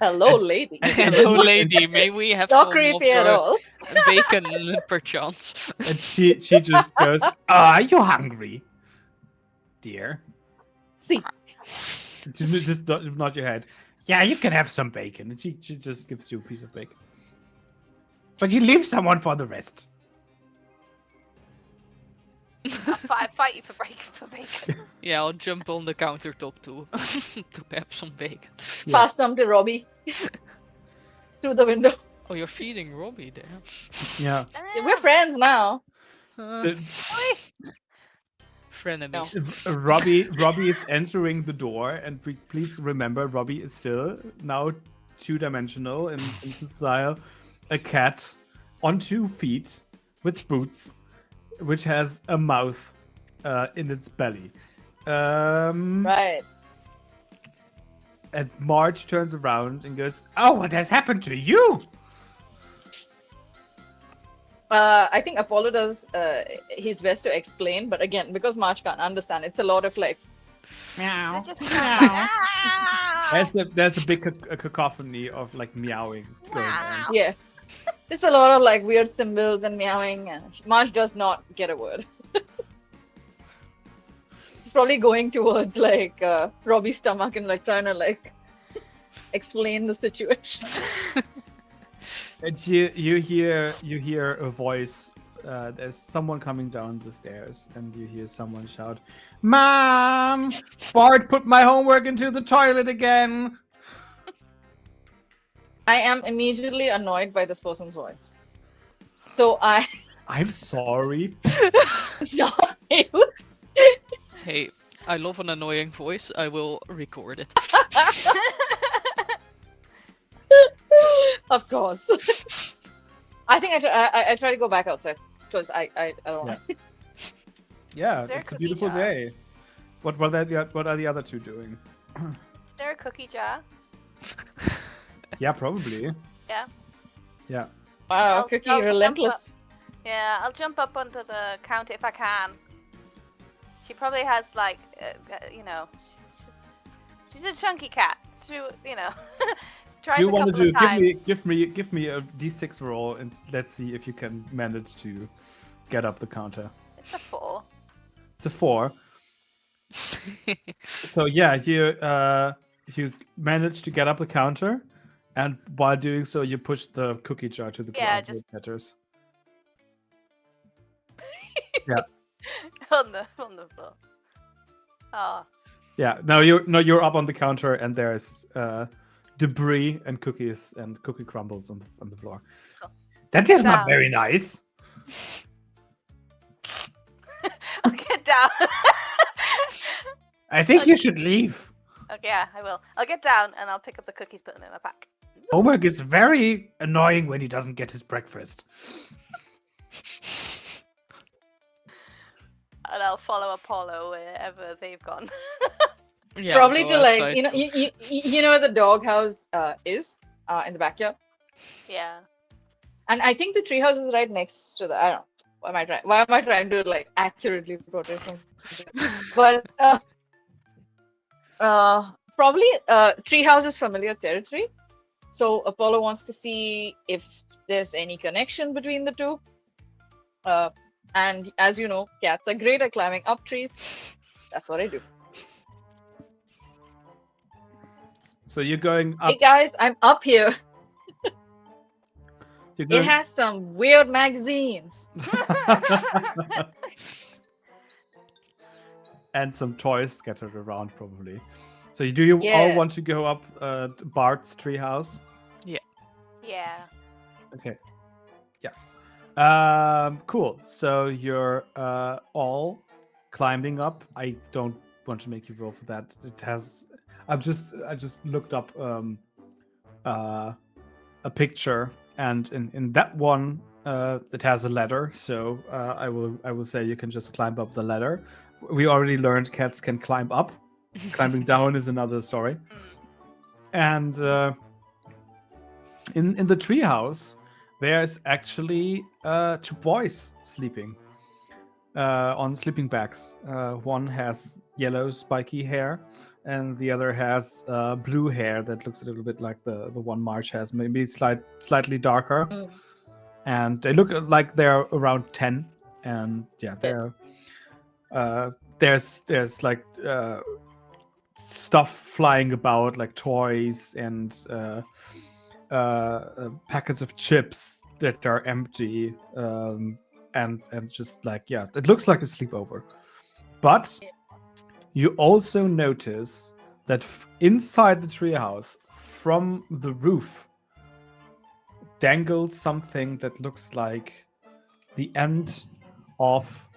Hello, lady. Hello, lady. May we have Not some creepy of at all. bacon, perchance? And she just goes, "Are you hungry, dear?" See. Just nod your head. Yeah, you can have some bacon. And she just gives you a piece of bacon. But you leave someone for the rest. I'll fight you for bacon. Yeah, I'll jump on the countertop too to have some bacon. Yeah. Pass them to Robbie. Through the window. Oh, you're feeding Robbie there. Yeah. We're friends now. So Frenemies. Robbie is entering the door, and please remember, Robbie is still now two-dimensional in Simpson style, a cat on 2 feet with boots, which has a mouth in its belly. Right. And Marge turns around and goes, "Oh, what has happened to you?" I think Apollo does his best to explain, but again, because March can't understand, it's a lot of like Meow. Just ah! There's a big cacophony of like meowing going on. yeah. It's a lot of like weird symbols and meowing, and March does not get a word. He's probably going towards like Robbie's stomach and like trying to like explain the situation. And you hear a voice. There's someone coming down the stairs, and you hear someone shout, "Mom! Bart put my homework into the toilet again!" I am immediately annoyed by this person's voice. So I'm sorry. sorry. Hey, I love an annoying voice. I will record it. Of course. I think I try to go back outside because I don't want to. Yeah, Is there a it's a cookie beautiful jar? day. What are the other two doing? Is there a cookie jar? Yeah, probably. Yeah. Yeah. Wow, I'll Cookie, jump relentless. Yeah, I'll jump up onto the counter if I can. She probably has like, you know, she's a chunky cat. She, you know, tries You a want couple to of times. give me a d6 roll, and let's see if you can manage to get up the counter. It's a 4. It's a 4. So yeah, you manage to get up the counter, And while doing so, you push the cookie jar to the Yeah, ground. just- It matters. on the floor. Oh, Yeah. No, you're up on the counter, and there's debris and cookies and cookie crumbles on the floor. Cool. That is not Down. very nice. I'll get down. I think you should leave. Okay, yeah, I will. I'll get down and I'll pick up the cookies, put them in my pack. Homer gets very annoying when he doesn't get his breakfast. And I'll follow Apollo wherever they've gone. Yeah, Probably go to like outside. you know where the doghouse is in the backyard, Yeah. and I think the treehouse is right next to the. I don't know. Why am I trying to like accurately portray something? But probably treehouse is familiar territory, so Apollo wants to see if there's any connection between the two. And as you know, cats are great at climbing up trees. That's what I do. So you're going up. Hey guys, I'm up here. You're It going, has some weird magazines. and some toys scattered around, probably. So do you all Yeah. want to go up Bart's treehouse? Yeah. Okay. Yeah. Cool. So you're all climbing up. I don't want to make you roll for that. It has. I just looked up a picture, and in that one it has a ladder. So I will say you can just climb up the ladder. We already learned cats can climb up. Climbing down is another story. And in the treehouse, there's actually two boys sleeping on sleeping bags. One has yellow spiky hair, and the other has blue hair that looks a little bit like the one March has, maybe slightly darker. Mm. And they look like they're around 10. And yeah, they're there's like stuff flying about, like toys and packets of chips that are empty, and just like, yeah, it looks like a sleepover. But you also notice that inside the treehouse, from the roof, dangles something that looks like the end of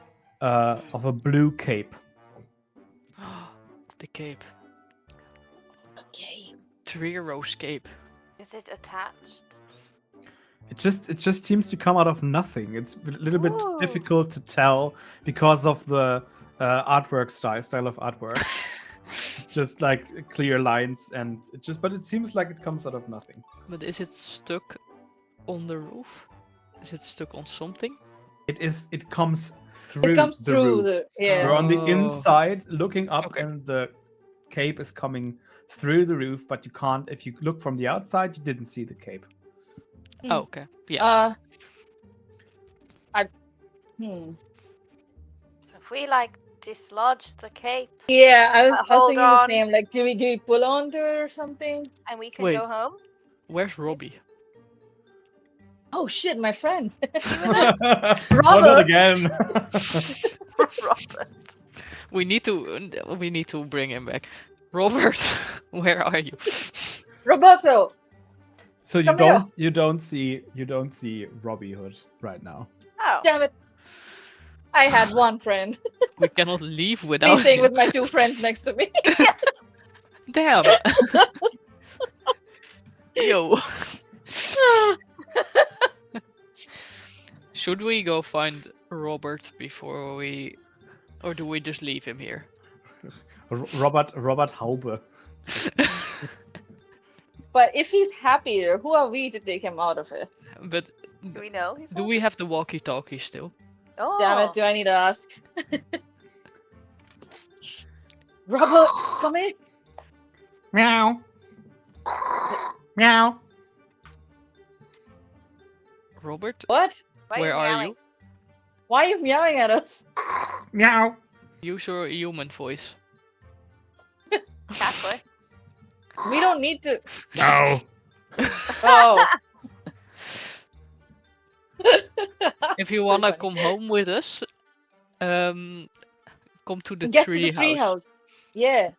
a blue cape. The cape. Okay. Three-rose cape. Is it attached? It just seems to come out of nothing. It's a little bit Ooh. difficult to tell because of the artwork style of artwork. It's just like clear lines, and but it seems like it comes out of nothing. But is it stuck on the roof? Is it stuck on something? It comes through It comes the through roof. the You're on the Oh. inside looking up, Okay. and the cape is coming through the roof, but you can't. If you look from the outside, you didn't see the cape. Oh, okay. Yeah. So if we like dislodge the cape Yeah, I was hold thinking the on. same. Like, do we pull onto it or something? and we can Wait. go home. Where's Robbie? Oh shit, my friend. Oh, not Robert. again. Robert. We need to bring him back. Robert, where are you? Roberto. So you Come here. don't see Robbie Hood right now. Oh. Damn it. I had one friend. We cannot leave He's without staying him. with my two friends next to me. Damn. Yo. Should we go find Robert before we, or do we just leave him here? Robert Haube. But if he's happier, who are we to take him out of it? But Do we know? He's do on? we have the walkie-talkie still? Oh. Damn it, do I need to ask? Robert, come in. Meow. Meow. Robert, What? Why where are meowing? you? Why are you meowing at us? Meow. Use your human voice. Cat voice. We don't need to. No. Oh. If you wanna come home with us, come to the Get to tree the tree house. house. Yeah.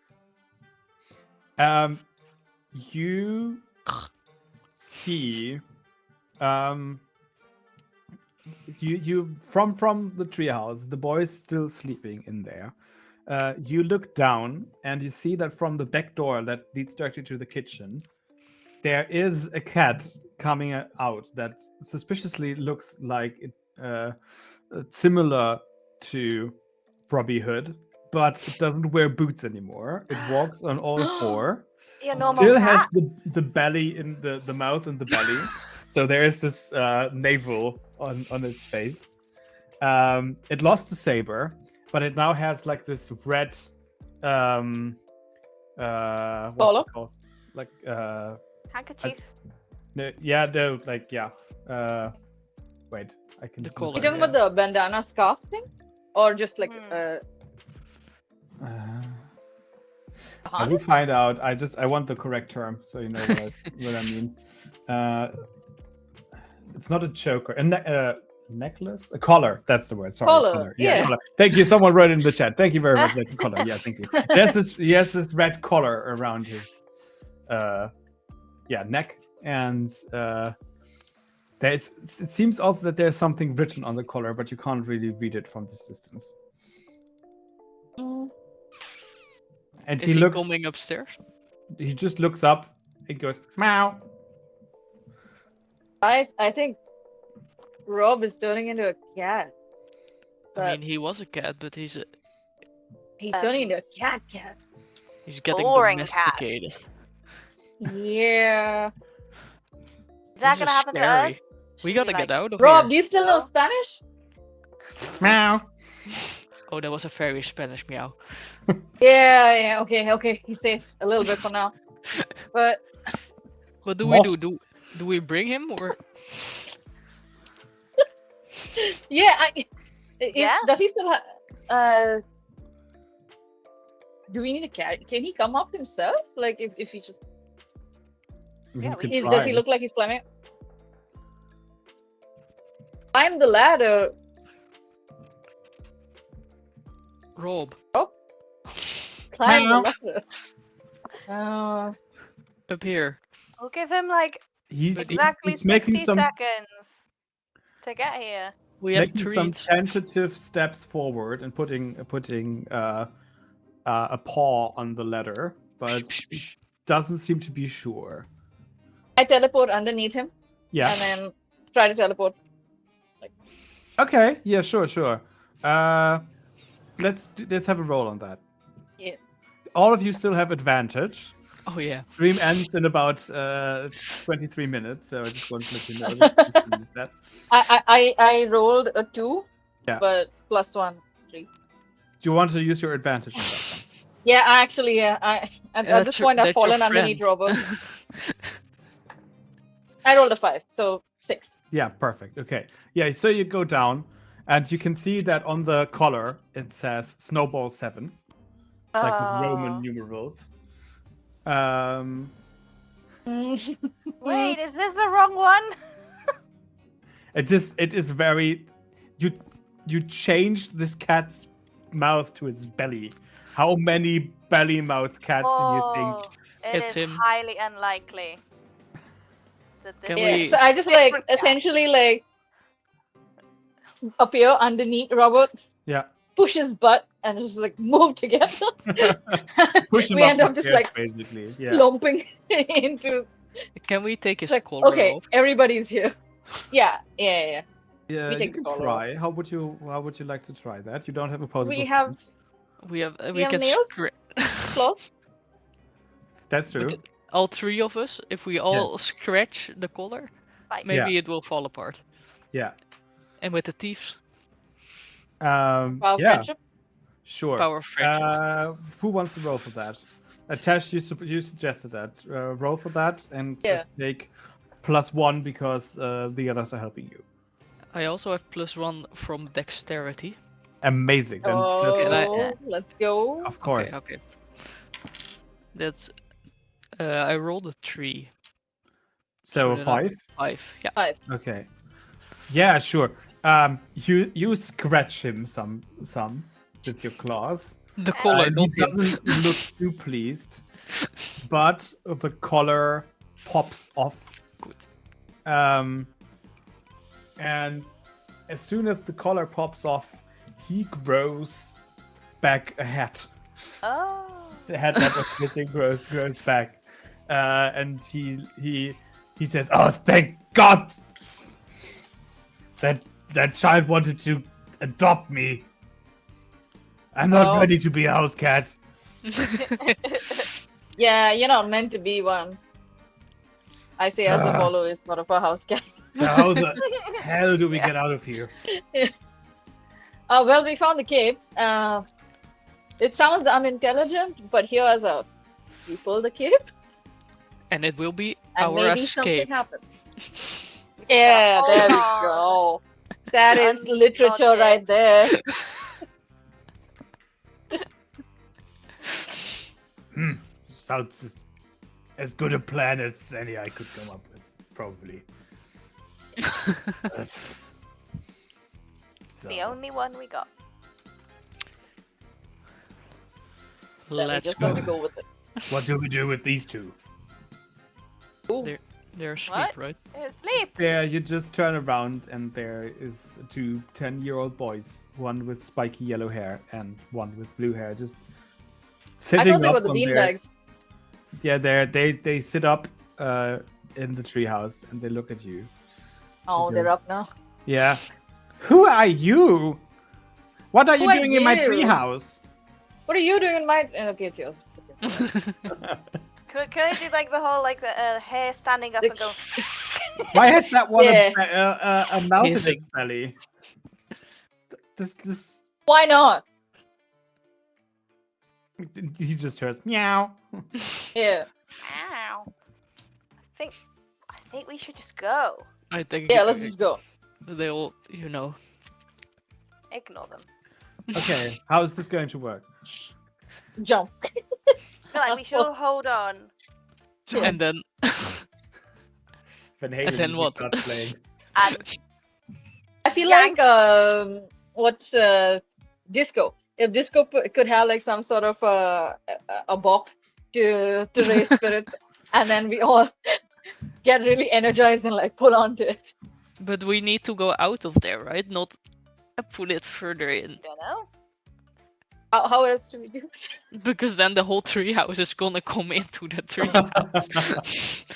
You see, you from the treehouse, the boy's still sleeping in there. You look down and you see that from the back door that leads directly to the kitchen, there is a cat coming out that suspiciously looks like similar to Robbie Hood, but it doesn't wear boots anymore. It walks on all four. Your Oh, normal Still cat. has the belly in the mouth and the belly. So there is this navel on its face. It lost the saber, but it now has like this red what's Collar? it called? Like Handkerchief. no, yeah, no, like yeah. Wait, I can The look collar, You it talking yeah. about the bandana scarf thing? Or just like Uh, I harness? will find out. I want the correct term, so you know what I mean. It's not a choker. A necklace? A collar. That's the word. Sorry, Collar, Yeah, yeah. collar. Thank you. Someone wrote it in the chat. Thank you very much. Like collar. Yeah, thank you. He has this red collar around his neck, and it seems also that there's something written on the collar, but you can't really read it from this distance. Mm. And Is he looks. coming upstairs? He just looks up. He goes meow. Guys, I think Rob is turning into a cat. I But mean, he was a cat, but he's turning into a cat. getting Boring cat. domesticated. Yeah. Is that This gonna is happen to scary. us? We Should gotta like, get out of Rob, here. do you still know No. Spanish? Meow. Oh, that was a very Spanish meow. Yeah, okay. He's safe a little bit for now. But What do we Morphs. do? Do we bring him or? yeah, Yes? does he still have do we need a cat? Can he come up himself? Like if he just You Yeah, could does he try. look like he's climbing? Climb the ladder. Rob, Climb Meow. the ladder. up here. We'll give him like He's exactly he's making 60 some seconds to get here. We he's have making some treats. tentative steps forward and putting a paw on the ladder, but doesn't seem to be sure. I teleport underneath him Yeah. and then try to teleport. Okay. Yeah. Sure. Let's have a roll on that. Yeah. All of you still have advantage. Oh yeah. Stream ends in about 23 minutes, so I just want to let you know that. I rolled a 2, Yeah. but +1, 3. Do you want to use your advantage on that one? Yeah, actually, at this point I've fallen underneath Robert. I rolled a 5, so 6. Yeah, perfect. Okay. Yeah, so you go down, and you can see that on the collar it says Snowball 7, like with Roman numerals. Wait, is this the wrong one? It is very. You changed this cat's mouth to its belly. How many belly mouth cats do you think? It It's is him. highly unlikely that this Can Yeah, we- so I just different cat. essentially appear underneath Robert, Yeah. push his butt, and just move together. Push him We up end the up just stairs, basically. Yeah. slumping into. Can we take his Like, collar okay, off? everybody's here. Yeah. Yeah, We you take can the collar try. How would you like to try that? You don't have opposable. We have We have we have can nails? claws. That's true. But all three of us, if we all scratch the collar, Bite. maybe it will fall apart. Yeah. And with the thieves, Power of Yeah. friendship. Sure. power of friendship. Who wants to roll for that? Tesh, you suggested that. Roll for that and take +1 because the others are helping you. I also have +1 from dexterity. Amazing. Then Oh, let's go. of course. Okay. That's I rolled a 3. So then 5. 5. Yeah. 5. Okay. Yeah, sure. You scratch him some with your claws. The collar, He not him. doesn't look too pleased, but the collar pops off. Good. And as soon as the collar pops off, he grows back a hat. Oh. The hat that was missing grows back, and he says, "Oh, thank God! That child wanted to adopt me. I'm not Oh. ready to be a house cat." Yeah, you're not meant to be one. I say as Ah. Apollo is sort of a house cat. So how the hell do we get out of here? Well, we found the cave. It sounds unintelligent, but here as a we pull the cave And it will be and our maybe escape. something happens. Yeah, Hold there we on. go. That is Un- literature logic. right there. Sounds as good a plan as any I could come up with, probably. So, The only one we got. Then we Let's just go. have to go with it. what do we do with these two? Ooh. They're asleep, What? right? Sleep. Yeah, you just turn around and there is two 10-year-old boys, one with spiky yellow hair and one with blue hair, just I sitting thought they up were the on their... beanbags. Yeah, they sit up in the treehouse and they look at you. Oh, Okay. they're up now. Yeah. Who are you? What are Who you are doing in my you? treehouse? What are you doing in my? Okay, it's yours. Can I do like the whole like the hair standing up and go? Why has that one Yeah. a mouth in Hissing. its belly? This Why not? he just hears meow. Yeah. Ow. I think we should just go. I think Yeah, let's just go. they'll, you know. Ignore them. Okay, how is this going to work? Jump. I feel like we should all hold on. And then Van And Halen then music what? starts playing. And I feel Yank. like what's disco? If disco could have like some sort of a bop to raise spirits, and then we all get really energized and like pull onto it. but we need to go out of there, right? Not put it further in. don't know. How else do we do it? Because then the whole treehouse is gonna come into the treehouse.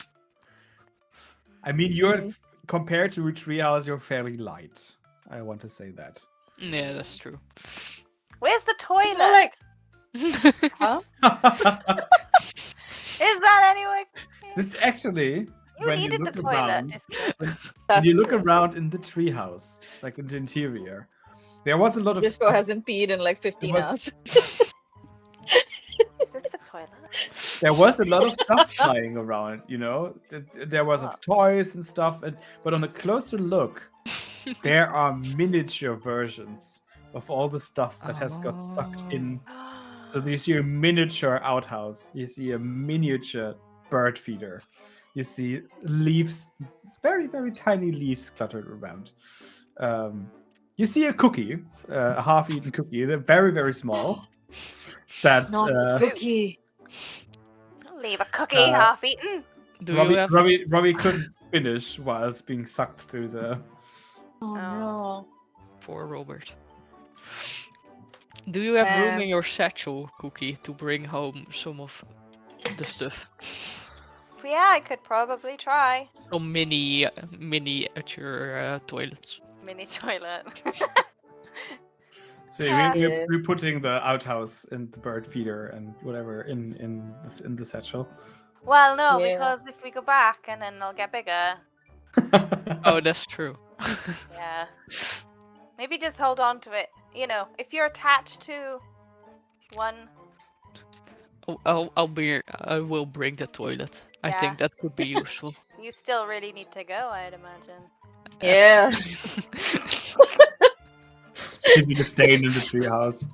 I mean, you're compared to a treehouse, you're fairly light. I want to say that. Yeah, that's true. Where's the toilet? So, like, huh? Is that anywhere? This actually, You when needed you the look toilet. around, Disco. when That's you look true. around in the treehouse, like in the interior, there was a lot of Disco stuff. hasn't peed in like 15 was- hours. Is this the toilet? There was a lot of stuff flying around, you know. There was of toys and stuff, but on a closer look, there are miniature versions of all the stuff that has got sucked in. So you see a miniature outhouse, you see a miniature bird feeder, you see leaves, very very tiny leaves cluttered around. You see a cookie, a half-eaten cookie. They're very very small. That's Not the cookie. Don't leave a cookie half eaten. Do you have Robbie couldn't finish whilst being sucked through the. Oh no. for Robert? Do you have room Um, in your satchel, Cookie, to bring home some of the stuff? Yeah, I could probably try. Some miniature toilets. Mini toilet. So Yeah. we're putting the outhouse and the bird feeder and whatever in the satchel. Well, no, Yeah. because if we go back and then they'll get bigger. Oh, that's true. Yeah. Maybe just hold on to it. You know, if you're attached to one. I will bring the toilet. I Yeah. think that could be useful. You still really need to go, I'd imagine. Yeah. Leaving a stain in the treehouse.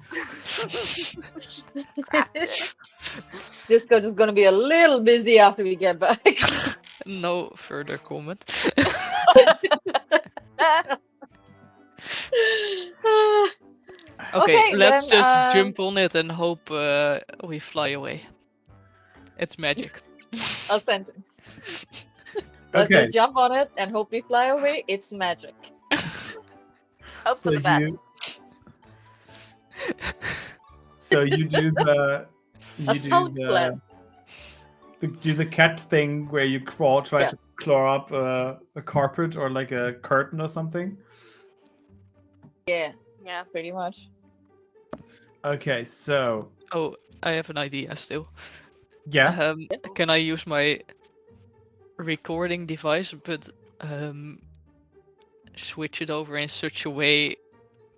Scrapped it. Disco just gonna be a little busy after we get back. No further comment. Okay, Okay, let's then, just jump on it and hope we fly away. It's magic. a sentence. Let's Okay, just jump on it and hope we fly away. It's magic. Hope so for the best. you do the A sound plan. do the cat thing where you try Yeah. to claw up a carpet or like a curtain or something. Yeah, Yeah. pretty much. Okay, so Oh, I have an idea still. yeah, Can I use my recording device, but switch it over in such a way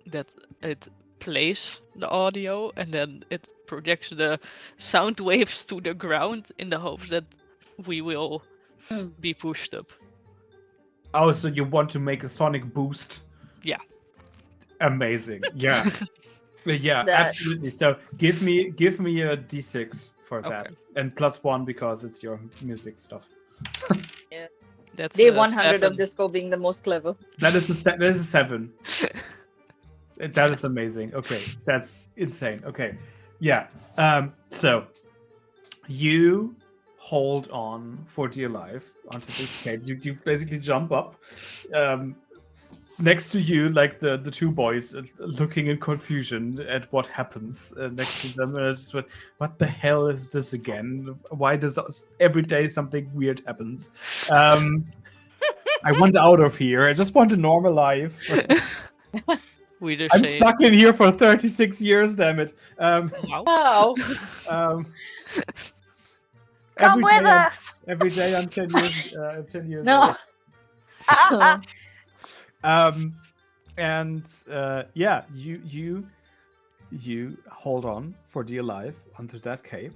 that it plays the audio and then it projects the sound waves to the ground in the hopes that we will Hmm. be pushed up. oh, so you want to make a sonic boost? Yeah. Amazing. Yeah. Yeah, That- absolutely. So give me a d6 for Okay. that, and +1 because it's your music stuff. That's Day 100 of 7. disco being the most clever. That is a 7. That is amazing. Okay, that's insane. Okay, yeah. So you hold on for dear life onto this cape. You basically jump up. Next to you, like the two boys looking in confusion at what happens next to them. It's just, what the hell is this again? Why does every day something weird happens? I want out of here. I just want a normal life. We just I'm say, stuck in here for 36 years, damn it. wow. Wow. Um, Come with us. every day I'm 10 years. 10 years No. old. And yeah, you hold on for dear life onto that cape,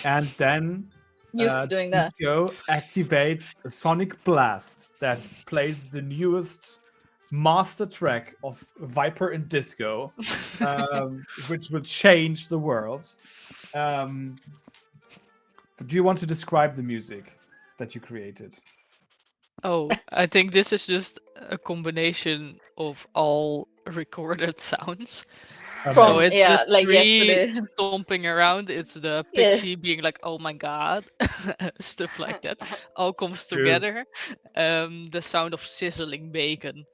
and then Used to doing that. Disco activates a sonic blast that plays the newest master track of Viper and Disco, which will change the world. Do you want to describe the music that you created? Oh, I think this is just a combination of all recorded sounds. So From, it's yeah, the like tree yesterday. stomping around, it's the Yeah. pixie being like, oh my god, stuff like that. All comes True. together. The sound of sizzling bacon.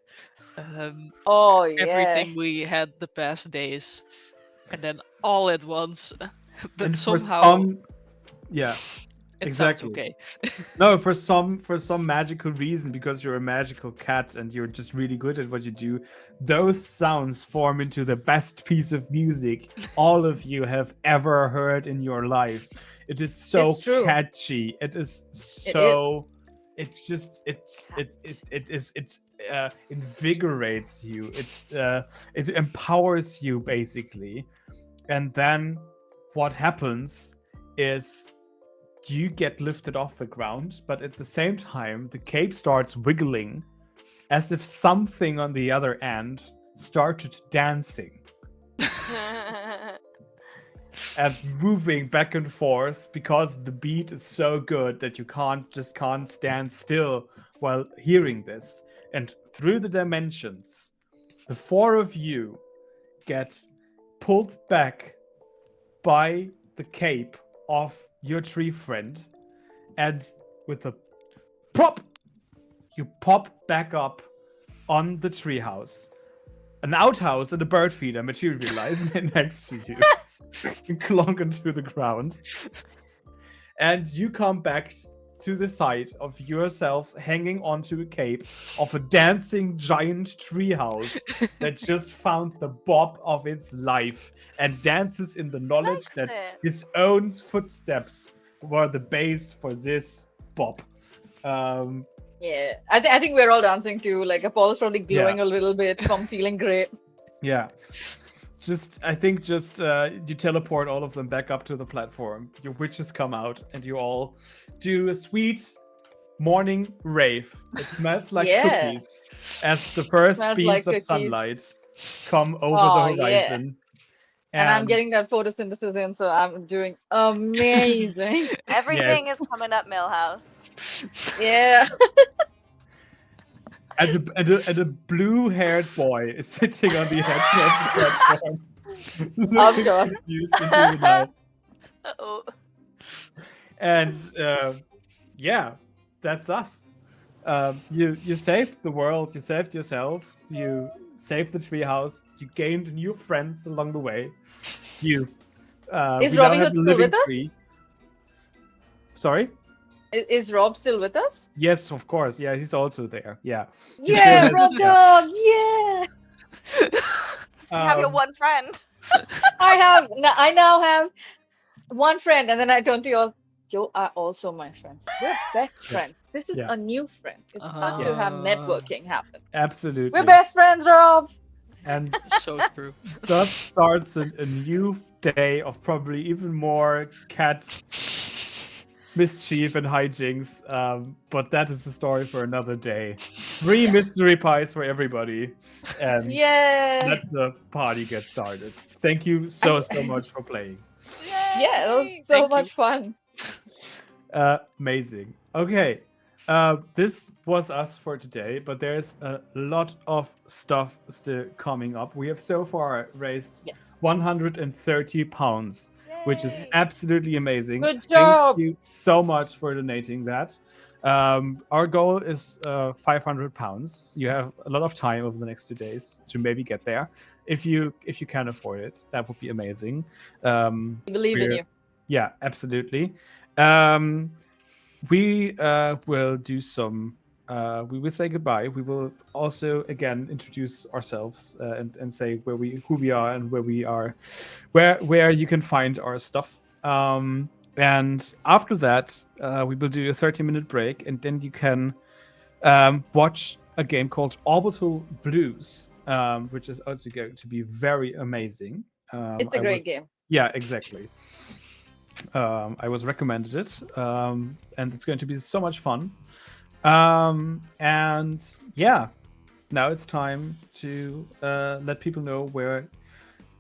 Oh, yeah. Everything we had the past days. And then all at once. But And for somehow some, yeah, it exactly. sounds okay. No, for some magical reason, because you're a magical cat and you're just really good at what you do, those sounds form into the best piece of music all of you have ever heard in your life. It is so It's true. catchy. It is so. It's just it invigorates you. It empowers you basically, and then what happens is you get lifted off the ground, but at the same time, the cape starts wiggling as if something on the other end started dancing and moving back and forth because the beat is so good that you can't stand still while hearing this. And through the dimensions, the four of you get pulled back by the cape of your tree friend, and with a pop, you pop back up on the treehouse. An outhouse and a bird feeder materialize next to you. You clunk into the ground, and you come back to the side of yourselves hanging onto a cape of a dancing giant treehouse that just found the bob of its life and dances in the knowledge that Excellent. his own footsteps were the base for this bob. Yeah. I think we're all dancing too. Like Apollo's probably glowing a little bit from feeling great. Yeah. I think you teleport all of them back up to the platform. Your witches come out and you all do a sweet morning rave. It smells like Yeah. cookies as the first Smells beams like of cookies. sunlight come over Oh, the yeah. horizon. And I'm getting that photosynthesis in, so I'm doing amazing. Everything Yes. is coming up, Millhouse. Yeah. And a blue-haired boy is sitting on the edge of the platform, Of looking course. confused into the night. Uh-oh. And yeah, that's us. You saved the world, you saved yourself, you saved the treehouse, you gained new friends along the way. You Is we now Robin have Hood a still living with us? tree. Sorry? Is Rob still with us? Yes, of course. Yeah, he's also there. Yeah. He still Yeah, has- Rob yeah. dog. Yeah. You have your Um, one friend. I now have one friend, and then I turn to you all. You are also my friends. We're best Yeah. friends. This is Yeah. a new friend. It's fun to have networking happen. Absolutely. We're best friends, Rob. And So true. thus starts a new day of probably even more cat mischief and hijinks. But that is a story for another day. 3 mystery pies for everybody. And Yeah. let the party get started. Thank you so much for playing. Yeah, it was Yay! so Thank you. much fun. Amazing. Okay. This was us for today, but there's a lot of stuff still coming up. We have so far raised Yes. 130 pounds, which is Yay. absolutely amazing. Good Thank job. you so much for donating that. Our goal is 500 pounds. You have a lot of time over the next 2 days to maybe get there. If you can afford it, that would be amazing. We believe in we're- you. Yeah, absolutely. We will do some. We will say goodbye. We will also again introduce ourselves and say who we are and where we are, where you can find our stuff. And after that, we will do a 30-minute break, and then you can watch a game called Orbital Blues, which is also going to be very amazing. It's a great game. Yeah, exactly. I was recommended it, and it's going to be so much fun. And yeah, now it's time to let people know where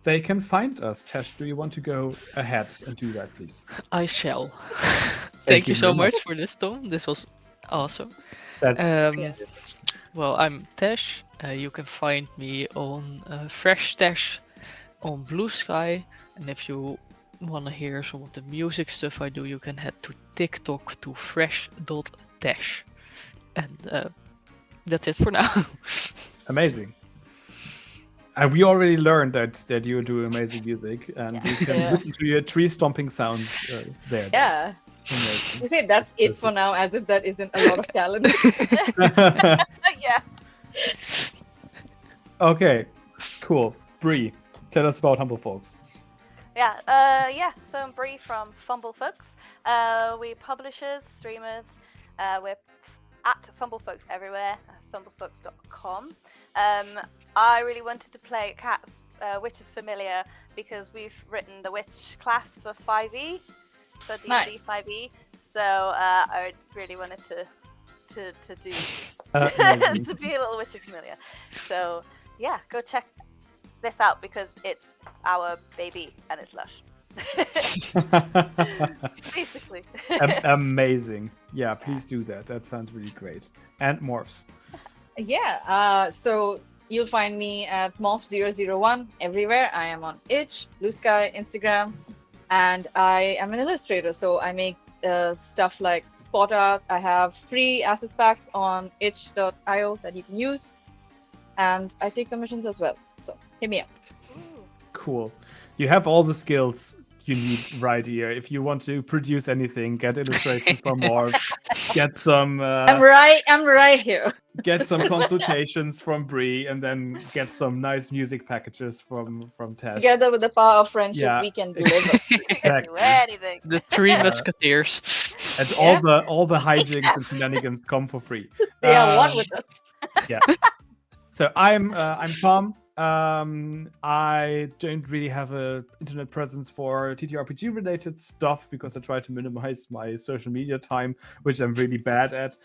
they can find us. Tesh, do you want to go ahead and do that, please? I shall. Thank you you so very much. much for this, Tom. This was awesome. That's Well, I'm Tesh. You can find me on Fresh Tesh on Blue Sky, and if you want to hear some of the music stuff I do, you can head to TikTok to fresh.tesh. And that's it for now. amazing. And we already learned that you do amazing music, and Yeah. you can Yeah. listen to your tree stomping sounds there. Yeah. Amazing. You say that's it for now, as if that isn't a lot of talent. Yeah. Okay, cool. Bree, tell us about Humble Folks. Yeah. So I'm Bree from Fumble Folks. We publishers, streamers. We're at Fumble Folks everywhere. Fumblefolks.com. I really wanted to play Cats, Witch is Familiar, because we've written the Witch class for 5e, for D&D Nice. 5e. So I really wanted to do Amazing. to be a little Witch is Familiar. So yeah, go check this out because it's our baby and it's lush. Basically. Amazing. Yeah, please do that. That sounds really great. And Morphs. Yeah. So you'll find me at Morphs001 everywhere. I am on Itch, Blue Sky, Instagram, and I am an illustrator. So I make stuff like spot art. I have free asset packs on itch.io that you can use, and I take commissions as well. So hit me up. Cool. You have all the skills you need right here. If you want to produce anything, get illustrations from Morphs, get some I'm right here. get some consultations from Bree, and then get some nice music packages from Tesh. Together with the power of friendship, Yeah, we can deliver. Exactly. Do anything. The Three Uh, Musketeers. And Yeah. all the hijinks and shenanigans come for free. They are one with us. Yeah. So I'm Tom. I don't really have a internet presence for TTRPG related stuff because I try to minimize my social media time, which I'm really bad at.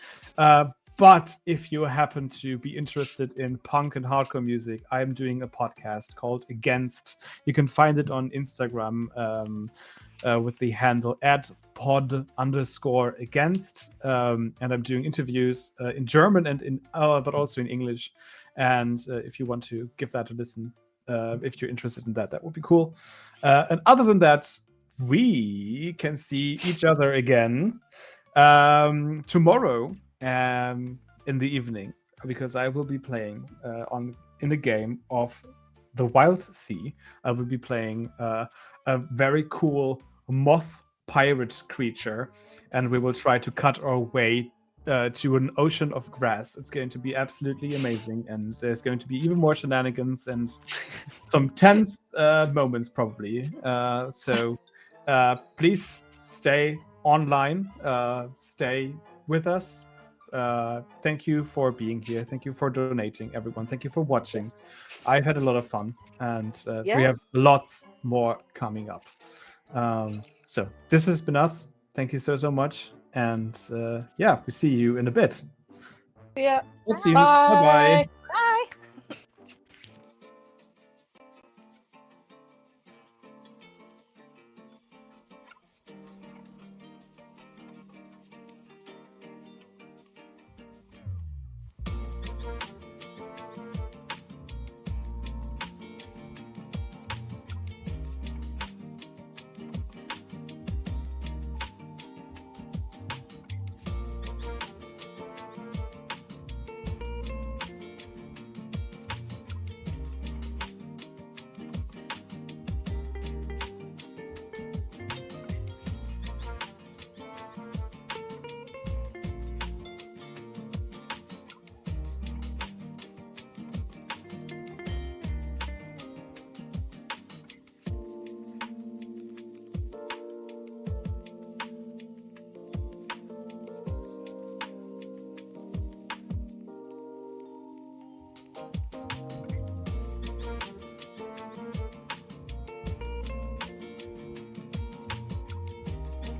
But if you happen to be interested in punk and hardcore music, I'm doing a podcast called Against. You can find it on Instagram. with the handle @pod_against, and I'm doing interviews in German and but also in English. And if you want to give that a listen, if you're interested in that, that would be cool. And other than that, we can see each other again tomorrow in the evening, because I will be playing in a game of the Wild Sea. I will be playing a very cool moth pirate creature, and we will try to cut our way to an ocean of grass. It's going to be absolutely amazing, and there's going to be even more shenanigans and some tense moments probably. So please stay online, stay with us. Thank you for being here. Thank you for donating, everyone. Thank you for watching. Yes. I've had a lot of fun, and we Yeah. have lots more coming up. So this has been us. Thank you so much, and yeah, we see you in a bit. Yeah. Bye bye. Bye. Bye.